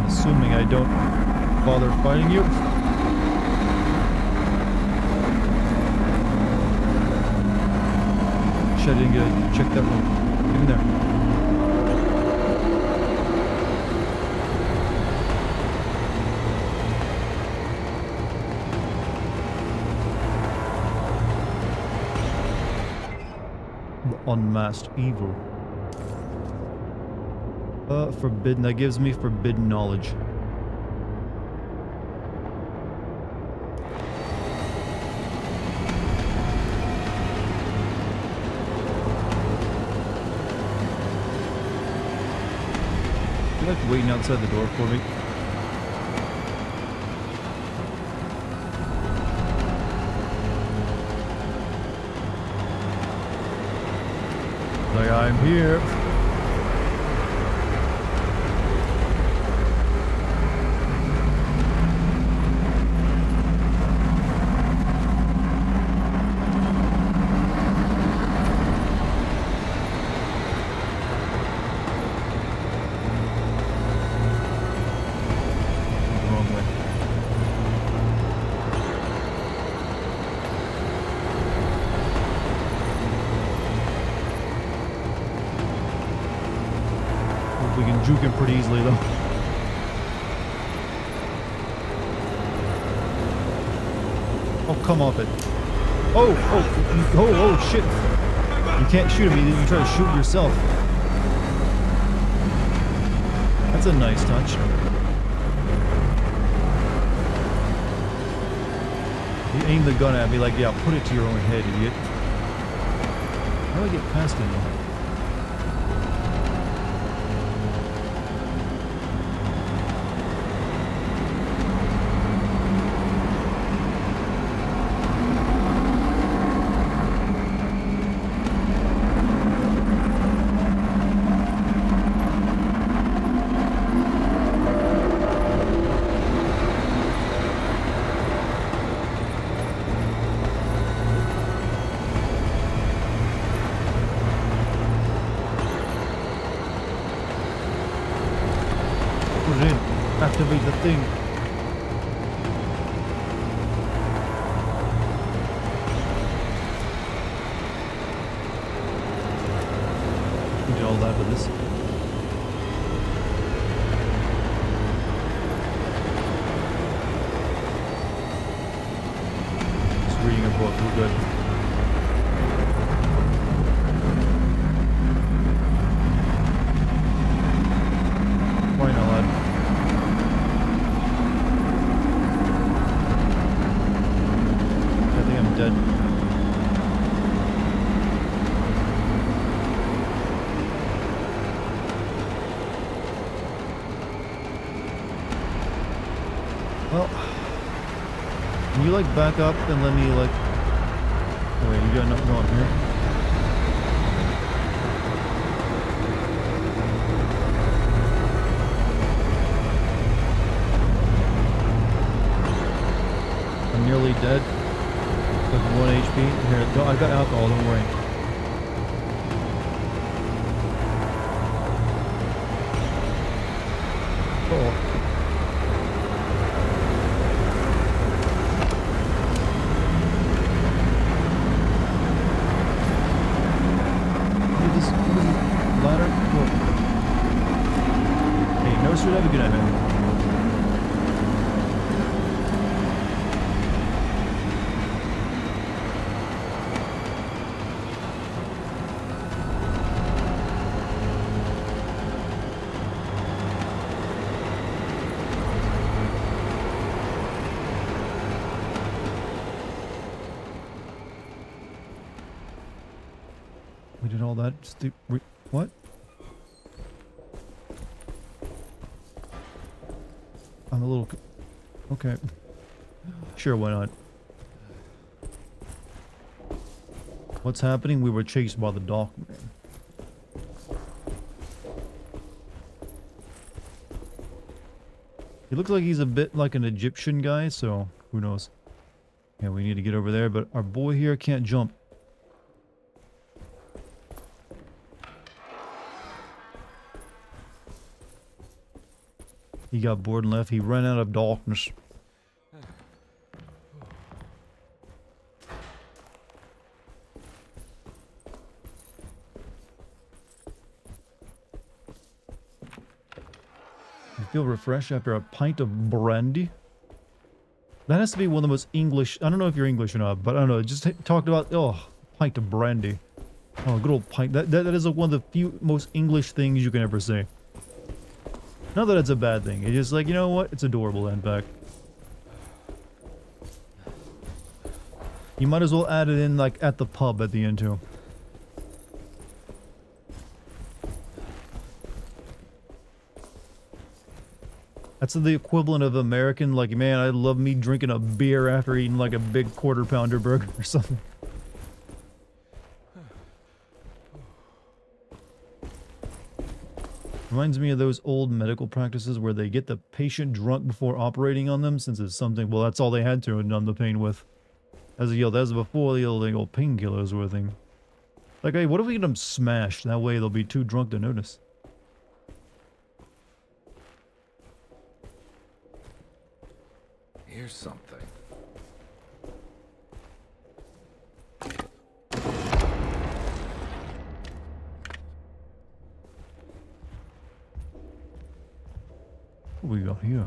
Assuming I don't bother fighting you. Shit, I didn't get to check that one. Get in there. unmasked evil. Forbidden. That gives me forbidden knowledge. You like waiting outside the door for me? Like, I'm here. Wrong way. We can juke him pretty easily, though. Oh, come off it. Oh, shit. You can't shoot him, you try to shoot yourself. That's a nice touch. You aim the gun at me like, yeah, put it to your own head, idiot. How do I get past him, though? Put it in. Activate the thing. We did all that with this. Just reading a book, we're good. Why not, lad? I think I'm dead. Well, can you like back up and let me like... Oh wait, you got nothing going here. I'm nearly dead. Like 1 HP. Here, I got alcohol, don't worry. Oh. Look at this ladder. Whoa. Hey, no sir, have a good night, man. We did all that. What? I'm a little... Okay. Sure, why not? What's happening? We were chased by the Darkman. He looks like he's a bit like an Egyptian guy, so who knows? Yeah, we need to get over there, but our boy here can't jump. He got bored and left. He ran out of darkness. I feel refreshed after a pint of brandy. That has to be one of the most English... I don't know if you're English or not, but I don't know. It just talked about... Oh, pint of brandy. Oh, good old pipe. That is one of the few most English things you can ever say. Not that it's a bad thing. It's just like, you know what? It's adorable, in fact. You might as well add it in, like, at the pub at the end, too. That's the equivalent of American, like, man, I love me drinking a beer after eating, like, a big quarter-pounder burger or something. Reminds me of those old medical practices where they get the patient drunk before operating on them, since it's something, well, that's all they had to numb the pain with. As before the illegal painkillers were a thing. Like, hey, what if we get them smashed? That way they'll be too drunk to notice. Here's something. What we got here?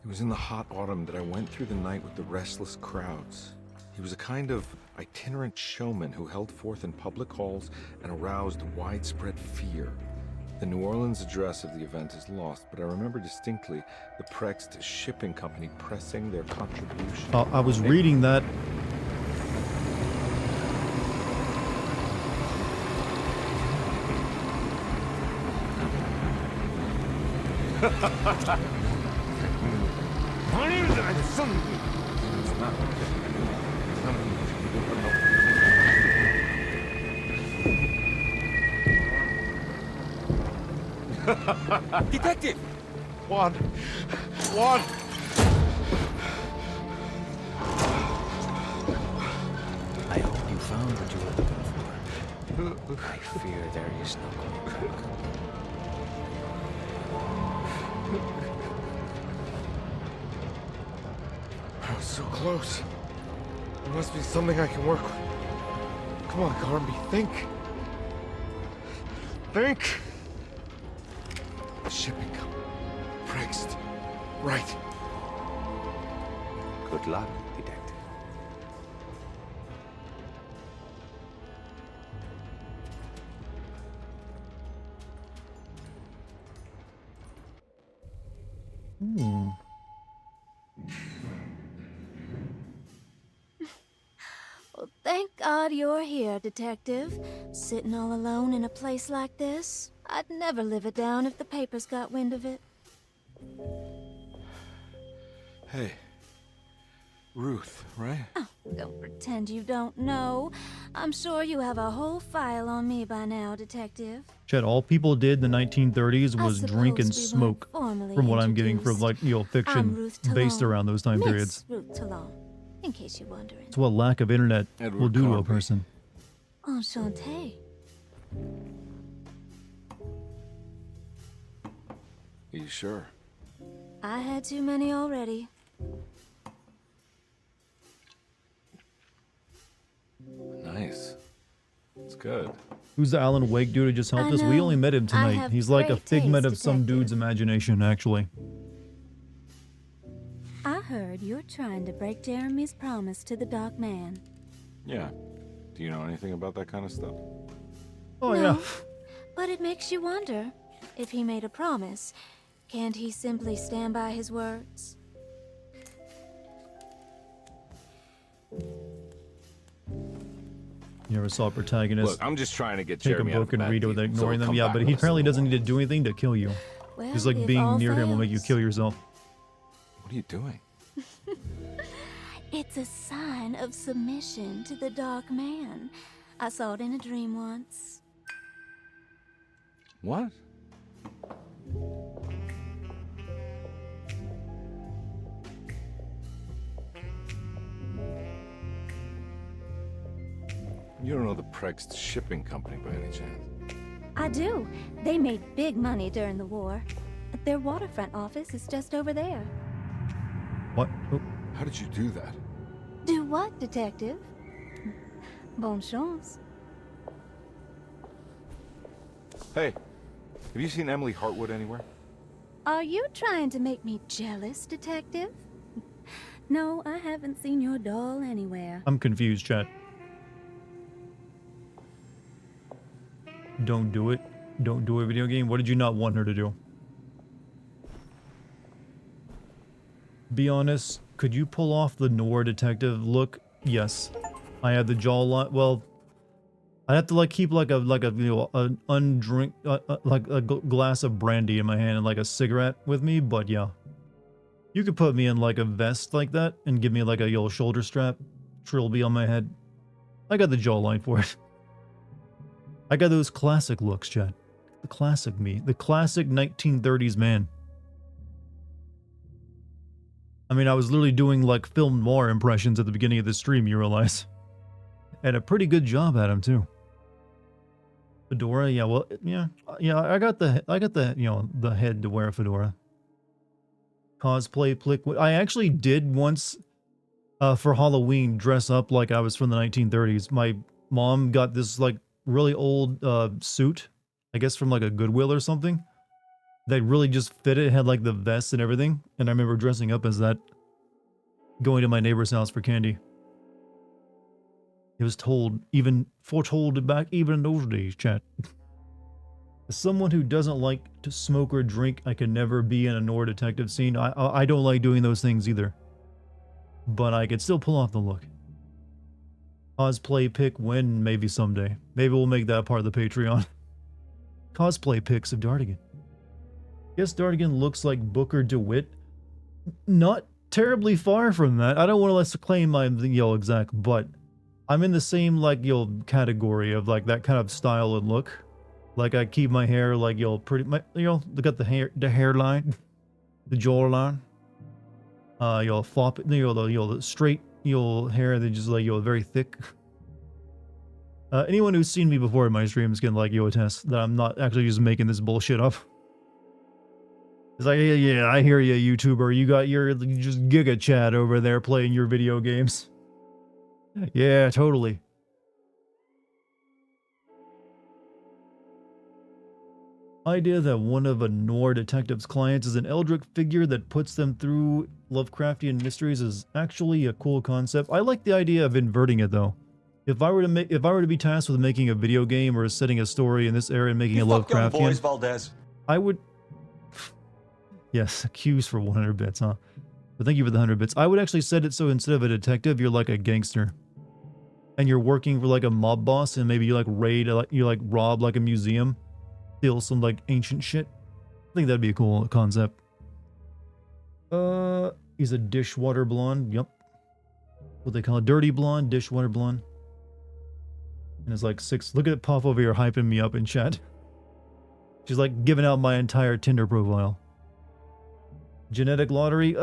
It was in the hot autumn that I went through the night with the restless crowds. He was a kind of itinerant showman who held forth in public halls and aroused widespread fear. The New Orleans address of the event is lost, but I remember distinctly the Prext Shipping Company pressing their contribution. I was reading that. Detective! Juan! I hope you found what you were looking for. I fear there is no going back. I was so close. There must be something I can work with. Come on, Carnby, think. Think! Shipping company. Prext. Right. Good luck, detective. Well, thank God you're here, Detective. Sitting all alone in a place like this? I'd never live it down if the papers got wind of it. Hey. Ruth, right? Oh, don't pretend you don't know. I'm sure you have a whole file on me by now, Detective. Chet, all people did in the 1930s I was drink and suppose we smoke, weren't formally from what I'm getting from, introduced. like, I'm fiction Ruth based Talon. around those time Miss periods. Ruth Talon, in case you're wondering. It's what lack of internet Edward will do to a Carnby. person. Enchanté. Are you sure? I had too many already. Nice. It's good. Who's the Alan Wake dude who just helped I us? We know. only met him I tonight. have He's like a great figment taste, of some Detective. dude's imagination, actually. I heard you're trying to break Jeremy's promise to the Dark Man. Yeah. Do you know anything about that kind of stuff? Oh, No, yeah. but it makes you wonder, if he made a promise, can't he simply stand by his words? You ever saw a protagonist Look, I'm just trying to get take a Jeremy out of book and bad read it without people, so ignoring he'll them? come Yeah, back but he with us apparently in the doesn't need to morning. do anything to kill you. Well, Just like if being all near him will make you fails, kill yourself. What are you doing? It's a sign of submission to the Dark Man. I saw it in a dream once. What? You don't know the Prext Shipping Company by any chance? I do. They made big money during the war. Their waterfront office is just over there. What? Oh, How did you do that? Do what, Detective? Bonne chance. Hey, have you seen Emily Hartwood anywhere? Are you trying to make me jealous, Detective? No, I haven't seen your doll anywhere. I'm confused, chat. Don't do it. Don't do a video game. What did you not want her to do? Be honest, could you pull off the noir detective look? Yes. I have the jawline. Well, I'd have to like keep like a you know an undrink like a glass of brandy in my hand and like a cigarette with me, but yeah. You could put me in like a vest like that and give me like a yellow shoulder strap. Trilby on my head. I got the jawline for it. I got those classic looks, Chad. The classic me. The classic 1930s man. I mean, I was literally doing like film noir impressions at the beginning of the stream, you realize. And a pretty good job at them too. Fedora, yeah, well, yeah, I got the, you know, the head to wear a fedora. Cosplay plick. I actually did once, for Halloween, dress up like I was from the 1930s. My mom got this like really old suit, I guess from like a Goodwill or something. That really just fit it. It had like the vest and everything. And I remember dressing up as that, going to my neighbor's house for candy. It was foretold back even in those days, chat. As someone who doesn't like to smoke or drink, I can never be in a noir detective scene. I don't like doing those things either. But I could still pull off the look. Cosplay pick when? Maybe someday. Maybe we'll make that part of the Patreon. Cosplay pics of Dartigan. Guess Dartigan looks like Booker DeWitt. Not terribly far from that. I don't want to let's claim I'm the exact, but I'm in the same like category of like that kind of style and look. Like I keep my hair like pretty look at the hairline, the jawline. Flop it, the straight hair that just like very thick. Anyone who's seen me before in my streams can like attest that I'm not actually just making this bullshit up. It's like, yeah, I hear you, YouTuber. You got your just Giga Chad over there playing your video games. Yeah, totally. Idea that one of a noir detective's clients is an eldritch figure that puts them through Lovecraftian mysteries is actually a cool concept. I like the idea of inverting it though. If I were to be tasked with making a video game or setting a story in this area and making a Lovecraftian, boys, Valdez. I would. Yes, accused for 100 bits, huh? But thank you for the 100 bits. I would actually set it so instead of a detective, you're like a gangster. And you're working for like a mob boss and maybe you like raid, you like rob like a museum. Steal some like ancient shit. I think that'd be a cool concept. He's a dishwater blonde. Yep. What they call it? Dirty blonde, dishwater blonde. And it's like 6. Look at it, Puff over here hyping me up in chat. She's like giving out my entire Tinder profile. Genetic lottery,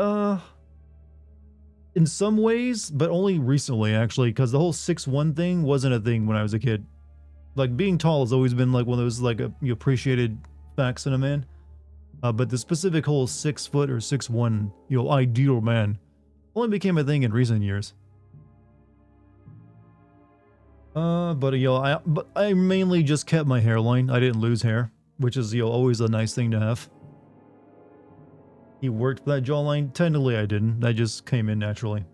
in some ways, but only recently actually, because the whole 6'1" thing wasn't a thing when I was a kid. Like being tall has always been like one of those like you appreciated facts in a man. But the specific whole 6 foot or 6'1", ideal man only became a thing in recent years. But I mainly just kept my hairline. I didn't lose hair, which is always a nice thing to have. He worked for that jawline. Technically, I didn't. That just came in naturally.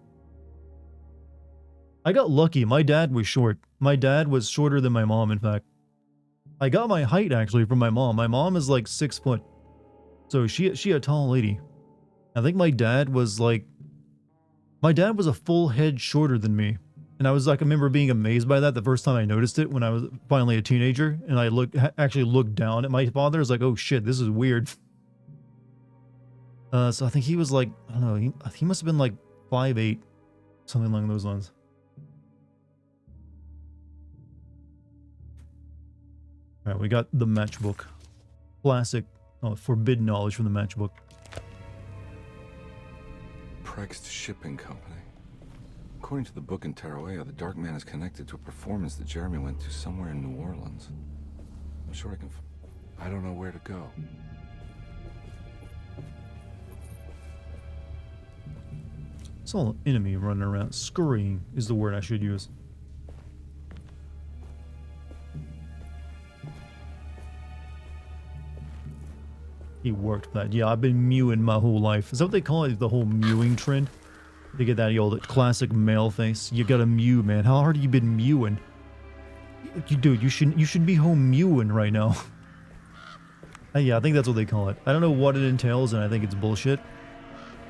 I got lucky. My dad was short. My dad was shorter than my mom, in fact. I got my height, actually, from my mom. My mom is like 6 foot. So she a tall lady. I think my dad was a full head shorter than me. And I remember being amazed by that the first time I noticed it when I was finally a teenager. And I actually looked down at my father. I was like, oh shit, this is weird. So I think he was like, I don't know, he must have been like 5'8", something along those lines. Alright, we got the matchbook. Classic, forbidden knowledge from the matchbook. Prext Shipping Company. According to the book in Tarawea, the Dark Man is connected to a performance that Jeremy went to somewhere in New Orleans. I'm sure I don't know where to go. Saw an enemy running around. Scurrying is the word I should use. He worked for that. Yeah, I've been mewing my whole life. Is that what they call it? The whole mewing trend? They get that, the classic male face. You gotta mew, man. How hard have you been mewing? dude, you should be home mewing right now. Yeah, I think that's what they call it. I don't know what it entails, and I think it's bullshit.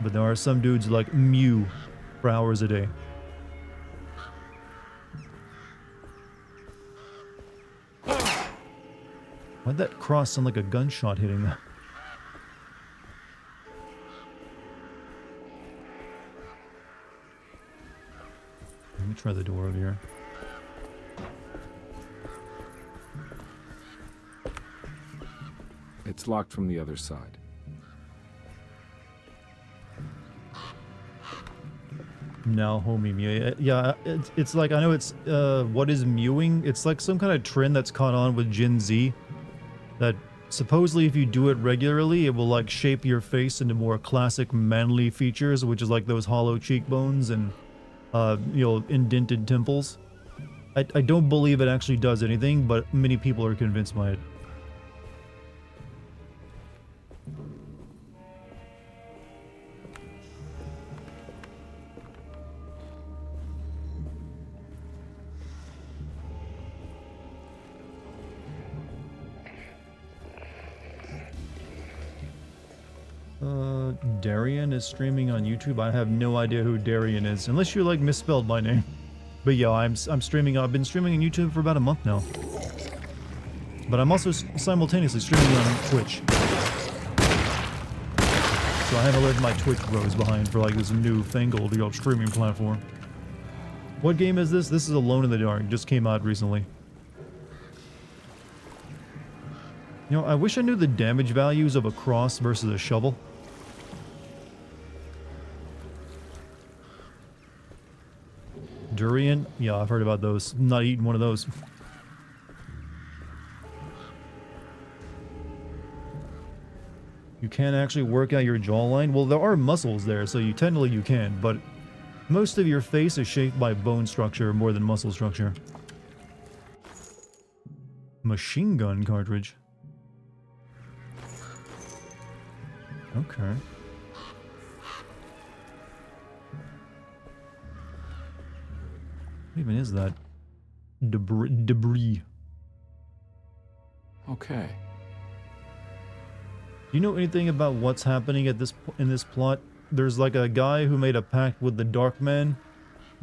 But there are some dudes who like mew for hours a day. Why'd that cross sound like a gunshot hitting that? Let me try the door over here. It's locked from the other side. Now, homie mew. Yeah, it's like, I know it's, what is mewing? It's like some kind of trend that's caught on with Gen Z. That supposedly if you do it regularly, it will like shape your face into more classic manly features, which is like those hollow cheekbones and, you know, indented temples. I don't believe it actually does anything, but many people are convinced by it. Dartigan is streaming on YouTube. I have no idea who Dartigan is, unless you like misspelled my name. But yeah, I'm streaming. I've been streaming on YouTube for about a month now. But I'm also simultaneously streaming on Twitch. So I haven't left my Twitch bros behind for like this new fangled, you know, streaming platform. What game is this? This is Alone in the Dark. It just came out recently. You know, I wish I knew the damage values of a cross versus a shovel. Durian? Yeah, I've heard about those. I'm not eating one of those. You can actually work out your jawline. Well, there are muscles there, so technically you can, but most of your face is shaped by bone structure more than muscle structure. Machine gun cartridge. Okay. What even is that? Debris. Okay. Do you know anything about what's happening at in this plot? There's like a guy who made a pact with the Dark Man,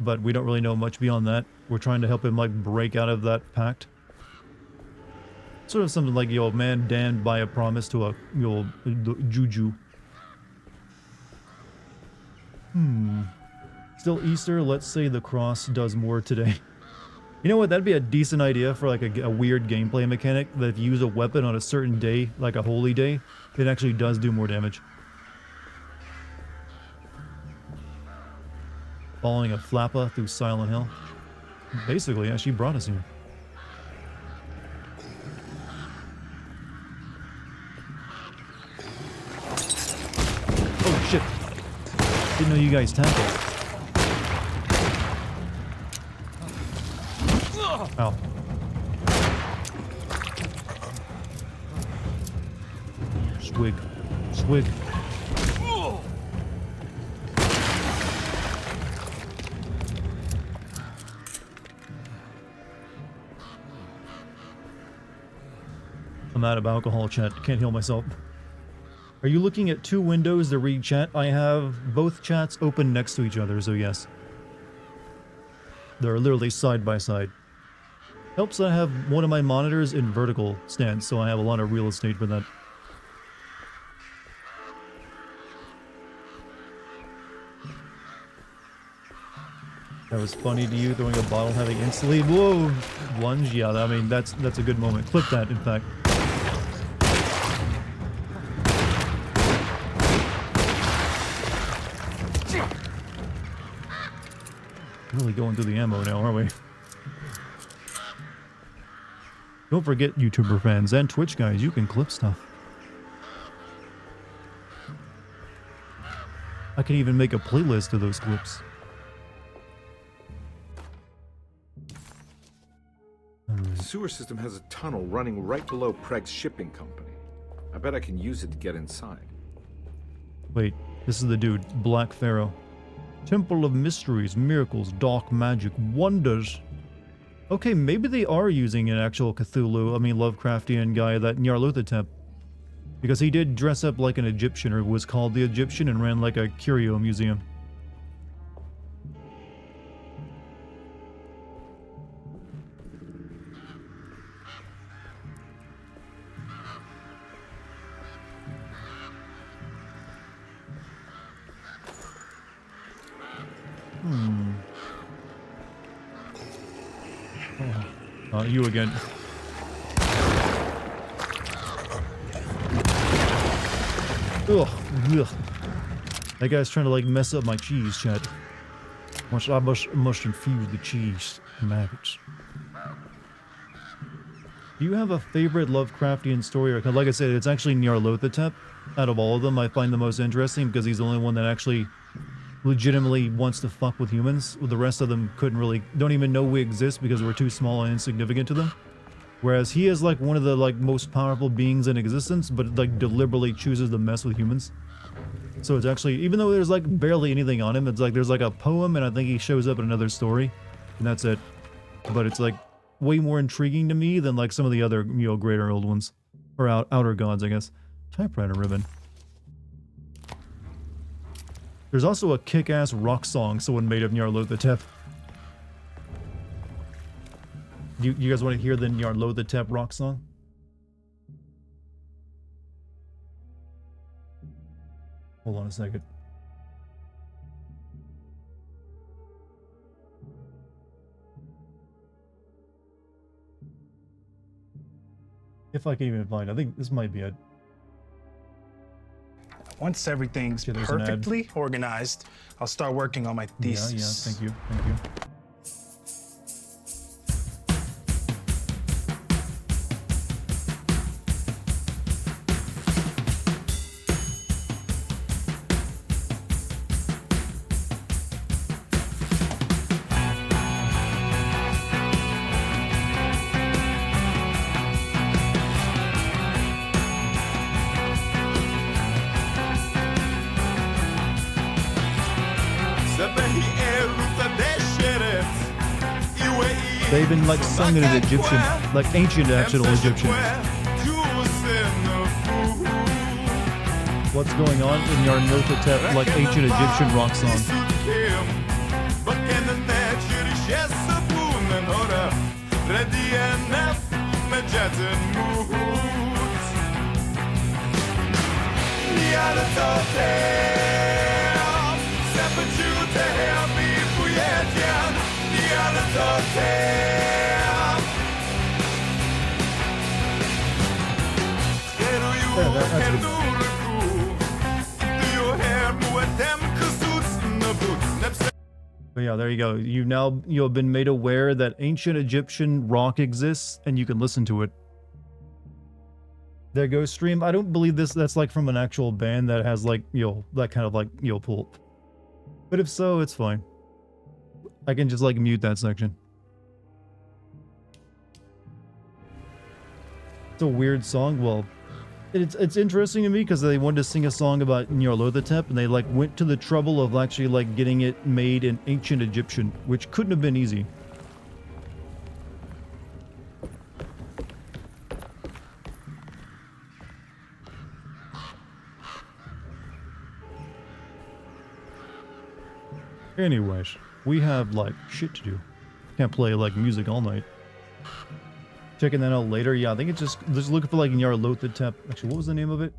but we don't really know much beyond that. We're trying to help him like break out of that pact. Sort of something like, yo, man damned by a promise to a, yo, juju. Still Easter, let's say the cross does more today. You know what, that'd be a decent idea for like a weird gameplay mechanic, that if you use a weapon on a certain day, like a holy day, it actually does do more damage. Following a flappa through Silent Hill. Basically, yeah, she brought us here. Oh shit. Didn't know you guys tackled. Ow. Swig. Swig. I'm out of alcohol, chat. Can't heal myself. Are you looking at two windows to read chat? I have both chats open next to each other, so yes. They're literally side by side. Helps that I have one of my monitors in vertical stance, so I have a lot of real estate for that. That was funny to you, throwing a bottle, having instantly, whoa, lunge? Yeah, I mean, that's a good moment. Clip that, in fact. Really going through the ammo now, aren't we? Don't forget, YouTuber fans and Twitch guys, you can clip stuff. I can even make a playlist of those clips. The sewer system has a tunnel running right below Preg's shipping company. I bet I can use it to get inside. Wait, this is the dude, Black Pharaoh. Temple of mysteries, miracles, dark magic, wonders. Okay, maybe they are using an actual Cthulhu, I mean Lovecraftian guy, that Nyarlathotep. Because he did dress up like an Egyptian, or was called the Egyptian, and ran like a curio museum. Oh, you again. Ugh, ugh. That guy's trying to like mess up my cheese, chat. I must infuse the cheese maggots. Do you have a favorite Lovecraftian story? Or, like I said, it's actually Nyarlathotep. Out of all of them, I find the most interesting because he's the only one that actually legitimately wants to fuck with humans. The rest of them don't even know we exist because we're too small and insignificant to them. Whereas he is like one of the like most powerful beings in existence, but like deliberately chooses to mess with humans. So it's actually, even though there's like barely anything on him, it's like there's like a poem, and I think he shows up in another story, and that's it. But it's like way more intriguing to me than like some of the other, you know, greater old ones, or outer gods, I guess. Typewriter ribbon. There's also a kick-ass rock song someone made of Nyarlathotep. You guys want to hear the Nyarlathotep rock song? Hold on a second. If I can even find it. I think this might be it. Once everything's Yeah, there's an ad. perfectly organized, I'll start working on my thesis. Yeah, thank you, thank you. They've been like sung in an Egyptian, like ancient actual Egyptian. What's going on in Nyarlathotep, like ancient Egyptian rock song? But yeah, there you go. You have been made aware that ancient Egyptian rock exists, and you can listen to it. There goes stream. I don't believe that's like from an actual band that has like, you know, that kind of like, you know, pulp. But if so, it's fine. I can just like mute that section. It's a weird song. Well, it's interesting to me because they wanted to sing a song about Nyarlathotep, and they like went to the trouble of actually like getting it made in ancient Egyptian, which couldn't have been easy. Anyways, we have like shit to do. Can't play like music all night. Checking that out later. Yeah, I think it's just looking for like Nyarlathotep. Actually, what was the name of it?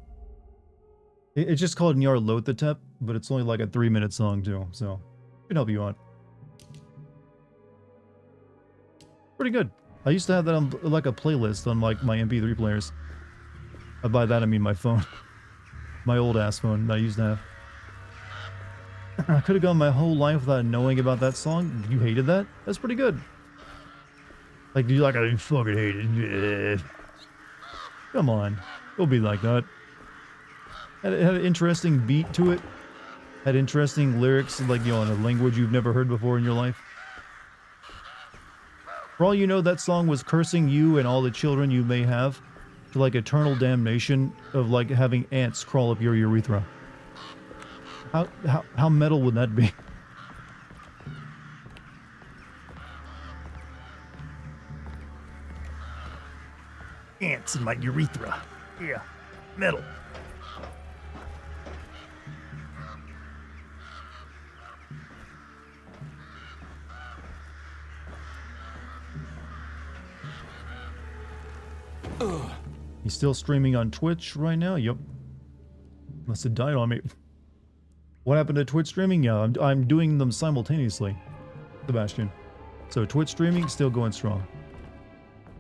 It's just called Nyarlathotep, but it's only like a 3-minute song too, so should help you out. Pretty good. I used to have that on like a playlist on like my MP3 players. By that I mean my phone, my old ass phone that I used to have. I could have gone my whole life without knowing about that song. You hated that? That's pretty good. Like, do you like, I fucking hate it. Come on. Don't be like that. It had an interesting beat to it. Had interesting lyrics, like, you know, in a language you've never heard before in your life. For all you know, that song was cursing you and all the children you may have to, like, eternal damnation of, like, having ants crawl up your urethra. How metal would that be? ants in my urethra. Yeah, metal. He's still streaming on Twitch right now? Yep. Must have died on me. What happened to Twitch streaming? Yeah, I'm doing them simultaneously, Sebastian. So Twitch streaming still going strong.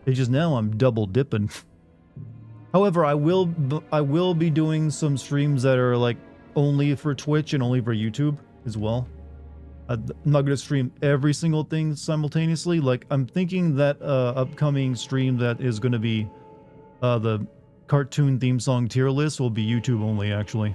It's just now I'm double dipping. However, I will be doing some streams that are like only for Twitch and only for YouTube as well. I'm not going to stream every single thing simultaneously. Like, I'm thinking that upcoming stream that is going to be the cartoon theme song tier list will be YouTube only, actually.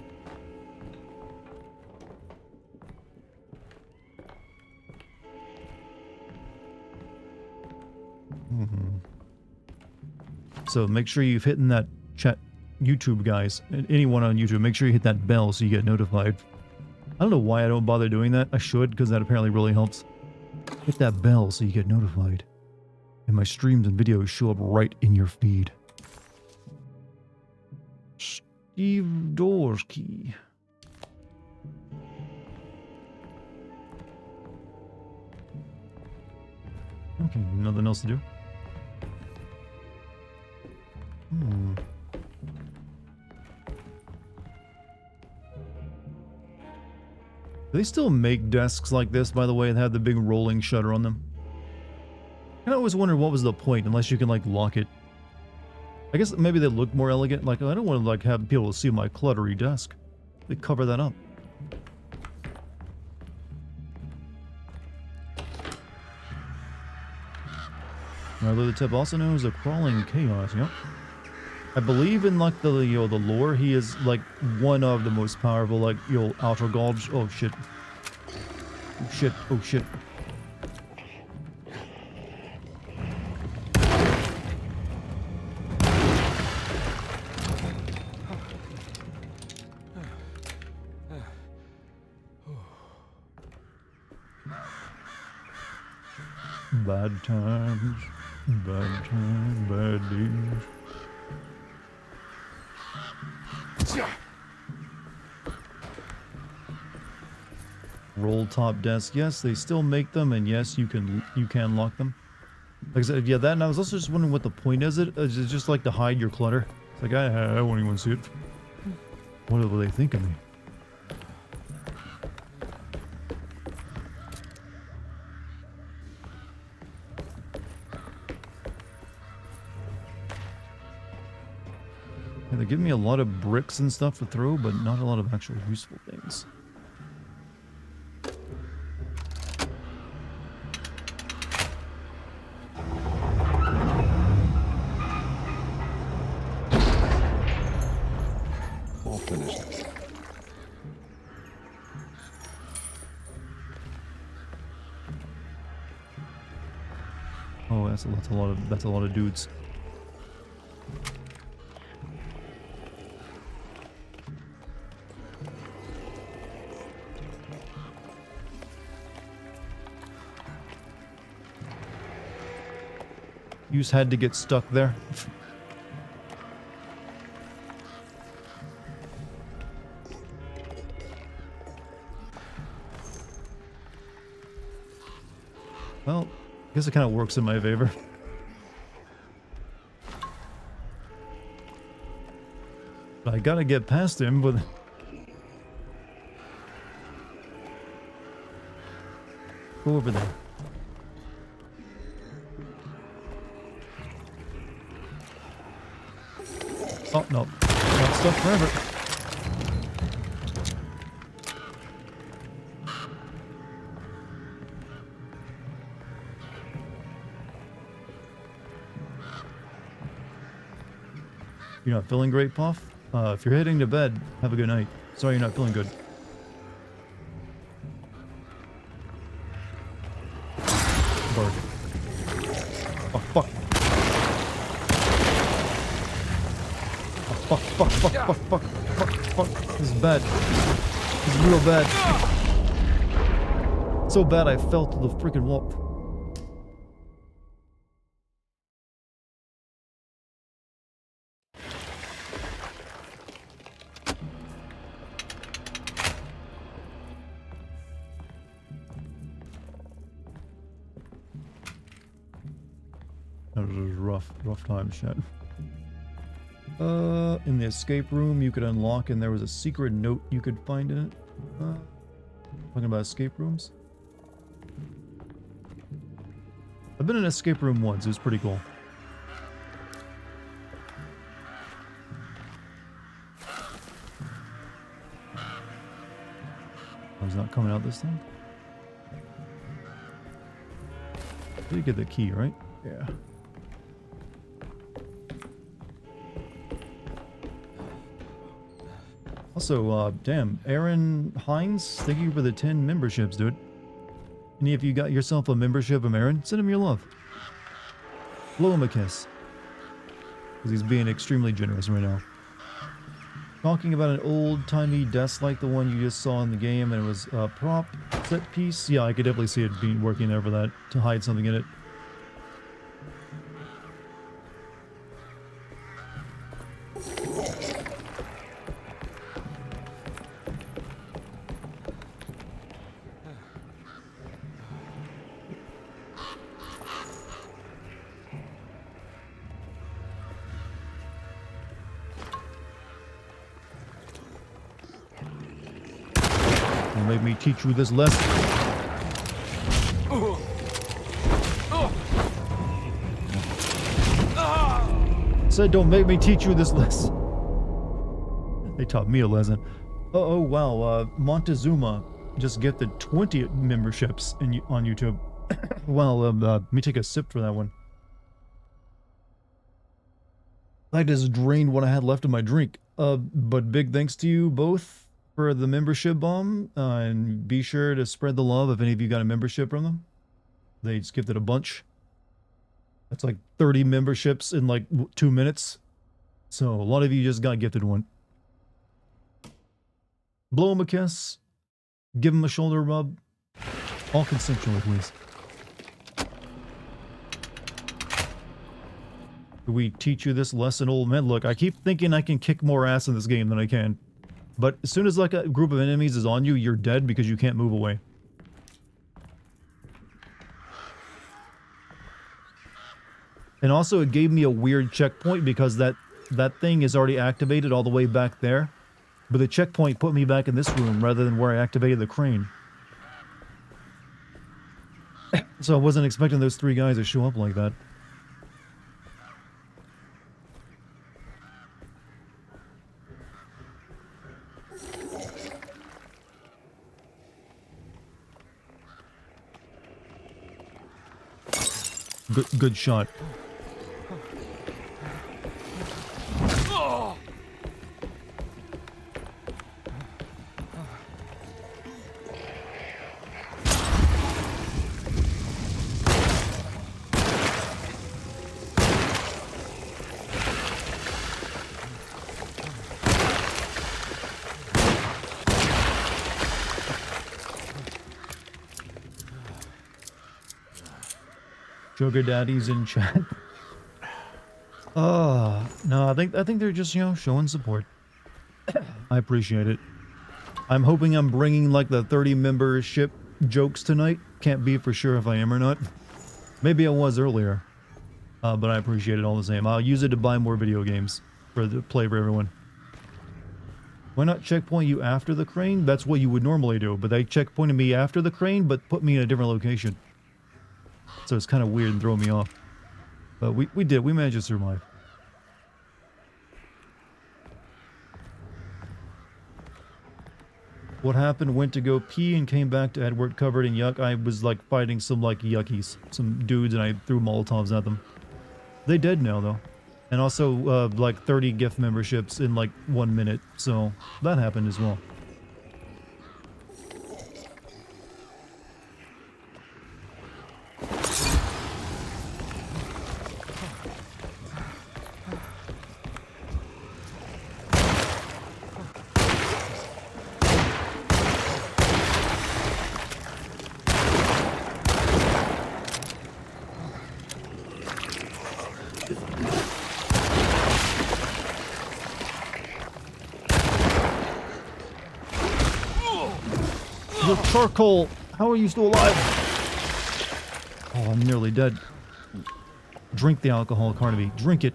So make sure you've hit that chat, YouTube guys, and anyone on YouTube, make sure you hit that bell so you get notified. I don't know why I don't bother doing that. I should, because that apparently really helps. Hit that bell so you get notified. And my streams and videos show up right in your feed. Steve Dorsky. Okay, nothing else to do. Do they still make desks like this, by the way, that have the big rolling shutter on them? I always wondered what was the point, unless you can, like, lock it. I guess maybe they look more elegant. Like, I don't want to, like, have people see my cluttery desk. They cover that up. The tip also knows a crawling chaos, yep. I believe in, like, the lore, he is, like, one of the most powerful, like, outer gods. Oh, shit. Oh, shit. Oh, shit. Bad times, bad deeds. Roll top desk. Yes, they still make them, and yes, you can lock them. Like I said, yeah, that. And I was also just wondering what the point is. Is it just like to hide your clutter? It's like I won't even see it. What will they think of me? Yeah, they give me a lot of bricks and stuff to throw, but not a lot of actual useful things. Oh, that's a lot of dudes. You just had to get stuck there. Well, I guess it kind of works in my favor. But I gotta get past him, but... Go over there. Oh, no. Not stuck forever. You're not feeling great, Puff? If you're heading to bed, have a good night. Sorry you're not feeling good. Bark. Oh, fuck. Oh, fuck. This is bad. This is real bad. So bad I fell to the freaking wall. That was rough times, chat. In the escape room, you could unlock, and there was a secret note you could find in it. Talking about escape rooms. I've been in an escape room once. It was pretty cool. Oh, he's not coming out this time. Did you get the key, right? Yeah. Also, damn, Aaron Hines, thank you for the 10 memberships, dude. Any of you got yourself a membership of Aaron? Send him your love. Blow him a kiss. Because he's being extremely generous right now. Talking about an old-timey desk like the one you just saw in the game, and it was a prop set piece. Yeah, I could definitely see it being working there for that, to hide something in it. Make me teach you this lesson. Said don't make me teach you this lesson. They taught me a lesson. Oh wow, Montezuma just gifted 20 memberships on YouTube. Well, let me take a sip for that one. I just drained what I had left of my drink. But big thanks to you both for the membership bomb, and be sure to spread the love if any of you got a membership from them. They just gifted a bunch. That's like 30 memberships in like 2 minutes. So a lot of you just got gifted one. Blow them a kiss. Give them a shoulder rub. All consensual, please. Do we teach you this lesson, old man? Look, I keep thinking I can kick more ass in this game than I can. But as soon as like a group of enemies is on you, you're dead because you can't move away. And also it gave me a weird checkpoint because that thing is already activated all the way back there. But the checkpoint put me back in this room rather than where I activated the crane. So I wasn't expecting those 3 guys to show up like that. Good shot. Sugar daddies in chat. No, I think they're just, you know, showing support. I appreciate it. I'm hoping I'm bringing like the 30 membership jokes tonight. Can't be for sure if I am or not. Maybe I was earlier. But I appreciate it all the same. I'll use it to buy more video games for the play for everyone. Why not checkpoint you after the crane? That's what you would normally do, but they checkpointed me after the crane, but put me in a different location. So it's kind of weird and throwing me off. But we managed to survive. What happened? Went to go pee and came back to Edward covered in yuck. I was like fighting some like yuckies, some dudes, and I threw Molotovs at them. They dead now though. And also like 30 gift memberships in like 1 minute. So that happened as well. Charcoal, how are you still alive? Oh, I'm nearly dead. Drink the alcohol, Carnaby. Drink it.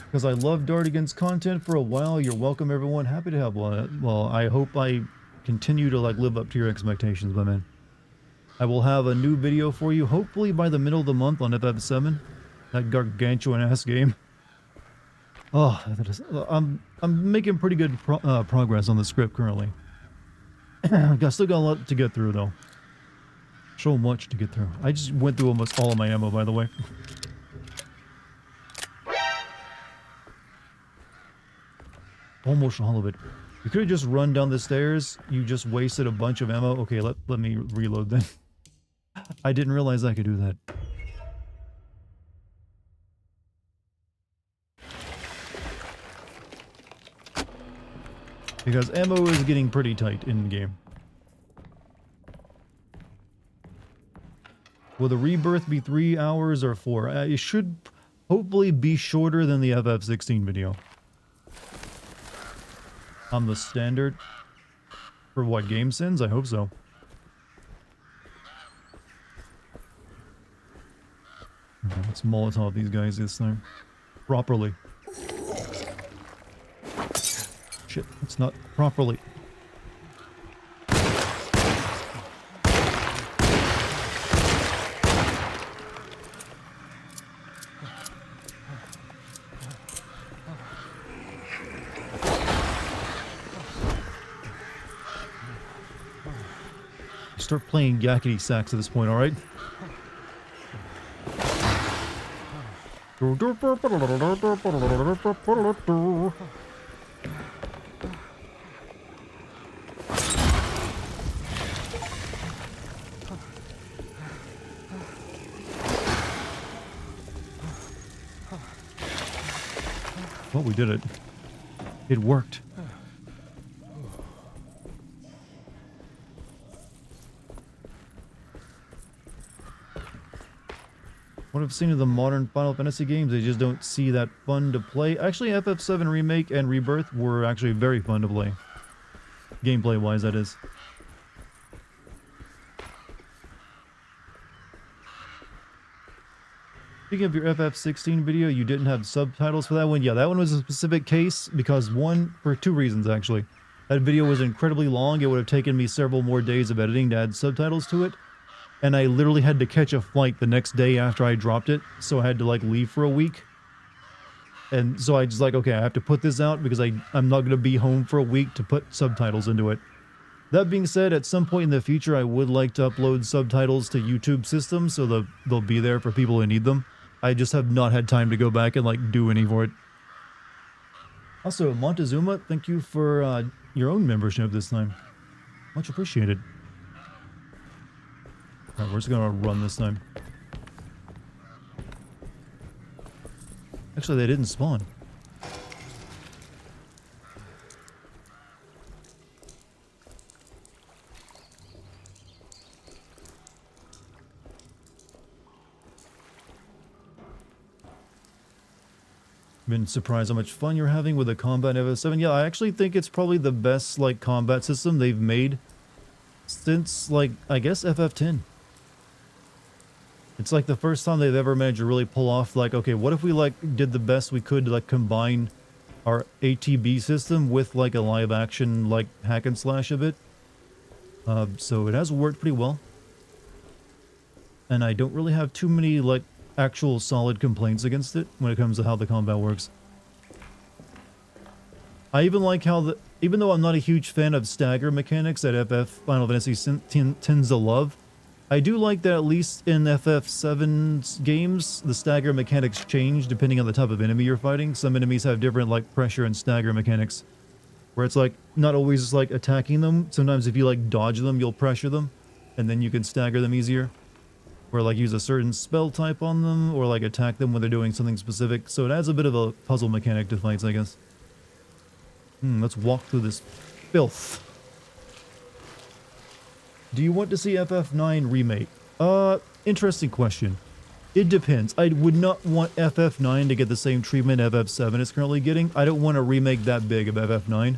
Because I love Dartigan's content for a while. You're welcome, everyone. Happy to have one. Well, I hope I continue to like live up to your expectations, my man. I will have a new video for you, hopefully by the middle of the month on FF7. That gargantuan-ass game. Oh, I'm making pretty good progress on the script currently. I still got a lot to get through, though. So much to get through. I just went through almost all of my ammo, by the way. Almost all of it. You could have just run down the stairs. You just wasted a bunch of ammo. Okay, let me reload then. I didn't realize I could do that. Because ammo is getting pretty tight in the game. Will the rebirth be 3 hours or 4? It should hopefully be shorter than the FF16 video. On the standard? For what, game sins? I hope so. Okay, let's Molotov these guys this time. Properly. Shit, it's not properly. Start playing yakety sax at this point, alright? Well, we did it. It worked. What I've seen of the modern Final Fantasy games, they just don't see that fun to play. Actually, FF7 Remake and Rebirth were actually very fun to play. Gameplay-wise, that is. Speaking of your FF16 video, you didn't have subtitles for that one? Yeah, that one was a specific case because for two reasons, actually. That video was incredibly long. It would have taken me several more days of editing to add subtitles to it. And I literally had to catch a flight the next day after I dropped it, so I had to like leave for a week. And so I just like, okay, I have to put this out because I'm not going to be home for a week to put subtitles into it. That being said, at some point in the future, I would like to upload subtitles to YouTube systems so they'll be there for people who need them. I just have not had time to go back and like do any for it. Also, Montezuma, thank you for your own membership this time. Much appreciated. Alright, we're just gonna run this time. Actually, they didn't spawn. Been surprised how much fun you're having with the combat in FF7. Yeah, I actually think it's probably the best like combat system they've made since like I guess FF10. It's like the first time they've ever managed to really pull off like, okay, what if we like did the best we could to like combine our ATB system with like a live action like hack and slash a bit. So it has worked pretty well. And I don't really have too many like actual solid complaints against it when it comes to how the combat works. I even like how even though I'm not a huge fan of stagger mechanics that FF Final Fantasy tends to love, I do like that at least in FF7's games, the stagger mechanics change depending on the type of enemy you're fighting. Some enemies have different like pressure and stagger mechanics, where it's like not always just like attacking them. Sometimes if you like dodge them, you'll pressure them, and then you can stagger them easier. Or like use a certain spell type on them, or like attack them when they're doing something specific. So it adds a bit of a puzzle mechanic to fights, I guess. Let's walk through this filth. Do you want to see FF9 remake? Interesting question. It depends. I would not want FF9 to get the same treatment FF7 is currently getting. I don't want a remake that big of FF9.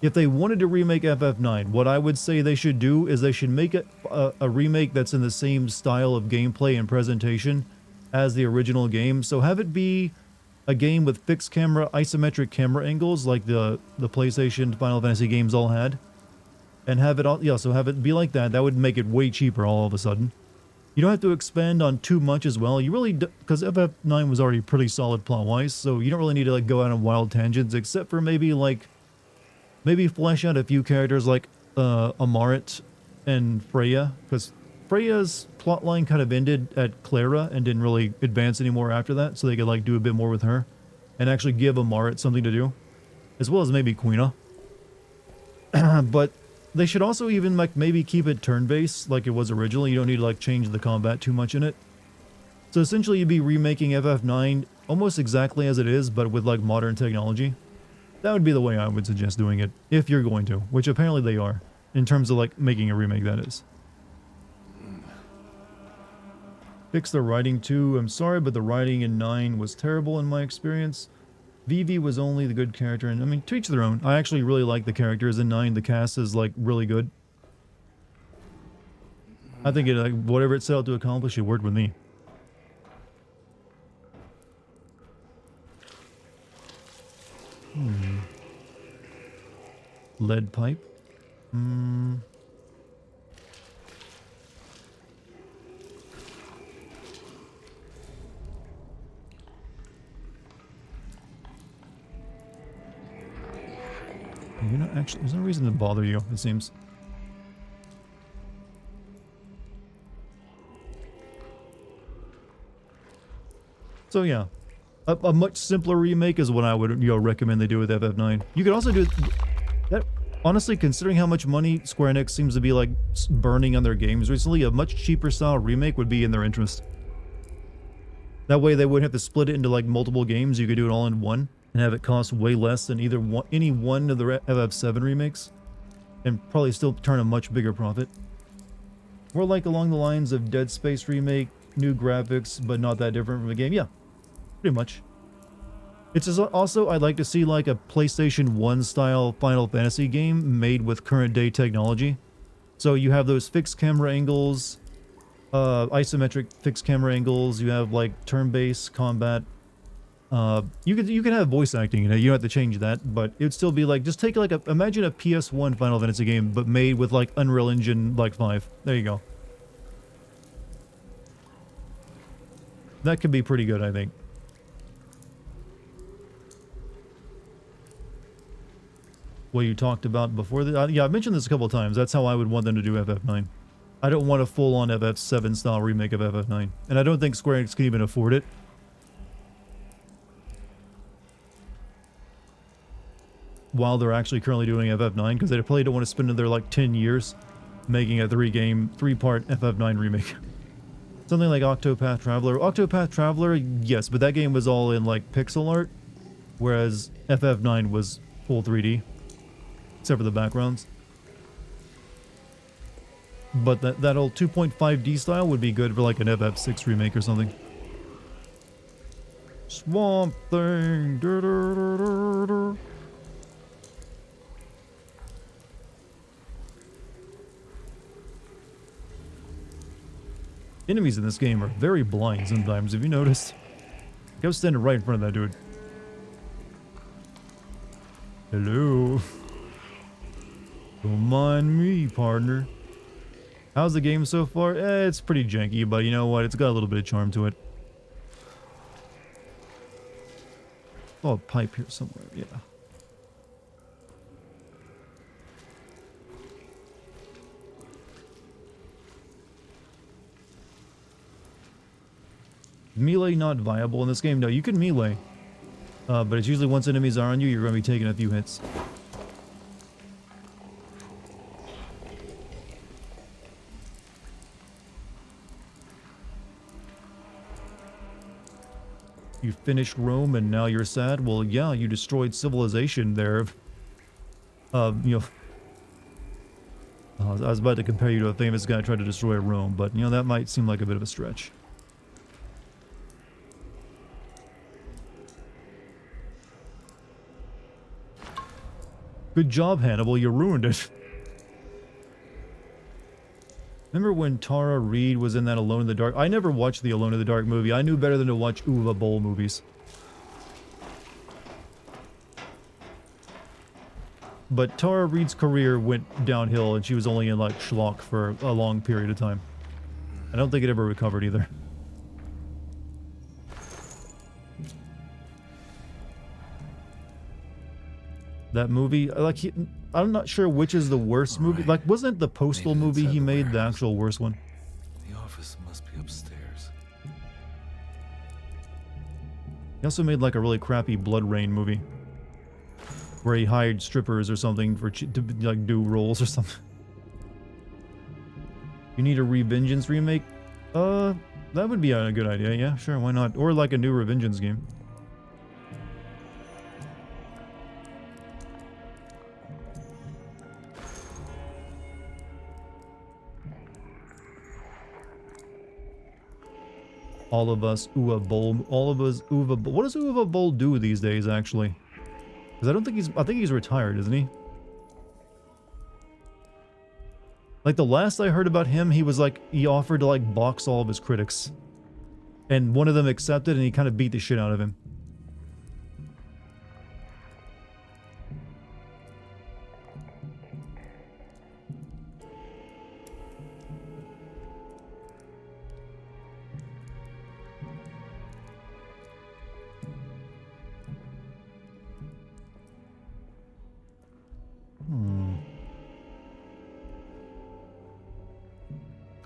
if they wanted to remake FF9, what I would say they should do is they should make a remake that's in the same style of gameplay and presentation as the original game. So have it be a game with fixed camera, isometric camera angles like the PlayStation Final Fantasy games all had. And have it all, yeah, so have it be like that. That would make it way cheaper all of a sudden. You don't have to expand on too much as well. You really, because FF9 was already pretty solid plot-wise, so you don't really need to like go out on wild tangents, except for maybe flesh out a few characters like Amarit and Freya, because Freya's plotline kind of ended at Clara and didn't really advance anymore after that, so they could like do a bit more with her and actually give Amarit something to do, as well as maybe Quina. But they should also even like maybe keep it turn-based like it was originally. You don't need to like change the combat too much in it. So essentially you'd be remaking FF9 almost exactly as it is, but with like modern technology. That would be the way I would suggest doing it, if you're going to, which apparently they are, in terms of like making a remake, that is. Fix the writing too. I'm sorry, but the writing in 9 was terrible in my experience. Vivi was only the good character, and I mean, to each their own. I actually really like the characters in 9. The cast is like really good. I think it, like, whatever it set out to accomplish, it worked with me. Lead pipe. You're not actually, there's no reason to bother you, it seems. So yeah, a much simpler remake is what I would recommend they do with FF9. You could also do that. Honestly, considering how much money Square Enix seems to be like burning on their games recently, a much cheaper style remake would be in their interest. That way they wouldn't have to split it into like multiple games. You could do it all in one and have it cost way less than any one of the FF7 remakes, and probably still turn a much bigger profit. More like along the lines of Dead Space remake, new graphics, but not that different from the game. Yeah, pretty much. It's just also, I'd like to see like a PlayStation 1 style Final Fantasy game made with current day technology. So you have those fixed camera angles, isometric fixed camera angles, you have like turn-based combat. You could have voice acting in it. You don't have to change that, but it'd still be like, just take like imagine a PS1 Final Fantasy game, but made with like Unreal Engine like 5. There you go. That could be pretty good, I think. What you talked about before, yeah, I've mentioned this a couple of times. That's how I would want them to do FF9. I don't want a full-on FF7 style remake of FF9, and I don't think Square Enix can even afford it. While they're actually currently doing FF9, because they probably don't want to spend another like 10 years making a three-part FF9 remake. Something like Octopath Traveler. Octopath Traveler, yes, but that game was all in like pixel art, whereas FF9 was full 3D, except for the backgrounds. But that old 2.5D style would be good for like an FF6 remake or something. Swamp Thing. Enemies in this game are very blind sometimes, have you noticed? I was standing right in front of that dude. Hello. Don't mind me, partner. How's the game so far? It's pretty janky, but you know what? It's got a little bit of charm to it. Oh, a pipe here somewhere, yeah. Melee not viable in this game? No, you can melee. But it's usually once enemies are on you, you're going to be taking a few hits. You finished Rome and now you're sad? Well, yeah, you destroyed civilization there. You know... I was about to compare you to a famous guy who tried to destroy Rome, but, you know, that might seem like a bit of a stretch. Good job, Hannibal. You ruined it. Remember when Tara Reid was in that Alone in the Dark? I never watched the Alone in the Dark movie. I knew better than to watch Uwe Boll movies. But Tara Reid's career went downhill and she was only in like schlock for a long period of time. I don't think it ever recovered either. That movie, like, I'm not sure which is the worst movie. Like, wasn't the Postal movie he made the actual worst one? The office must be upstairs. He also made like a really crappy Blood Rain movie, where he hired strippers or something for to like do roles or something. You need a Revengeance remake? That would be a good idea. Yeah, sure, why not? Or like a new Revengeance game. All of us Uwe Boll. All of us Uwe Boll. What does Uwe Boll do these days, actually? Because I don't think he's... I think he's retired, isn't he? Like, the last I heard about him, he was like... He offered to, like, box all of his critics. And one of them accepted, and he kind of beat the shit out of him.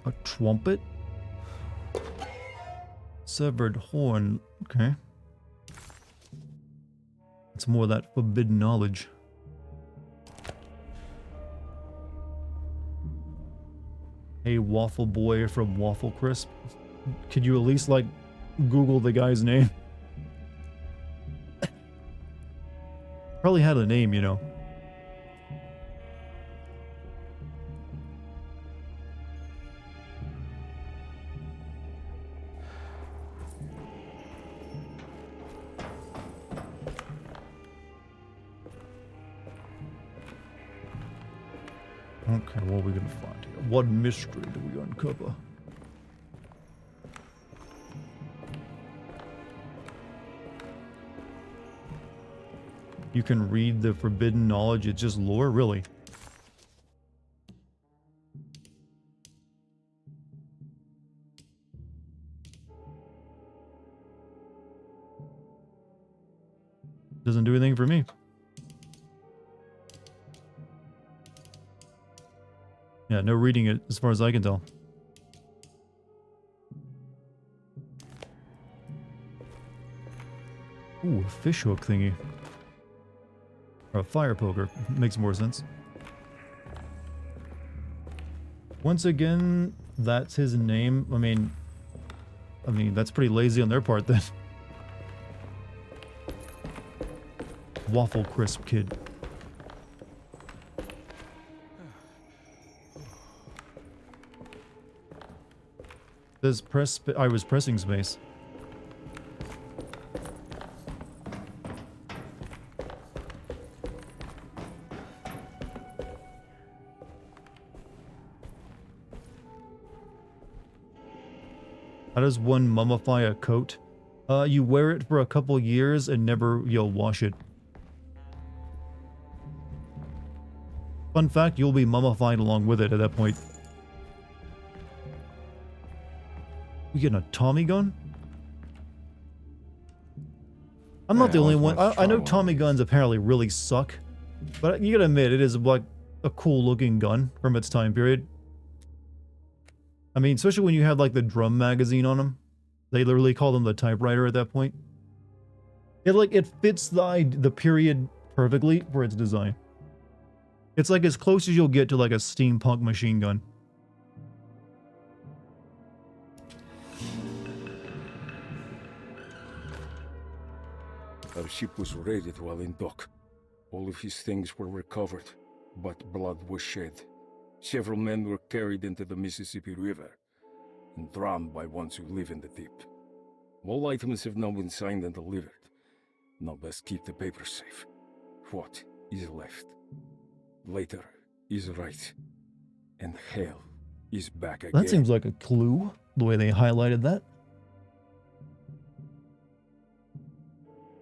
A trumpet? Severed horn. Okay. It's more that forbidden knowledge. Hey, Waffle Boy from Waffle Crisp. Could you at least, like, Google the guy's name? Probably had a name, you know. Okay, what are we gonna find here? What mystery do we uncover? You can read the forbidden knowledge, it's just lore? Really? Doesn't do anything for me. Yeah, no reading it as far as I can tell. Ooh, a fishhook thingy. Or a fire poker. Makes more sense. Once again, that's his name. I mean, that's pretty lazy on their part then. Waffle Crisp Kid. Says I was pressing space. How does one mummify a coat? You wear it for a couple years and never, wash it. Fun fact, you'll be mummified along with it at that point. We getting a Tommy gun? I'm not the only one. I know Tommy guns apparently really suck. But you gotta admit, it is like a cool looking gun from its time period. I mean, especially when you have like the drum magazine on them. They literally call them the typewriter at that point. It fits the period perfectly for its design. It's like as close as you'll get to like a steampunk machine gun. Our ship was raided while in dock. All of his things were recovered, but blood was shed. Several men were carried into the Mississippi River and drowned by ones who live in the deep. All items have now been signed and delivered. Now best keep the papers safe. What is left? Later is right. And hell is back again. That seems like a clue, the way they highlighted that.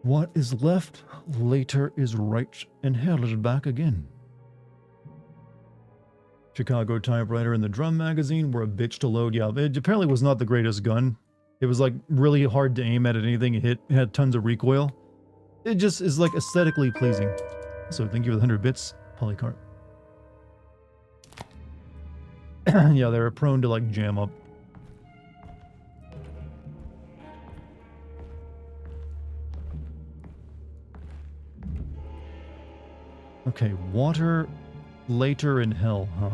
What is left later is right, and hell is back again. Chicago typewriter and the drum magazine were a bitch to load. Yeah, it apparently was not the greatest gun. It was like really hard to aim at anything. It had tons of recoil. It just is like aesthetically pleasing. So thank you for the 100 bits, Polycarp. Yeah, they're prone to like jam up. Okay, water later in hell, huh?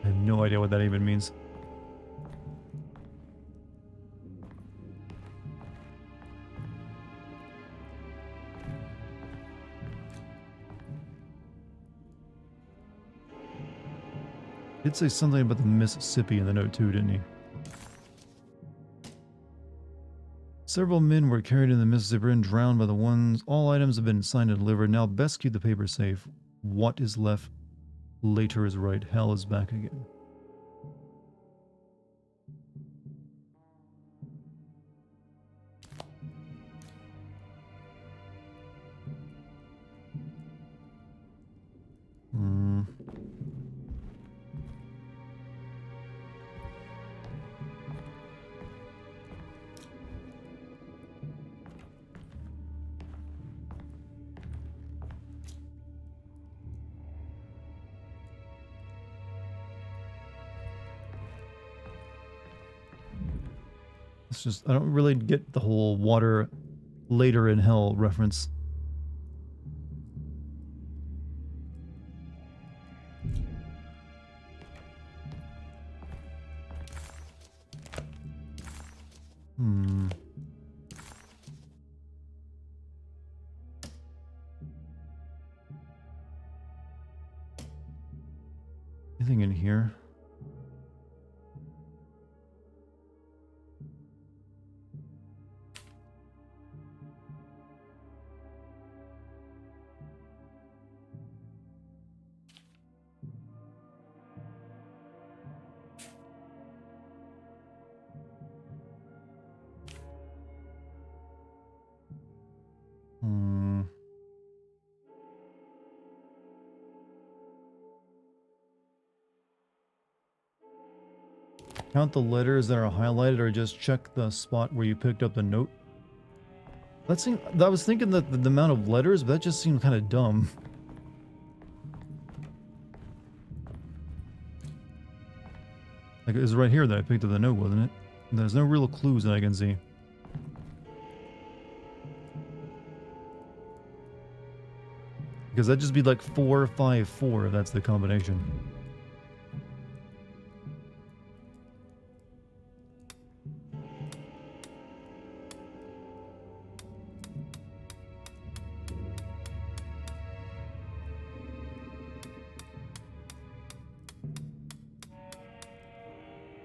I have no idea what that even means. He did say something about the Mississippi in the note too, didn't he? Several men were carried in the Mississippi and drowned by the ones. All items have been signed and delivered. Now best keep the paper safe. What is left later is right. Hell is back again. It's just, I don't really get the whole water later in hell reference. Anything in here? Count the letters that are highlighted, or just check the spot where you picked up the note. That seemed, I was thinking that the amount of letters, but that just seemed kind of dumb. Like, it was right here that I picked up the note, wasn't it? There's no real clues that I can see. Because that'd just be like 454 if that's the combination.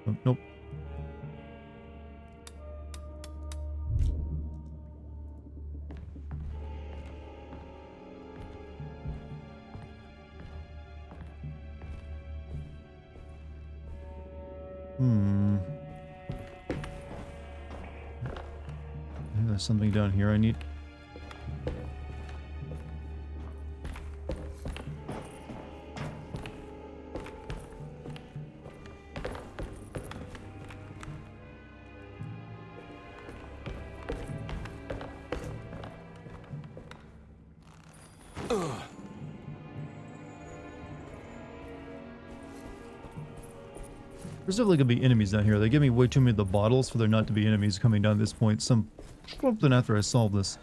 Oh, nope. Maybe there's something down here I need. There's definitely gonna be enemies down here. They give me way too many of the bottles for there not to be enemies coming down this point. Something after I solve this.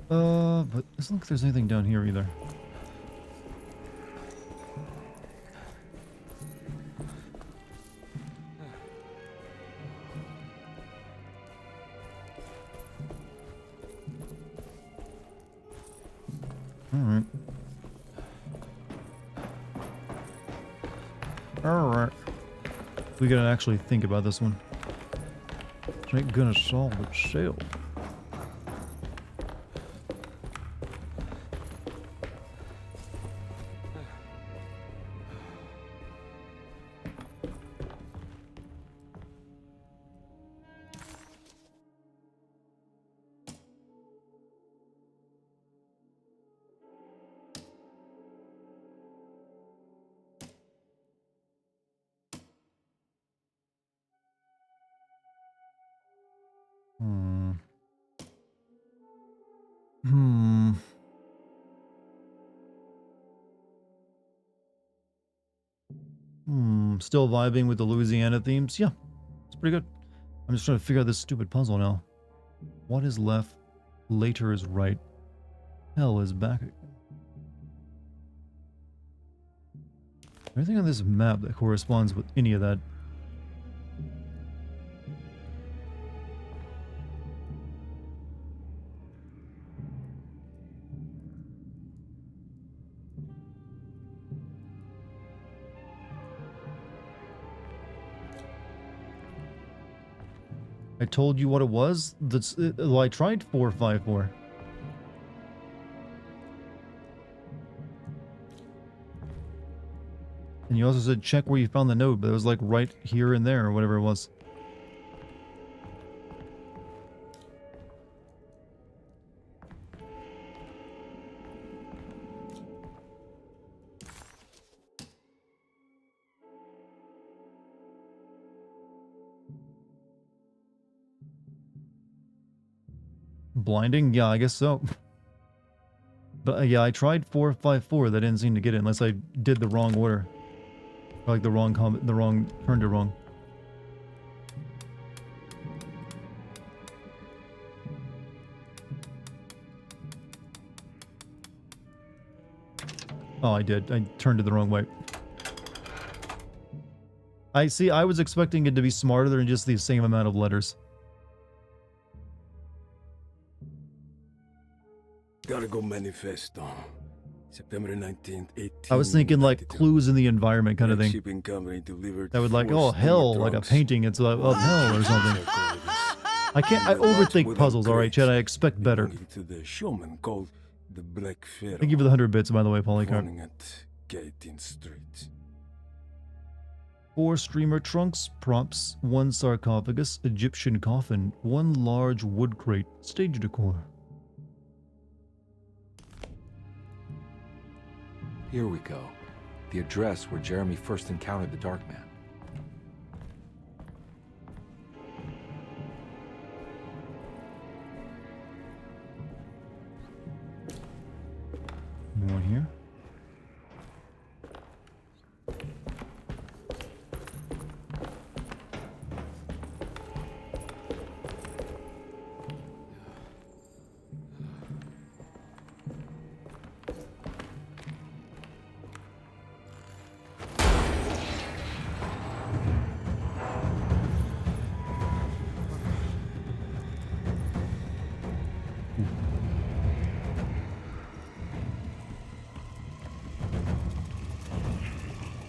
But it doesn't look like there's anything down here either. Alright. Alright. We gotta actually think about this one. It ain't gonna solve itself. Still vibing with the Louisiana themes? Yeah, it's pretty good. I'm just trying to figure out this stupid puzzle now. What is left? Later is right. Hell is back. Anything on this map that corresponds with any of that? I told you what it was. That's well, I tried 454. And you also said check where you found the node, but it was like right here and there or whatever it was. Blinding? Yeah, I guess so. But yeah, I tried 454. That didn't seem to get it unless I did the wrong order. Or like the wrong turned it wrong. Oh, I did. I turned it the wrong way. I see. I was expecting it to be smarter than just the same amount of letters. Gotta go manifesto. September 19th, 18. I was thinking like clues in the environment kind of thing. Shipping company delivered That would like, oh hell, like a painting. It's like, of hell or something. I overthink puzzles. All right, Chad. I expect better. To the showman called the Black Pharaoh. Thank you for the 100 bits, by the way, Polycarp. At Gating Street. 4 streamer trunks, props, 1 sarcophagus, Egyptian coffin, 1 large wood crate, stage decor. Here we go. The address where Jeremy first encountered the Dark Man. More here.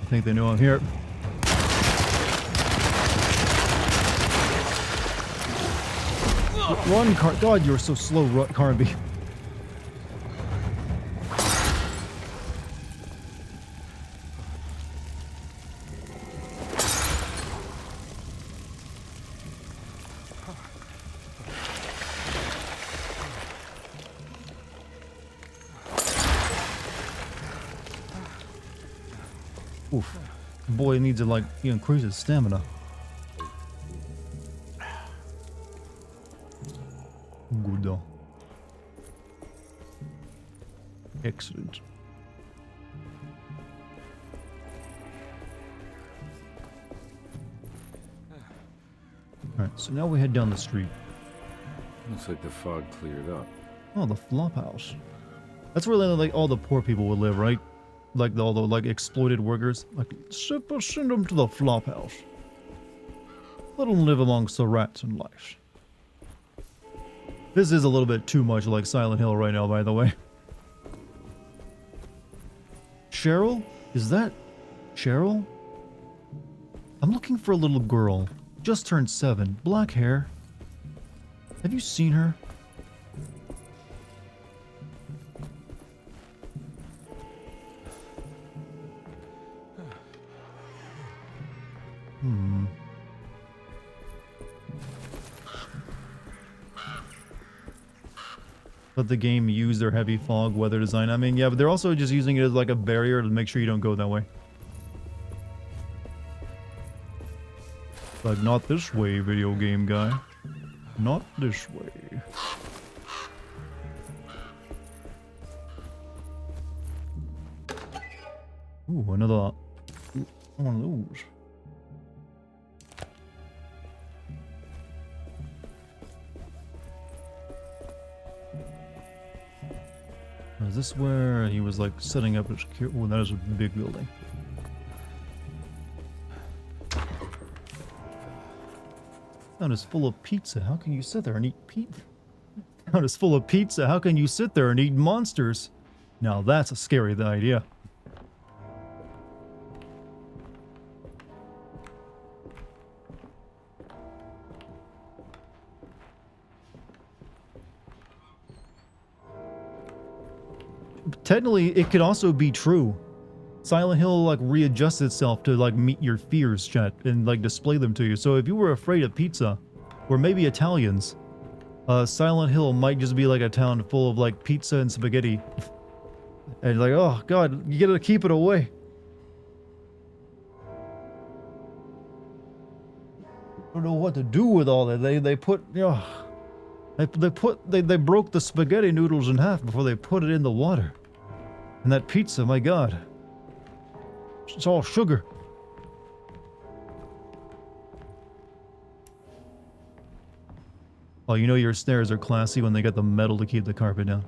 I think they know I'm here. Run, God, you're so slow, Carnby. Oof. Boy needs to like increase his stamina. Good. Excellent. Alright, so now we head down the street. Looks like the fog cleared up. Oh, the flop house. That's where like all the poor people would live, right? Like all the like exploited workers. Like send them to the flop house. Let them live amongst the rats and lice. This is a little bit too much like Silent Hill right now, by the way. Cheryl? Is that Cheryl? I'm looking for a little girl. Just turned 7. Black hair. Have you seen her? Let the game use their heavy fog weather design. I mean, yeah, but they're also just using it as like a barrier to make sure you don't go that way. Like, not this way, video game guy. Not this way. Ooh, another one of those. Is this where he was like setting up his security? Oh, that is a big building. Town is full of pizza. How can you sit there and eat pizza? Town is full of pizza. How can you sit there and eat monsters? Now that's a scary idea. Technically, it could also be true. Silent Hill like readjusts itself to like meet your fears, chat, and like display them to you. So if you were afraid of pizza, or maybe Italians, Silent Hill might just be like a town full of like pizza and spaghetti. And like, oh god, you gotta keep it away. I don't know what to do with all that. They put, you know, they broke the spaghetti noodles in half before they put it in the water. And that pizza, my god. It's all sugar. Oh, you know your stairs are classy when they got the metal to keep the carpet down.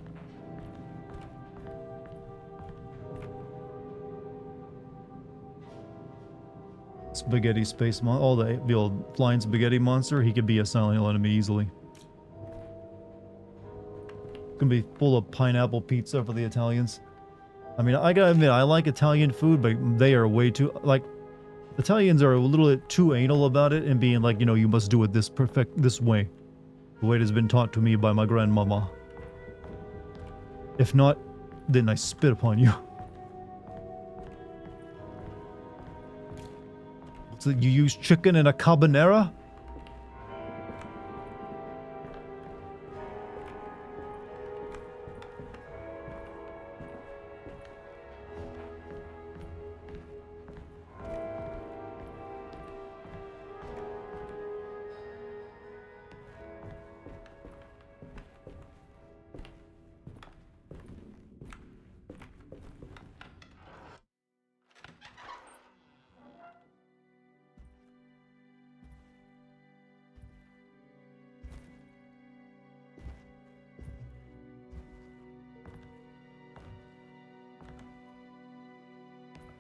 Spaghetti space monster. Oh, the old flying spaghetti monster. He could be a Silent Hill enemy easily. Gonna be full of pineapple pizza for the Italians. I mean, I gotta admit, I like Italian food, but they are way too, like, Italians are a little bit too anal about it and being like, you know, you must do it this way. The way it has been taught to me by my grandmama. If not, then I spit upon you. So you use chicken in a carbonara?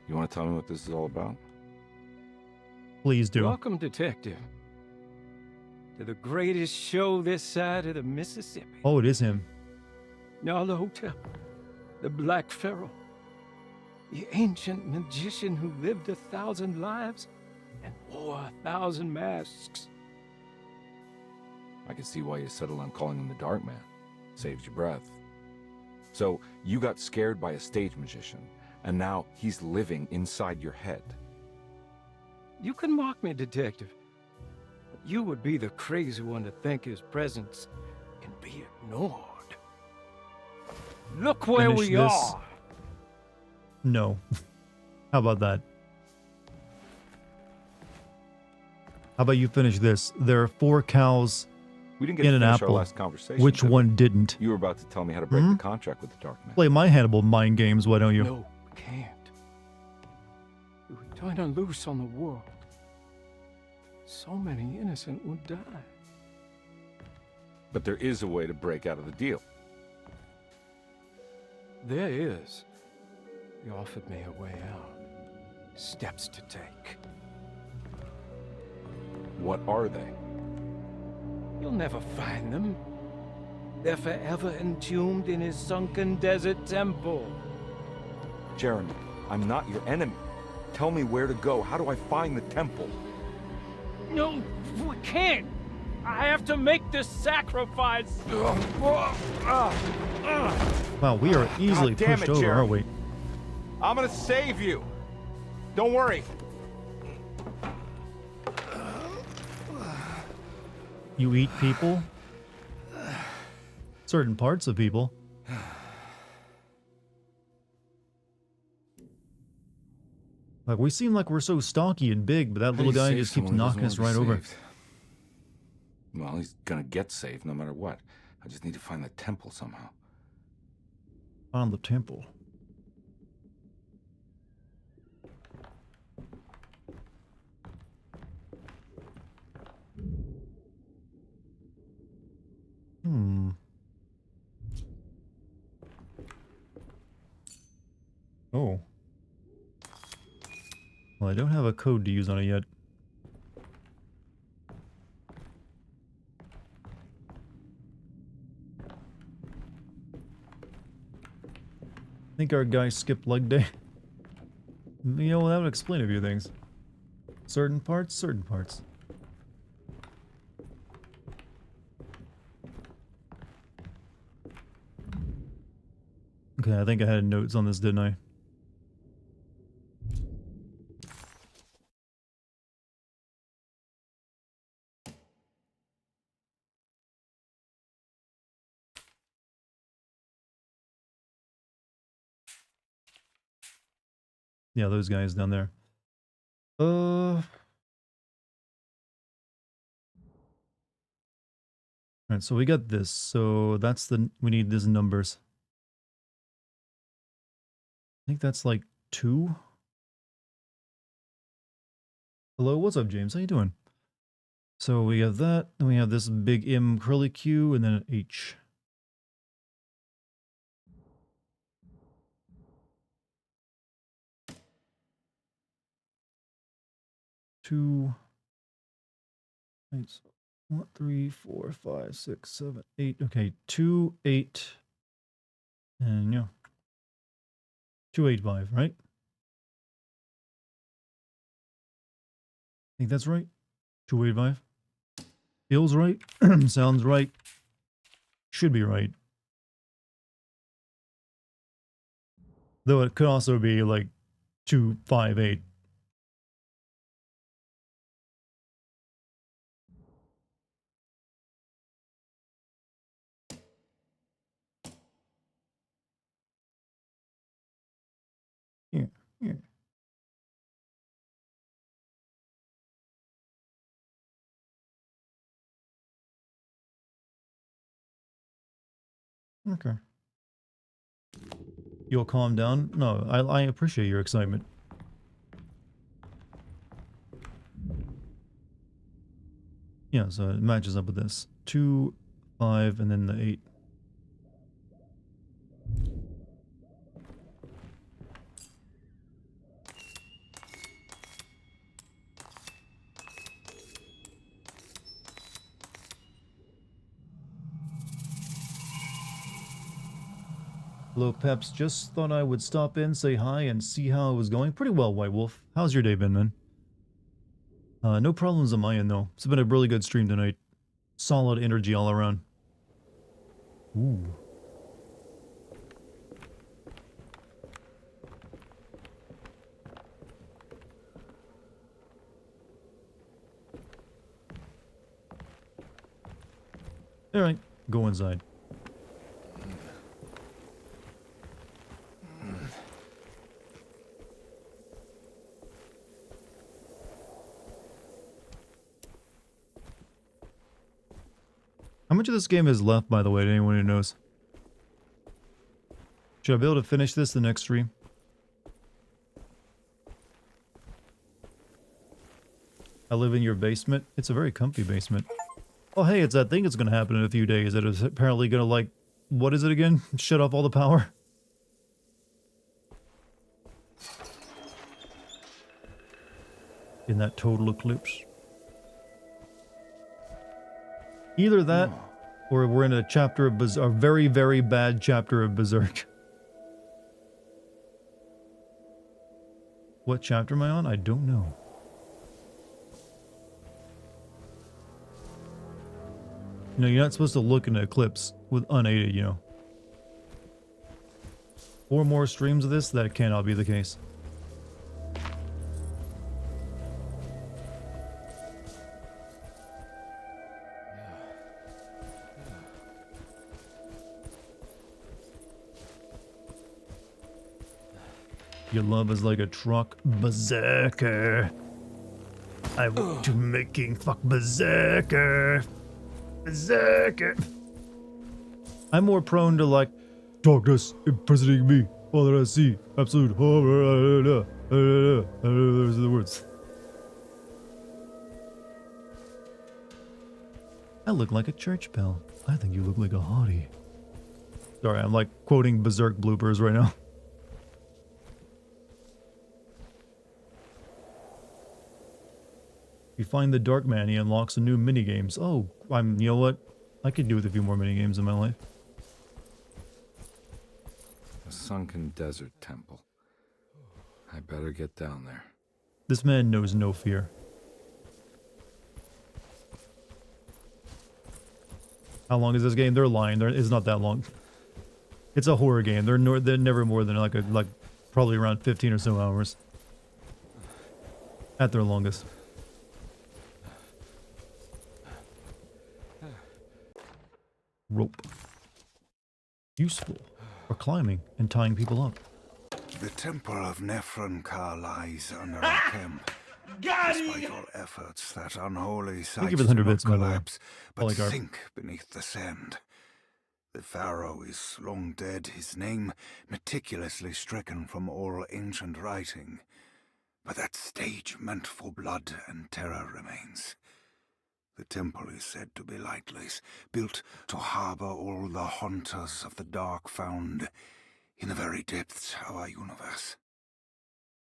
You want to tell me what this is all about? Please do. Welcome, Detective, to the greatest show this side of the Mississippi. Oh, it is him. Nyarlathotep, the Black Pharaoh, the ancient magician who lived 1,000 lives and wore 1,000 masks. I can see why you settled on calling him the Dark Man. Saves your breath. So, you got scared by a stage magician, and now he's living inside your head. You can mock me, Detective, but you would be the crazy one to think his presence can be ignored. Look where Finish we this. are! No. How about that? How about you finish this? There are 4 cows We didn't get in to an finish our apple. last conversation. Which did we? one didn't? You were about to tell me how to break the contract with the Dark Man. Play my Hannibal mind games, why don't you? No, we can't. If we turn her loose on the world, so many innocent would die. But there is a way to break out of the deal. There is. You offered me a way out. Steps to take. What are they? You'll never find them. They're forever entombed in his sunken desert temple. Jeremy, I'm not your enemy. Tell me where to go. How do I find the temple? No, we can't. I have to make this sacrifice. Wow, we are easily God damn pushed it, over, Jeremy. aren't we? I'm gonna save you. Don't worry. You eat people? Certain parts of people. Like, we seem like we're so stocky and big, but that little guy just keeps knocking us right over. Well, he's gonna get saved no matter what. I just need to find the temple somehow. Found the temple. Hmm. Oh. Well, I don't have a code to use on it yet. I think our guy skipped leg day. You know, that would explain a few things. Certain parts, certain parts. Okay, I think I had notes on this, didn't I? Yeah, those guys down there. Alright, so we got this. So that's we need these numbers. I think that's like 2. Hello, what's up, James? How you doing? So we have that, then we have this big M curly Q, and then an H. Two. 1, 3, 4, 5, 6, 7, 8. Okay, 2, 8, and yeah, 285, right? I think that's right. 285. Feels right. Sounds right. Should be right. Though it could also be like 258. Yeah, yeah. Okay. You'll calm down? No, I appreciate your excitement. Yeah, so it matches up with this. 2, 5, and then the 8. Hello, Peps. Just thought I would stop in, say hi, and see how it was going. Pretty well, White Wolf. How's your day been, man? No problems on my end, though. It's been a really good stream tonight. Solid energy all around. Ooh. Alright, go inside. How much of this game is left, by the way, to anyone who knows? Should I be able to finish this the next stream? I live in your basement. It's a very comfy basement. Oh, hey, it's that thing that's going to happen in a few days. That is apparently going to, like, what is it again? Shut off all the power? In that total eclipse. Either that, or we're in a chapter of a very, very bad chapter of Berserk. What chapter am I on? I don't know. You know, you're not supposed to look in an eclipse with unaided, you know. 4 more streams of this, that cannot be the case. Your love is like a truck berserker. I want to making fuck berserker. Berserker. I'm more prone to like darkness imprisoning me. All that I see, absolute horror. Those are the words. I look like a church bell. I think you look like a hottie. Sorry, I'm like quoting Berserk bloopers right now. You find the Dark Man, he unlocks some new minigames. Oh, you know what? I could do with a few more minigames in my life. A sunken desert temple. I better get down there. This man knows no fear. How long is this game? They're lying. It's not that long. It's a horror game. They're never more than like probably around 15 or so hours. At their longest. Rope. Useful for climbing and tying people up. The temple of Nephron-Ka lies under our camp. Despite all efforts, that unholy site you for the 100 bits, by the way. collapse, but Polycarp. sink beneath the sand. The pharaoh is long dead, his name meticulously stricken from all ancient writing. But that stage meant for blood and terror remains. The temple is said to be lightless, built to harbor all the haunters of the dark found in the very depths of our universe.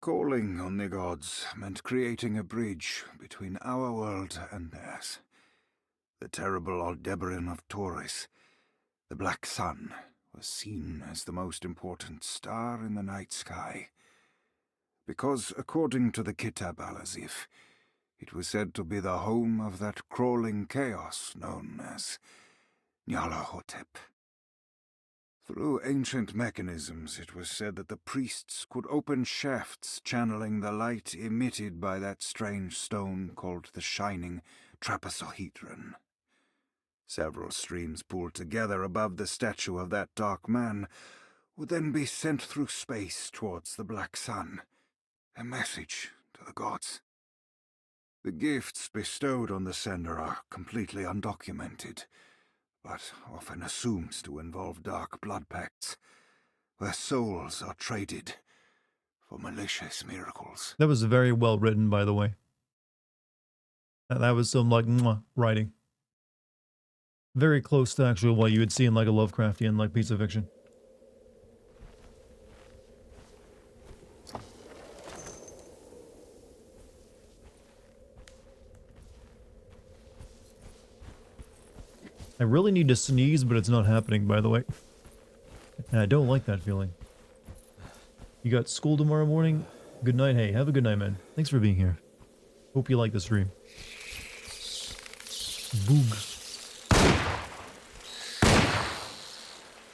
Calling on the gods meant creating a bridge between our world and theirs. The terrible Aldebaran of Taurus, the Black Sun, was seen as the most important star in the night sky. Because, according to the Kitab al-Azif, it was said to be the home of that crawling chaos known as Nyarlathotep. Through ancient mechanisms, it was said that the priests could open shafts channeling the light emitted by that strange stone called the Shining Trapezohedron. Several streams pooled together above the statue of that dark man would then be sent through space towards the Black Sun, a message to the gods. The gifts bestowed on the sender are completely undocumented, but often assumed to involve dark blood pacts, where souls are traded for malicious miracles. That was very well written, by the way. That was some like writing. Very close to actually what you would see in like a Lovecraftian like piece of fiction. I really need to sneeze, but it's not happening, by the way. And I don't like that feeling. You got school tomorrow morning? Good night. Hey, have a good night, man. Thanks for being here. Hope you like the stream. Boog.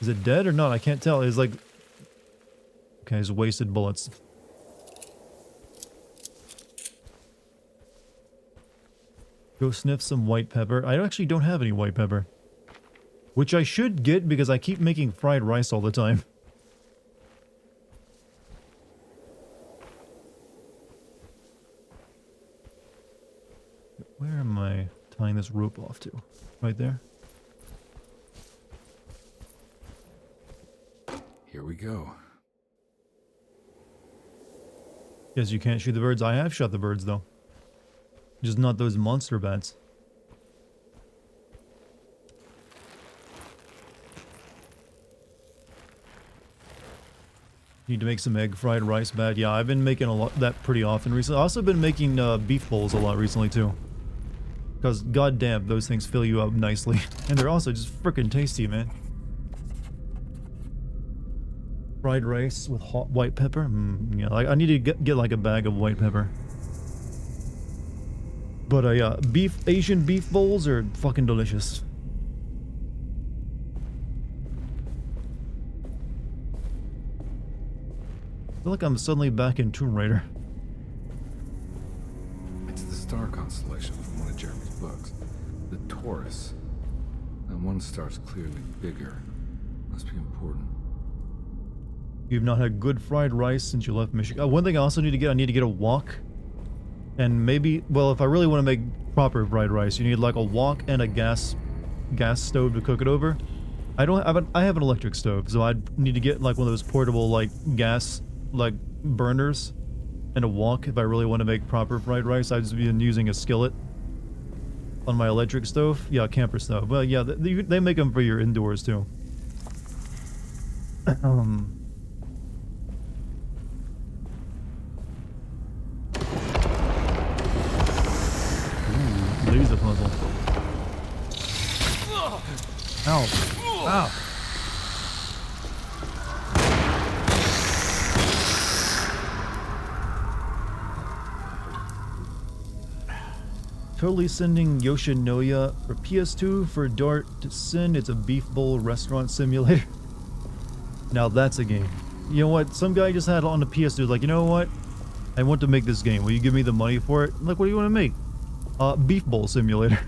Is it dead or not? I can't tell. It's like... Okay, it's wasted bullets. Go sniff some white pepper. I actually don't have any white pepper. Which I should get because I keep making fried rice all the time. Where am I tying this rope off to? Right there? Here we go. Yes, you can't shoot the birds. I have shot the birds, though. Just not those monster bats. Need to make some egg fried rice bat. Yeah, I've been making a lot that pretty often recently. I've also been making beef bowls a lot recently too. Because goddamn, those things fill you up nicely. And they're also just freaking tasty, man. Fried rice with hot white pepper. Yeah, like I need to get like a bag of white pepper. But Asian beef bowls are fucking delicious. I feel like I'm suddenly back in Tomb Raider. It's the star constellation from one of Jeremy's books. The Taurus. That one star's clearly bigger. Must be important. You've not had good fried rice since you left Michigan. One thing I also need to get, I need to get a wok. And maybe, well, if I really want to make proper fried rice, you need like a wok and a gas stove to cook it over. I have an electric stove, so I'd need to get like one of those portable like gas like burners and a wok if I really want to make proper fried rice. I've just been using a skillet on my electric stove. Yeah, camper stove. Well, yeah, they make them for your indoors too. Laser puzzle. Ow. Ow. Totally sending Yoshinoya for PS2 for Dartigan. It's a beef bowl restaurant simulator. Now that's a game. You know what? Some guy just had it on the PS2 like, you know what? I want to make this game. Will you give me the money for it? I'm like, what do you want to make? Beef bowl simulator.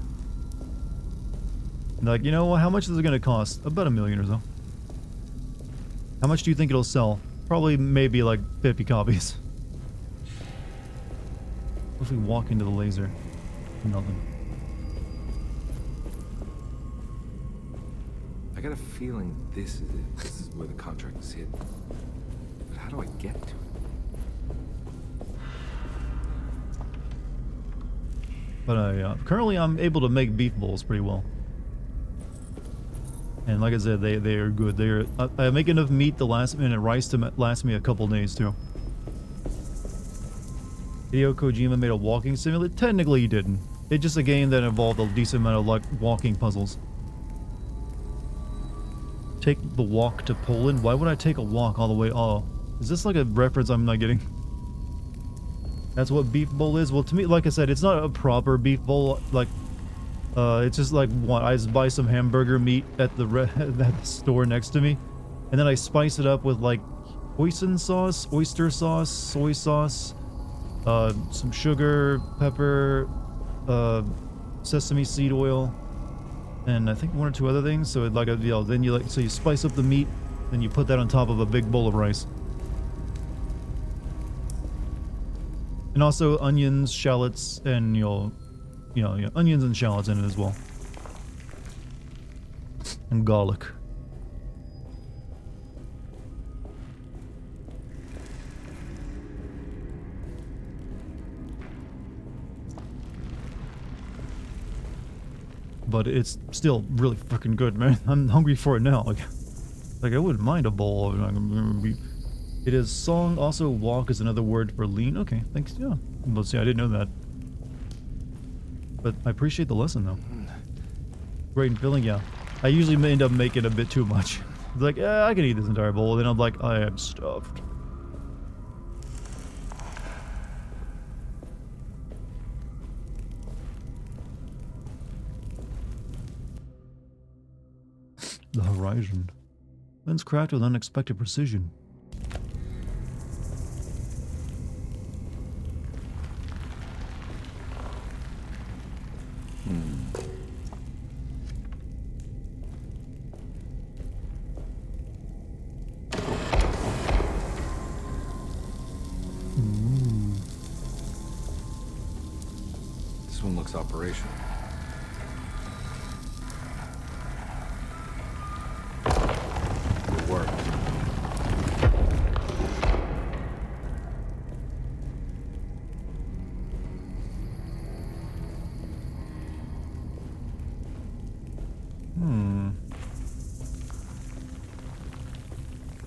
And like, you know what? How much is it going to cost? About $1 million or so. How much do you think it'll sell? Probably maybe like 50 copies. What if we walk into the laser? Nothing. I got a feeling this is it. This is where the contract is hidden. But how do I get to it? But currently I'm able to make beef bowls pretty well. And like I said, they are good. They are. I make enough meat to last me and rice to last me a couple days too. Hideo Kojima made a walking simulator. Technically he didn't. It's just a game that involved a decent amount of like walking puzzles. Take the walk to Poland? Why would I take a walk all the way? Oh, is this like a reference I'm not getting? That's what beef bowl is? Well, to me, like I said, it's not a proper beef bowl. Like, it's just like what I just buy some hamburger meat at the at the store next to me, and then I spice it up with like hoisin sauce, oyster sauce, soy sauce, some sugar, pepper, sesame seed oil, and I think one or two other things. So it like then you like you spice up the meat, then you put that on top of a big bowl of rice. And also onions, shallots, and onions and shallots in it as well. And garlic. But it's still really freaking good, man. I'm hungry for it now. Like I wouldn't mind a bowl of beef. It is song. Also, walk is another word for lean. Okay, thanks. Yeah. Let's see. I didn't know that. But I appreciate the lesson, though. Great and filling, yeah. I usually end up making a bit too much. It's like, I can eat this entire bowl. Then I'm like, I am stuffed. The horizon. Lens crafted with unexpected precision. This one looks operational. Good work.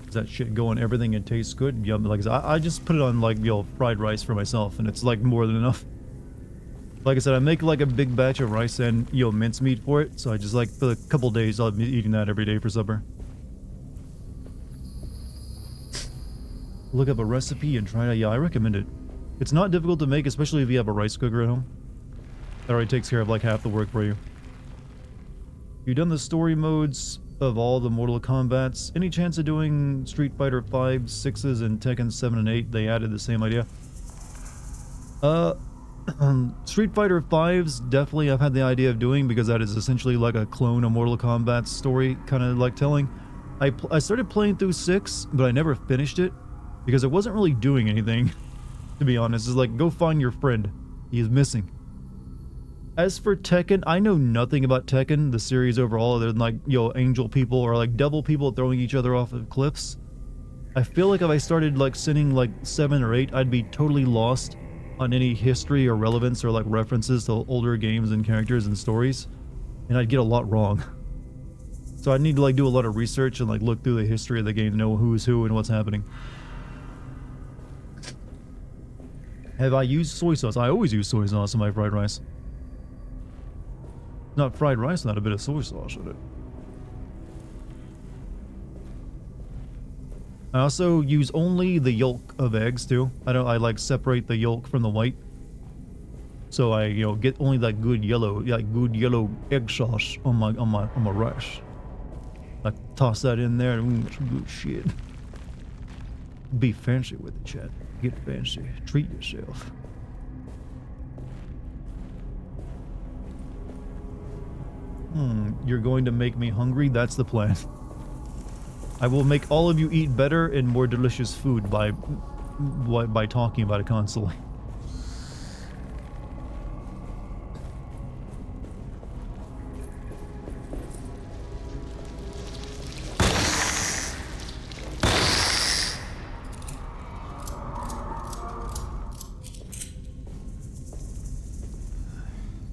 Is that shit going everything and tastes good? Yeah, like I just put it on like fried rice for myself, and it's like more than enough. Like I said, I make like a big batch of rice and mincemeat for it, so I just like for a couple days I'll be eating that every day for supper. look up a recipe and try it. Yeah, I recommend it. It's not difficult to make, especially if you have a rice cooker at home. That already takes care of like half the work for you. You've done the story modes of all the Mortal Kombats. Any chance of doing Street Fighter 5, 6s, and Tekken 7 and 8? They added the same idea. Street Fighter 5's definitely I've had the idea of doing, because that is essentially like a clone of Mortal Kombat's story, kind of like telling. I started playing through 6, but I never finished it because it wasn't really doing anything, to be honest. It's like, go find your friend. He is missing. As for Tekken, I know nothing about Tekken, the series overall, other than like, yo, angel people or like devil people throwing each other off of cliffs. I feel like if I started like sending like 7 or 8, I'd be totally lost on any history or relevance or like references to older games and characters and stories, and I'd get a lot wrong. So I'd need to like do a lot of research and like look through the history of the game to know who's who and what's happening. Have I used soy sauce? I always use soy sauce in my fried rice. Not fried rice, not a bit of soy sauce in it. I also use only the yolk of eggs too. I like separate the yolk from the white. So I, you know, get only that good yellow egg sauce on my rice. I toss that in there and that's good shit. Be fancy with it, chat. Get fancy. Treat yourself. You're going to make me hungry? That's the plan. I will make all of you eat better and more delicious food by talking about it constantly.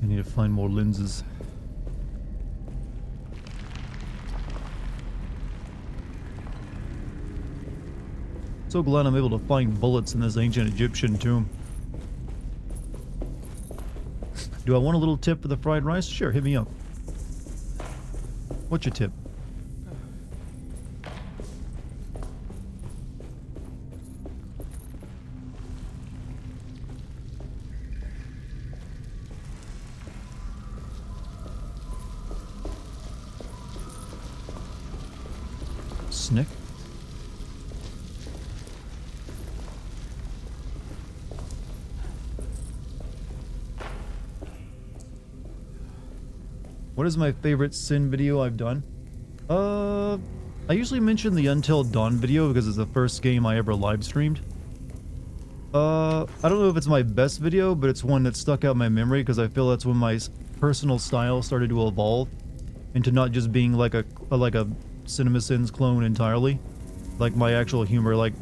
I need to find more lenses. So glad I'm able to find bullets in this ancient Egyptian tomb. Do I want a little tip for the fried rice? Sure, hit me up. What's your tip? Snick? What is my favorite Sin video I've done? I usually mention the Until Dawn video because it's the first game I ever live streamed. I don't know if it's my best video, but it's one that stuck out in my memory because I feel that's when my personal style started to evolve into not just being like a CinemaSins clone entirely. Like my actual humor, like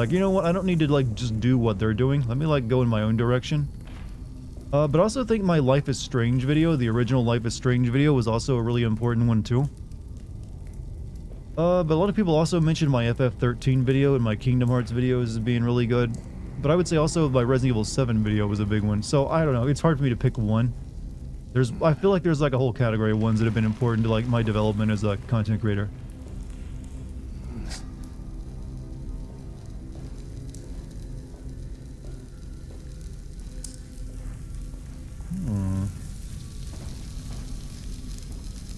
you know what, I don't need to like just do what they're doing. Let me like go in my own direction. But I also think my Life is Strange video, the original Life is Strange video, was also a really important one too. But a lot of people also mentioned my FF13 video and my Kingdom Hearts videos as being really good. But I would say also my Resident Evil 7 video was a big one. So I don't know, it's hard for me to pick one. I feel like there's like a whole category of ones that have been important to like my development as a content creator.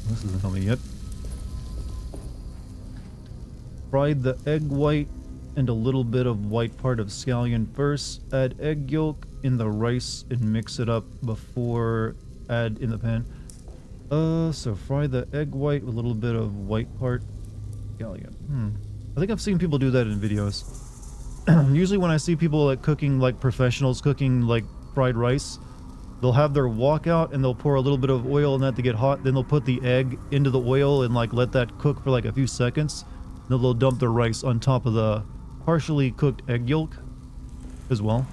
This isn't helping yet. Fried the egg white and a little bit of white part of scallion first. Add egg yolk in the rice and mix it up before add in the pan. So fry the egg white with a little bit of white part scallion. I think I've seen people do that in videos. Usually when I see people like cooking, like professionals cooking like fried rice, they'll have their wok out and they'll pour a little bit of oil in that to get hot. Then they'll put the egg into the oil and like let that cook for like a few seconds. Then they'll dump their rice on top of the partially cooked egg yolk as well.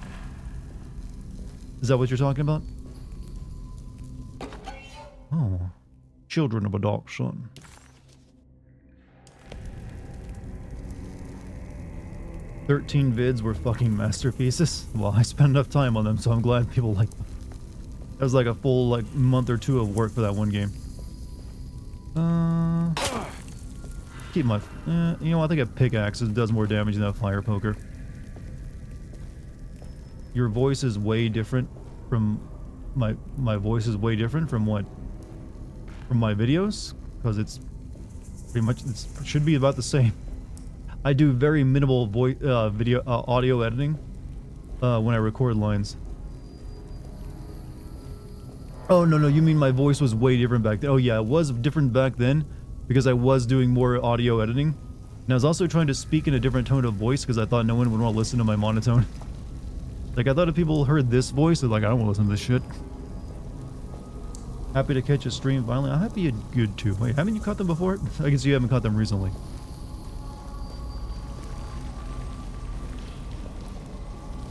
Is that what you're talking about? Oh, children of a dark sun. "13 vids were fucking masterpieces." Well, I spent enough time on them, so I'm glad people like them. That was like a full like month or two of work for that one game. Keep my, you know, I think a pickaxe does more damage than a fire poker. your voice is way different from my voice is way different from what from my videos, because it's pretty much it should be about the same. I do very minimal voice video audio editing when I record lines. Oh no, you mean my voice was way different back then? Oh yeah, it was different back then because I was doing more audio editing, and I was also trying to speak in a different tone of voice because I thought no one would want to listen to my monotone. Like, I thought if people heard this voice, they're like, I don't want to listen to this shit. Happy to catch a stream finally. I'm happy you're good too. Wait, haven't you caught them before? I guess you haven't caught them recently.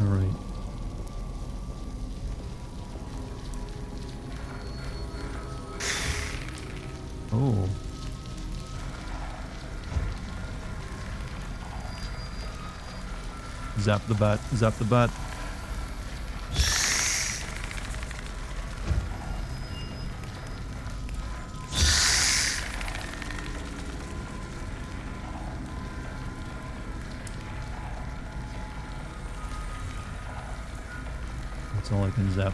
Alright. Oh. Zap the bat. Zap the bat. That's all I can zap.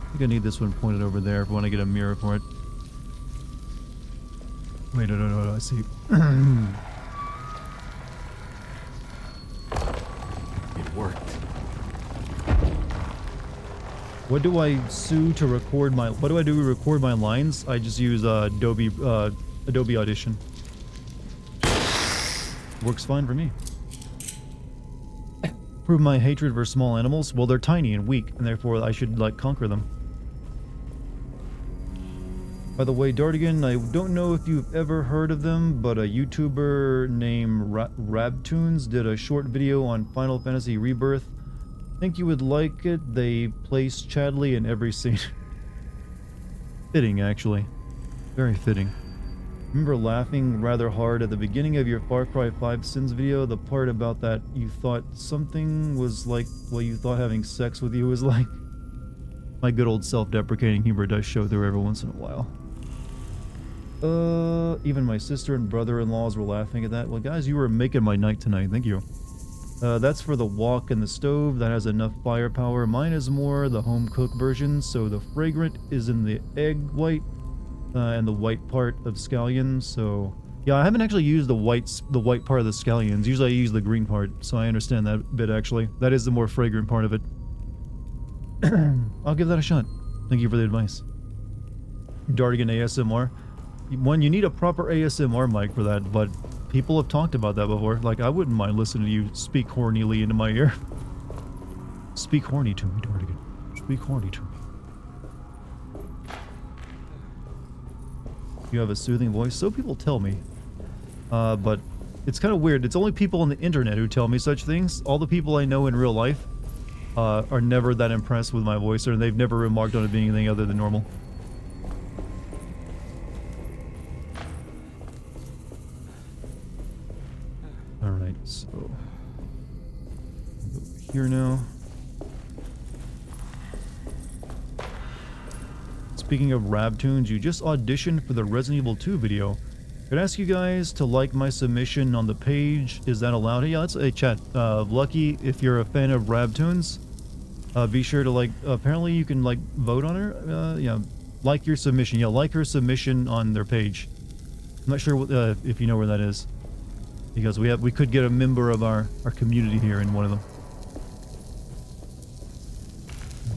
I think I need this one pointed over there if I want to get a mirror for it. Wait, no, I see. It worked. What do I do to record my? What do I do to record my lines? I just use Adobe Audition. Works fine for me. Prove my hatred for small animals. Well, they're tiny and weak, and therefore I should like conquer them. By the way, Dartigan, I don't know if you've ever heard of them, but a YouTuber named Rabtoons did a short video on Final Fantasy Rebirth. Think you would like it. They place Chadley in every scene. Fitting, actually. Very fitting. Remember laughing rather hard at the beginning of your Far Cry 5 Sins video, the part about that you thought something was like what you thought having sex with you was like? My good old self-deprecating humor does show through every once in a while. Even my sister and brother-in-laws were laughing at that. Well, guys, you were making my night tonight. Thank you. That's for the wok and the stove. That has enough firepower. Mine is more the home-cooked version, so the fragrant is in the egg white and the white part of scallions. So, yeah, I haven't actually used the white part of the scallions. Usually I use the green part, so I understand that bit, actually. That is the more fragrant part of it. I'll give that a shot. Thank you for the advice. Dartigan ASMR. One, you need a proper ASMR mic for that, but people have talked about that before. Like, I wouldn't mind listening to you speak hornily into my ear. Speak horny to me, Dartigan. Speak horny to me. You have a soothing voice, so people tell me. But it's kind of weird. It's only people on the internet who tell me such things. All the people I know in real life are never that impressed with my voice, or they've never remarked on it being anything other than normal. Alright, so over here now. Speaking of Rabtoons, you just auditioned for the Resident Evil 2 video. Could I ask you guys to like my submission on the page? Is that allowed? Yeah, let's chat. Lucky, if you're a fan of Rabtoons, be sure to like. Apparently, you can like vote on her. Yeah, like your submission. Yeah, like her submission on their page. I'm not sure what, if you know where that is, because we could get a member of our community here in one of them.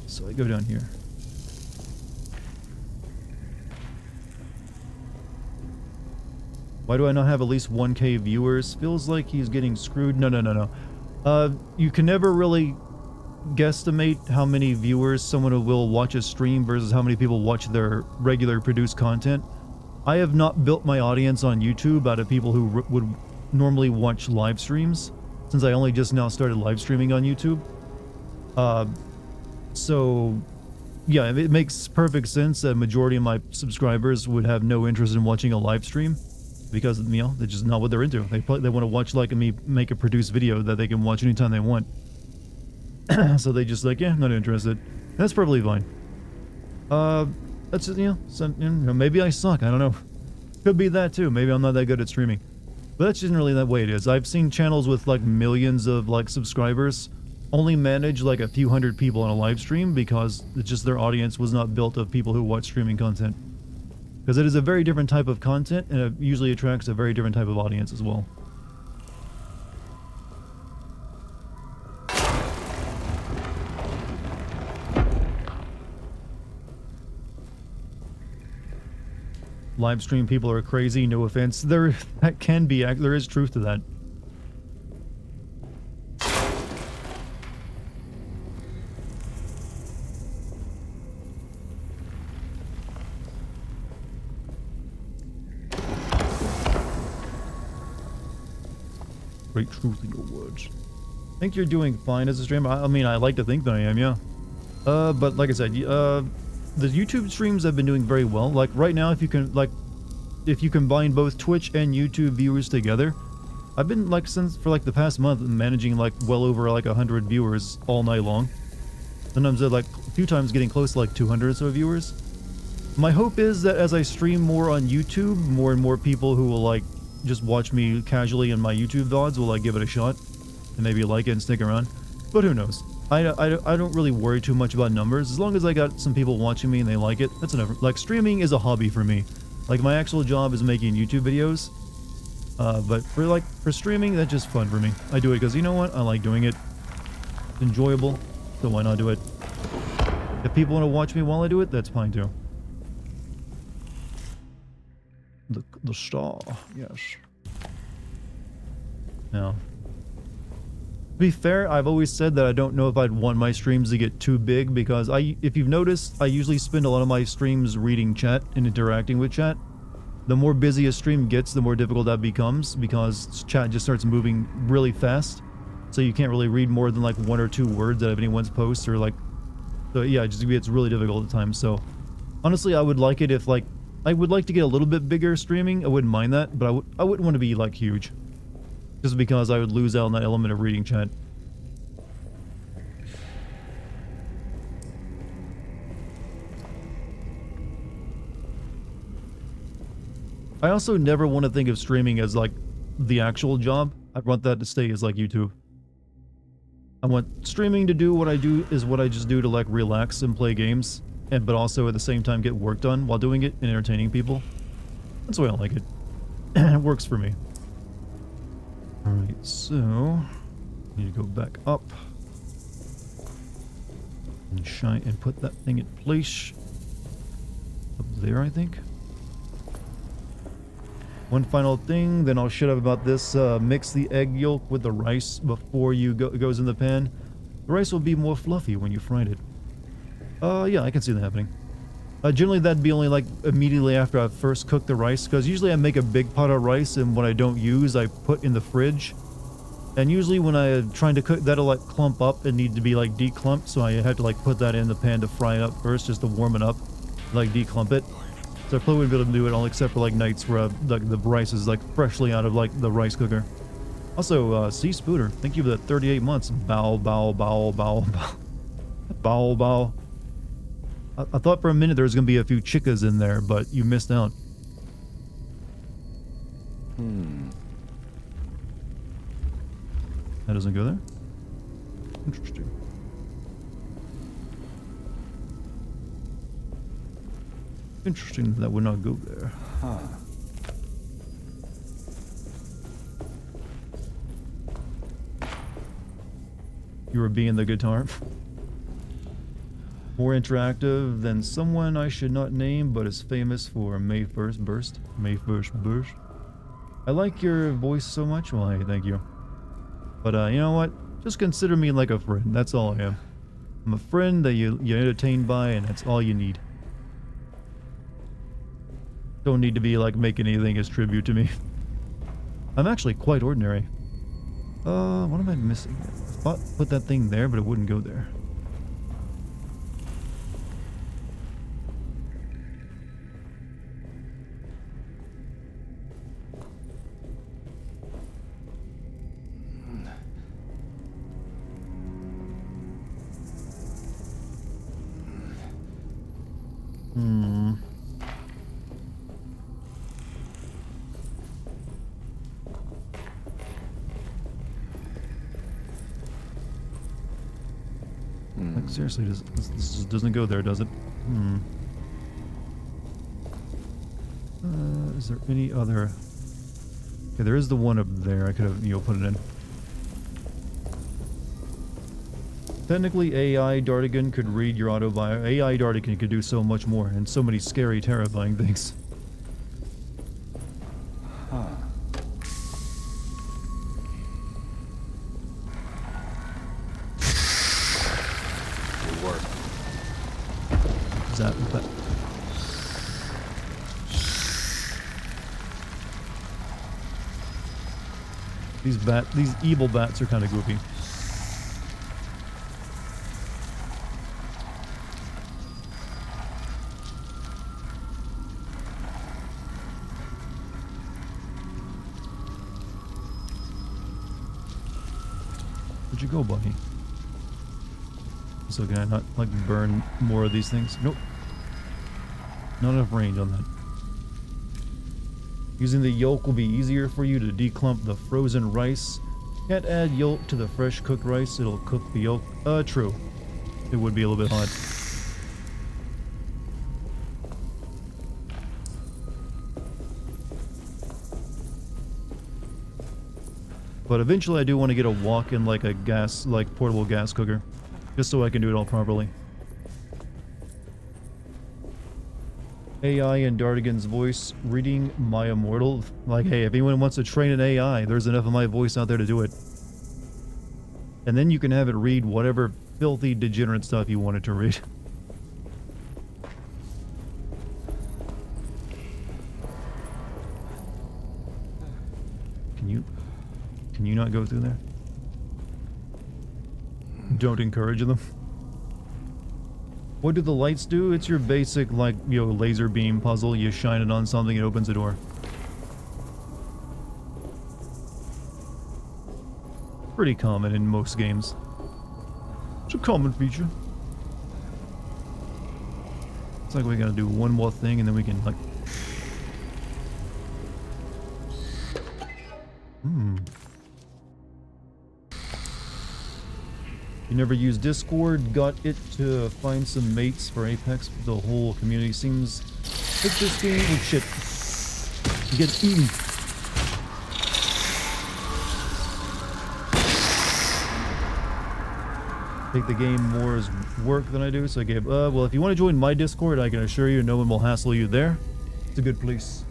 So I go down here. Why do I not have at least 1K viewers? Feels like he's getting screwed. No. You can never really guesstimate how many viewers someone will watch a stream versus how many people watch their regular produced content. I have not built my audience on YouTube out of people who would normally watch live streams, since I only just now started live streaming on YouTube. So yeah, it makes perfect sense that a majority of my subscribers would have no interest in watching a live stream. because, you know, that's just not what they're into. They want to watch like me make a produced video that they can watch anytime they want. So they just like, yeah, not interested. That's probably fine. That's just, you know, maybe I suck. I don't know. Could be that too. Maybe I'm not that good at streaming. But that's generally that way it is. I've seen channels with like millions of like subscribers only manage like a few hundred people on a live stream because it's just their audience was not built of people who watch streaming content. Because it is a very different type of content and it usually attracts a very different type of audience as well. Live stream people are crazy, no offense. There is truth to that. Great truth in your words. I think you're doing fine as a streamer. I mean, I like to think that I am, yeah. But like I said, the YouTube streams have been doing very well. Like right now, if you combine both Twitch and YouTube viewers together, I've been like for like the past month managing like well over like 100 viewers all night long. Sometimes like a few times getting close to like 200 or so viewers. My hope is that as I stream more on YouTube, more and more people who will like just watch me casually in my YouTube VODs will like give it a shot and maybe like it and stick around. But who knows? I don't really worry too much about numbers. As long as I got some people watching me and they like it, that's enough. Like, streaming is a hobby for me. Like, my actual job is making YouTube videos. But for streaming, that's just fun for me. I do it because, you know what? I like doing it. It's enjoyable, so why not do it? If people want to watch me while I do it, that's fine too. The star, yes. Now, to be fair, I've always said that I don't know if I'd want my streams to get too big because if you've noticed, I usually spend a lot of my streams reading chat and interacting with chat. The more busy a stream gets, the more difficult that becomes because chat just starts moving really fast. So you can't really read more than like 1 or 2 words out of anyone's posts or like, so yeah, it's really difficult at times. So honestly, I would like it if like, I would like to get a little bit bigger streaming. I wouldn't mind that, but I wouldn't want to be like huge. Just because I would lose out on that element of reading chat. I also never want to think of streaming as like the actual job. I want that to stay as like YouTube. I want streaming to do what I do is what I just do to like relax and play games. But also at the same time get work done while doing it and entertaining people. That's the way I like it. It works for me. Alright, so need to go back up and shine and put that thing in place up there, I think. One final thing, then I'll shut up about this. Mix the egg yolk with the rice before it goes in the pan. The rice will be more fluffy when you fried it. Yeah, I can see that happening. Generally, that'd be only like immediately after I've first cooked the rice, because usually I make a big pot of rice, and what I don't use, I put in the fridge. And usually when I'm trying to cook, that'll like clump up and need to be like declumped, so I have to like put that in the pan to fry it up first, just to warm it up, like declump it. So I probably wouldn't be able to do it all except for like nights where like the rice is like freshly out of like the rice cooker. Also, Sea Spooter, thank you for that 38 months. Bow, bow, bow, bow, bow. Bow, bow. I thought for a minute there was going to be a few chickas in there, but you missed out. That doesn't go there? Interesting. Interesting that would not go there. Huh. You were being the guitar. More interactive than someone I should not name, but is famous for May 1st Burst. May 1st Burst. I like your voice so much. Well, hey, thank you. But, you know what? Just consider me like a friend. That's all I am. I'm a friend that you're entertained by, and that's all you need. Don't need to be, like, making anything as tribute to me. I'm actually quite ordinary. What am I missing? I thought put that thing there, but it wouldn't go there. Seriously, this doesn't go there, does it? Hmm. Is there any other... Okay, there is the one up there. I could have, put it in. Technically, AI Dartigan could read your autobiography. AI Dartigan could do so much more, and so many scary, terrifying things. Huh. Good work. Is that... These evil bats are kind of goofy. Where'd you go, buddy? So can I not, like, burn more of these things? Nope. Not enough range on that. Using the yolk will be easier for you to declump the frozen rice. Can't add yolk to the fresh cooked rice, it'll cook the yolk. True. It would be a little bit hot. But eventually I do want to get a walk-in, like a gas, like portable gas cooker. Just so I can do it all properly. AI and Dartigan's voice reading my immortal. Like, hey, if anyone wants to train an AI, there's enough of my voice out there to do it. And then you can have it read whatever filthy, degenerate stuff you want it to read. Can you not go through there? Don't encourage them. What do the lights do? It's your basic, like, laser beam puzzle. You shine it on something, it opens a door. Pretty common in most games. It's a common feature. It's like we gotta do one more thing and then we can, like... You never use Discord, got it to find some mates for Apex. The whole community seems like this game. Oh shit. You get eaten. Take the game more as work than I do, so I gave, well, if you want to join my Discord, I can assure you no one will hassle you there. It's a good place.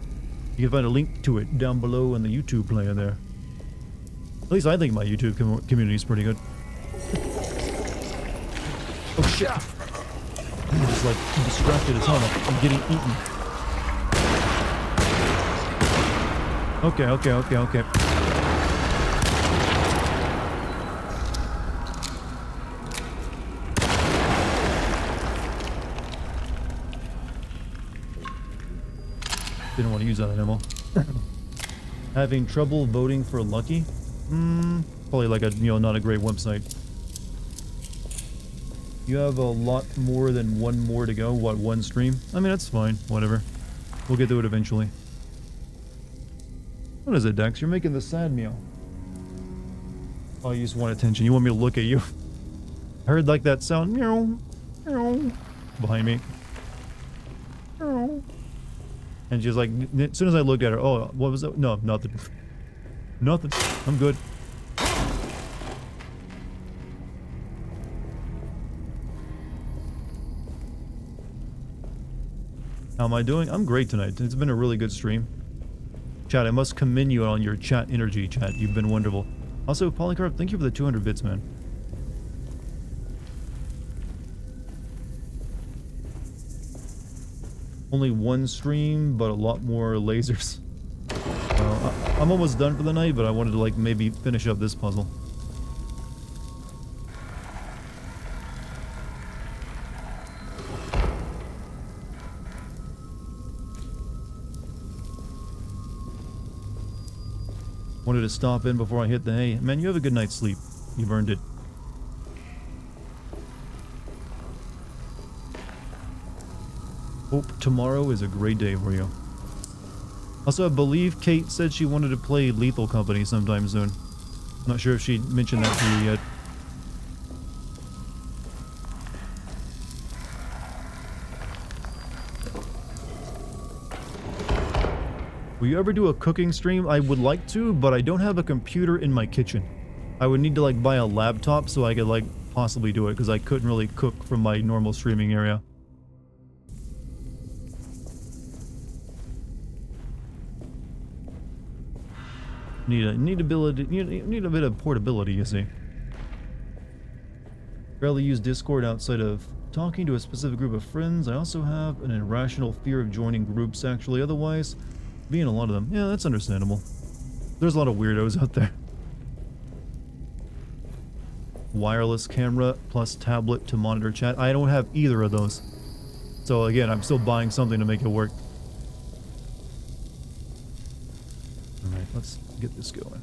You can find a link to it down below in the YouTube player there. At least I think my YouTube community is pretty good. Oh shit! I'm just like distracted as hell. I'm getting eaten. Okay. Didn't want to use that anymore. Having trouble voting for Lucky? Probably like a, not a great website. You have a lot more than one more to go. What, one stream? I mean, that's fine. Whatever. We'll get to it eventually. What is it, Dex? You're making the sad meow. Oh, you just want attention. You want me to look at you. I heard like that sound. Meow. Meow. Behind me. Meow. And she's like, as soon as I looked at her, oh, what was that? No, nothing. Nothing. I'm good. How am I doing? I'm great tonight. It's been a really good stream. Chat, I must commend you on your chat energy, chat. You've been wonderful. Also, Polycarp, thank you for the 200 bits, man. Only one stream, but a lot more lasers. I'm almost done for the night, but I wanted to, like, maybe finish up this puzzle. Wanted to stop in before I hit the hay. Man, you have a good night's sleep. You've earned it. Hope tomorrow is a great day for you. Also, I believe Kate said she wanted to play Lethal Company sometime soon. I'm not sure if she mentioned that to you yet. Will you ever do a cooking stream? I would like to, but I don't have a computer in my kitchen. I would need to like buy a laptop so I could like possibly do it, because I couldn't really cook from my normal streaming area. Need a bit of portability, you see. Rarely use Discord outside of talking to a specific group of friends. I also have an irrational fear of joining groups, actually. Otherwise, being a lot of them. Yeah, that's understandable. There's a lot of weirdos out there. Wireless camera plus tablet to monitor chat. I don't have either of those. So again, I'm still buying something to make it work. Alright, let's get this going.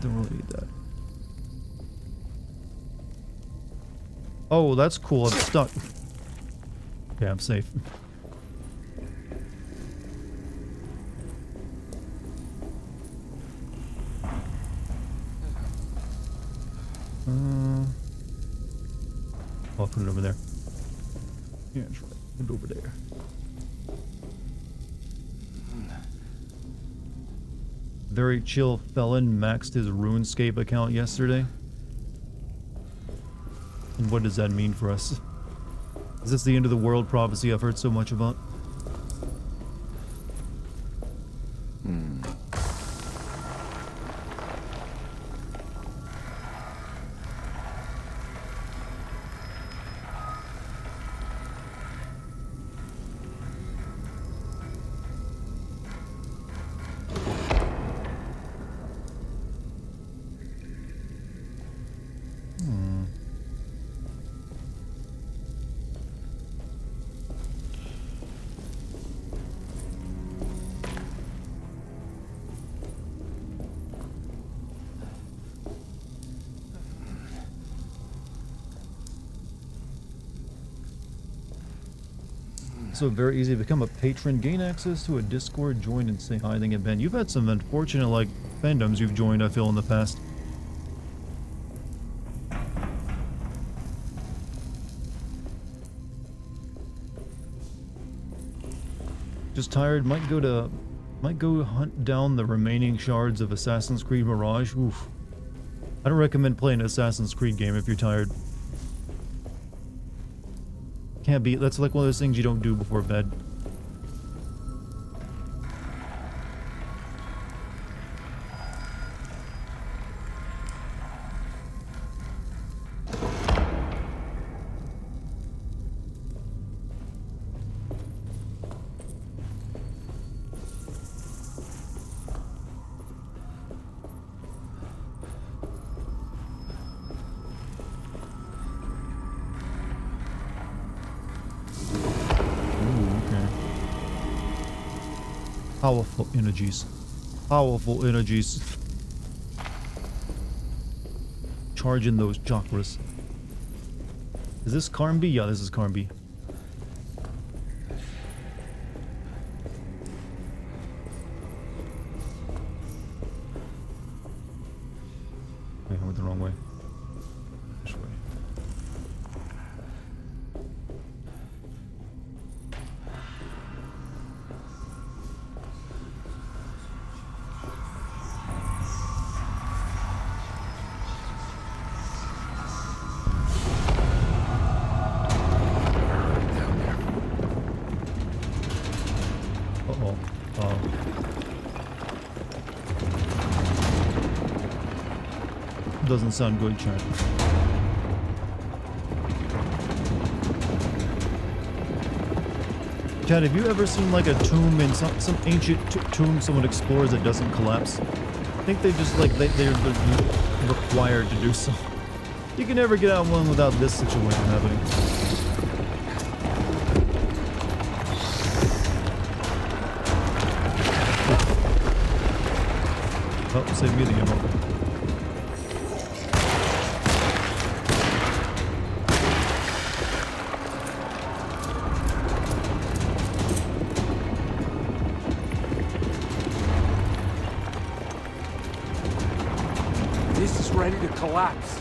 Don't really need that. Oh, that's cool. I'm stuck. Okay, I'm safe. I'll put it over there. Yeah, that's right. Put it over there. Very chill felon maxed his RuneScape account yesterday. And what does that mean for us? Is this the end of the world prophecy I've heard so much about? So very easy to become a patron, gain access to a Discord, join and say hi, then get banned. You've had some unfortunate like fandoms you've joined, I feel, in the past. Just tired, might go hunt down the remaining shards of Assassin's Creed Mirage. Oof. I don't recommend playing an Assassin's Creed game if you're tired. Can't be, that's like one of those things you don't do before bed. Powerful energies. Powerful energies. Charging those chakras. Is this Carnby? Yeah, this is Carnby. Wait, I went the wrong way. This way. Doesn't sound good, chat. Chad, have you ever seen like a tomb in some ancient tomb someone explores that doesn't collapse? I think they just like they're required to do so. You can never get out one without this situation happening. Save me the ammo. This is ready to collapse.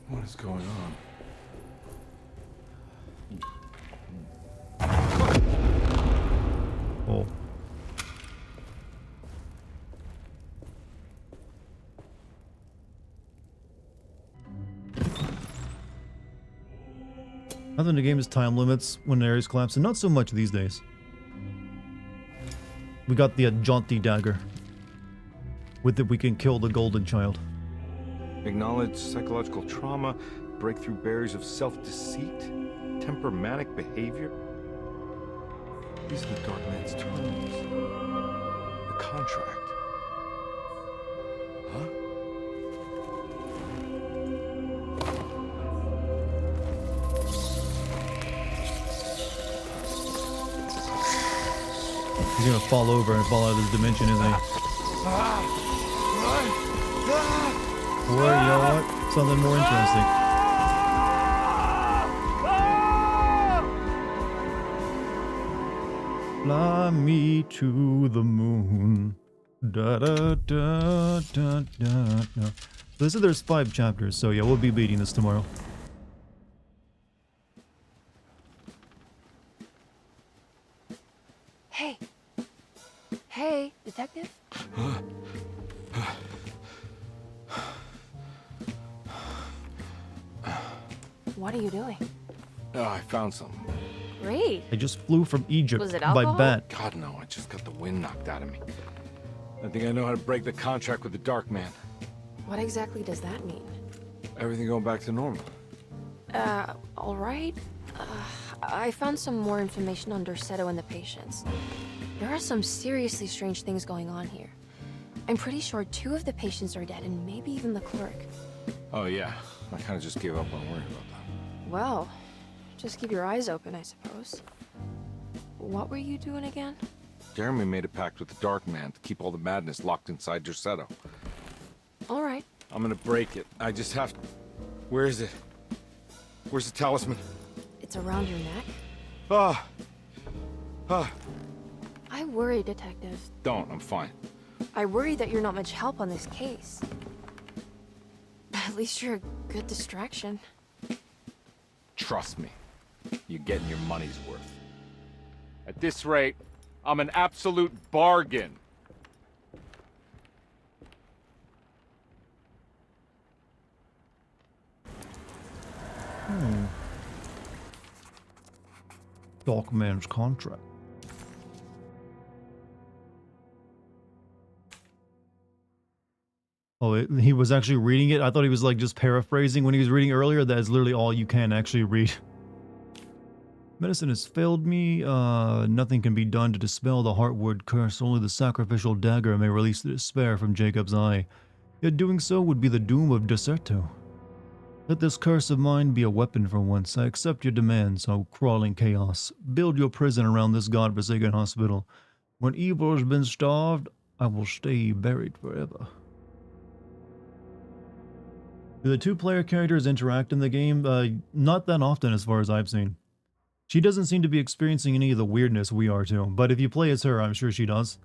What is going on? Oh. I think the game is time limits when areas collapse, and not so much these days. We got the jaunty dagger. With it, we can kill the golden child. Acknowledge psychological trauma, break through barriers of self-deceit, temperamental behavior. These are the Dark Man's terms. The contract. Huh? He's gonna fall over and fall out of this dimension, isn't he? Or, you know what? Something more interesting. Fly me to the moon. Da da da da da da. This is there's 5 chapters, so yeah, we'll be beating this tomorrow. Hey. Hey, detective? What are you doing? Oh, I found something. Great. I just flew from Egypt Was it by alcohol? bat. God, no, I just got the wind knocked out of me. I think I know how to break the contract with the Dark Man. What exactly does that mean? Everything going back to normal. All right. I found some more information on Dorsetto and the patients. There are some seriously strange things going on here. I'm pretty sure 2 of the patients are dead, and maybe even the clerk. Oh, yeah. I kind of just gave up on worrying about that. Well, just keep your eyes open, I suppose. What were you doing again? Jeremy made a pact with the Dark Man to keep all the madness locked inside Dorsetto. All right. I'm gonna break it. I just have to... Where is it? Where's the talisman? It's around your neck? Ah! Ah! I worry, Detective. Don't, I'm fine. I worry that you're not much help on this case. At least you're a good distraction. Trust me. You're getting your money's worth. At this rate, I'm an absolute bargain. Dark Man's contract. Oh, he was actually reading it? I thought he was like just paraphrasing when he was reading earlier. That is literally all you can actually read. Medicine has failed me. Nothing can be done to dispel the Heartwood curse. Only the sacrificial dagger may release the despair from Jacob's eye. Yet doing so would be the doom of Dorsetto. Let this curse of mine be a weapon for once. I accept your demands, O crawling chaos. Build your prison around this godforsaken hospital. When evil has been starved, I will stay buried forever. Do the 2-player characters interact in the game? Not that often as far as I've seen. She doesn't seem to be experiencing any of the weirdness we are too, but if you play as her, I'm sure she does.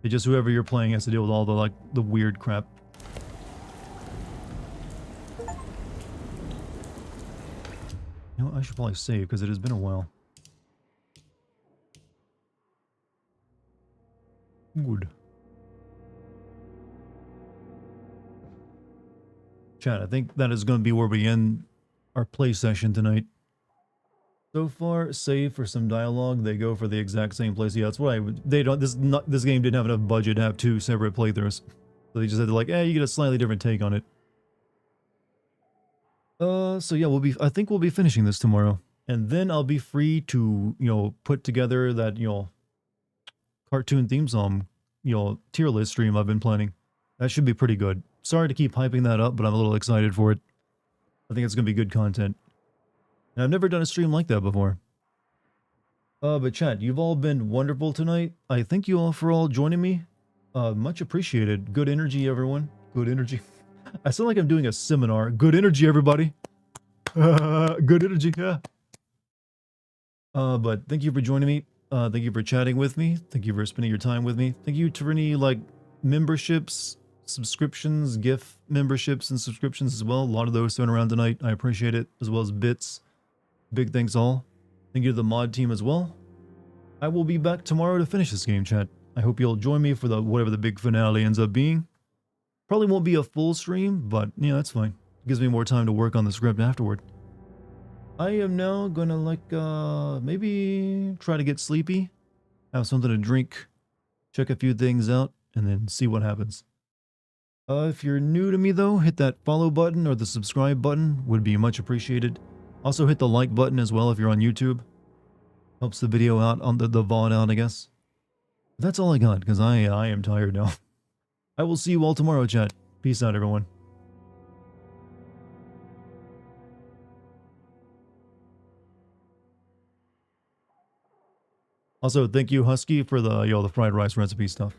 It's just whoever you're playing has to deal with all the, the weird crap. You know what, I should probably save, because it has been a while. Good. Chat, I think that is going to be where we end our play session tonight. So far, save for some dialogue, they go for the exact same place. Yeah, that's what this game didn't have enough budget to have 2 separate playthroughs. So they just had to like, you get a slightly different take on it. So yeah, I think we'll be finishing this tomorrow. And then I'll be free to, put together that, cartoon theme song, tier list stream I've been planning. That should be pretty good. Sorry to keep hyping that up, but I'm a little excited for it. I think it's going to be good content. And I've never done a stream like that before. But chat, you've all been wonderful tonight. I thank you all for all joining me. Much appreciated. Good energy, everyone. Good energy. I sound like I'm doing a seminar. Good energy, everybody. Good energy, yeah. But thank you for joining me. Thank you for chatting with me. Thank you for spending your time with me. Thank you to any, memberships, subscriptions, gift memberships, and subscriptions as well. A lot of those thrown around tonight. I appreciate it, as well as bits. Big thanks all. Thank you to the mod team as well. I will be back tomorrow to finish this game, chat. I hope you'll join me for whatever the big finale ends up being. Probably won't be a full stream, but yeah, that's fine. It gives me more time to work on the script afterward. I am now gonna maybe try to get sleepy, have something to drink, check a few things out, and then see what happens. If you're new to me though, hit that follow button or the subscribe button, would be much appreciated. Also hit the like button as well if you're on YouTube. Helps the video out, on the VOD out, I guess. That's all I got, because I am tired now. I will see you all tomorrow, chat. Peace out, everyone. Also, thank you, Husky, for the fried rice recipe stuff.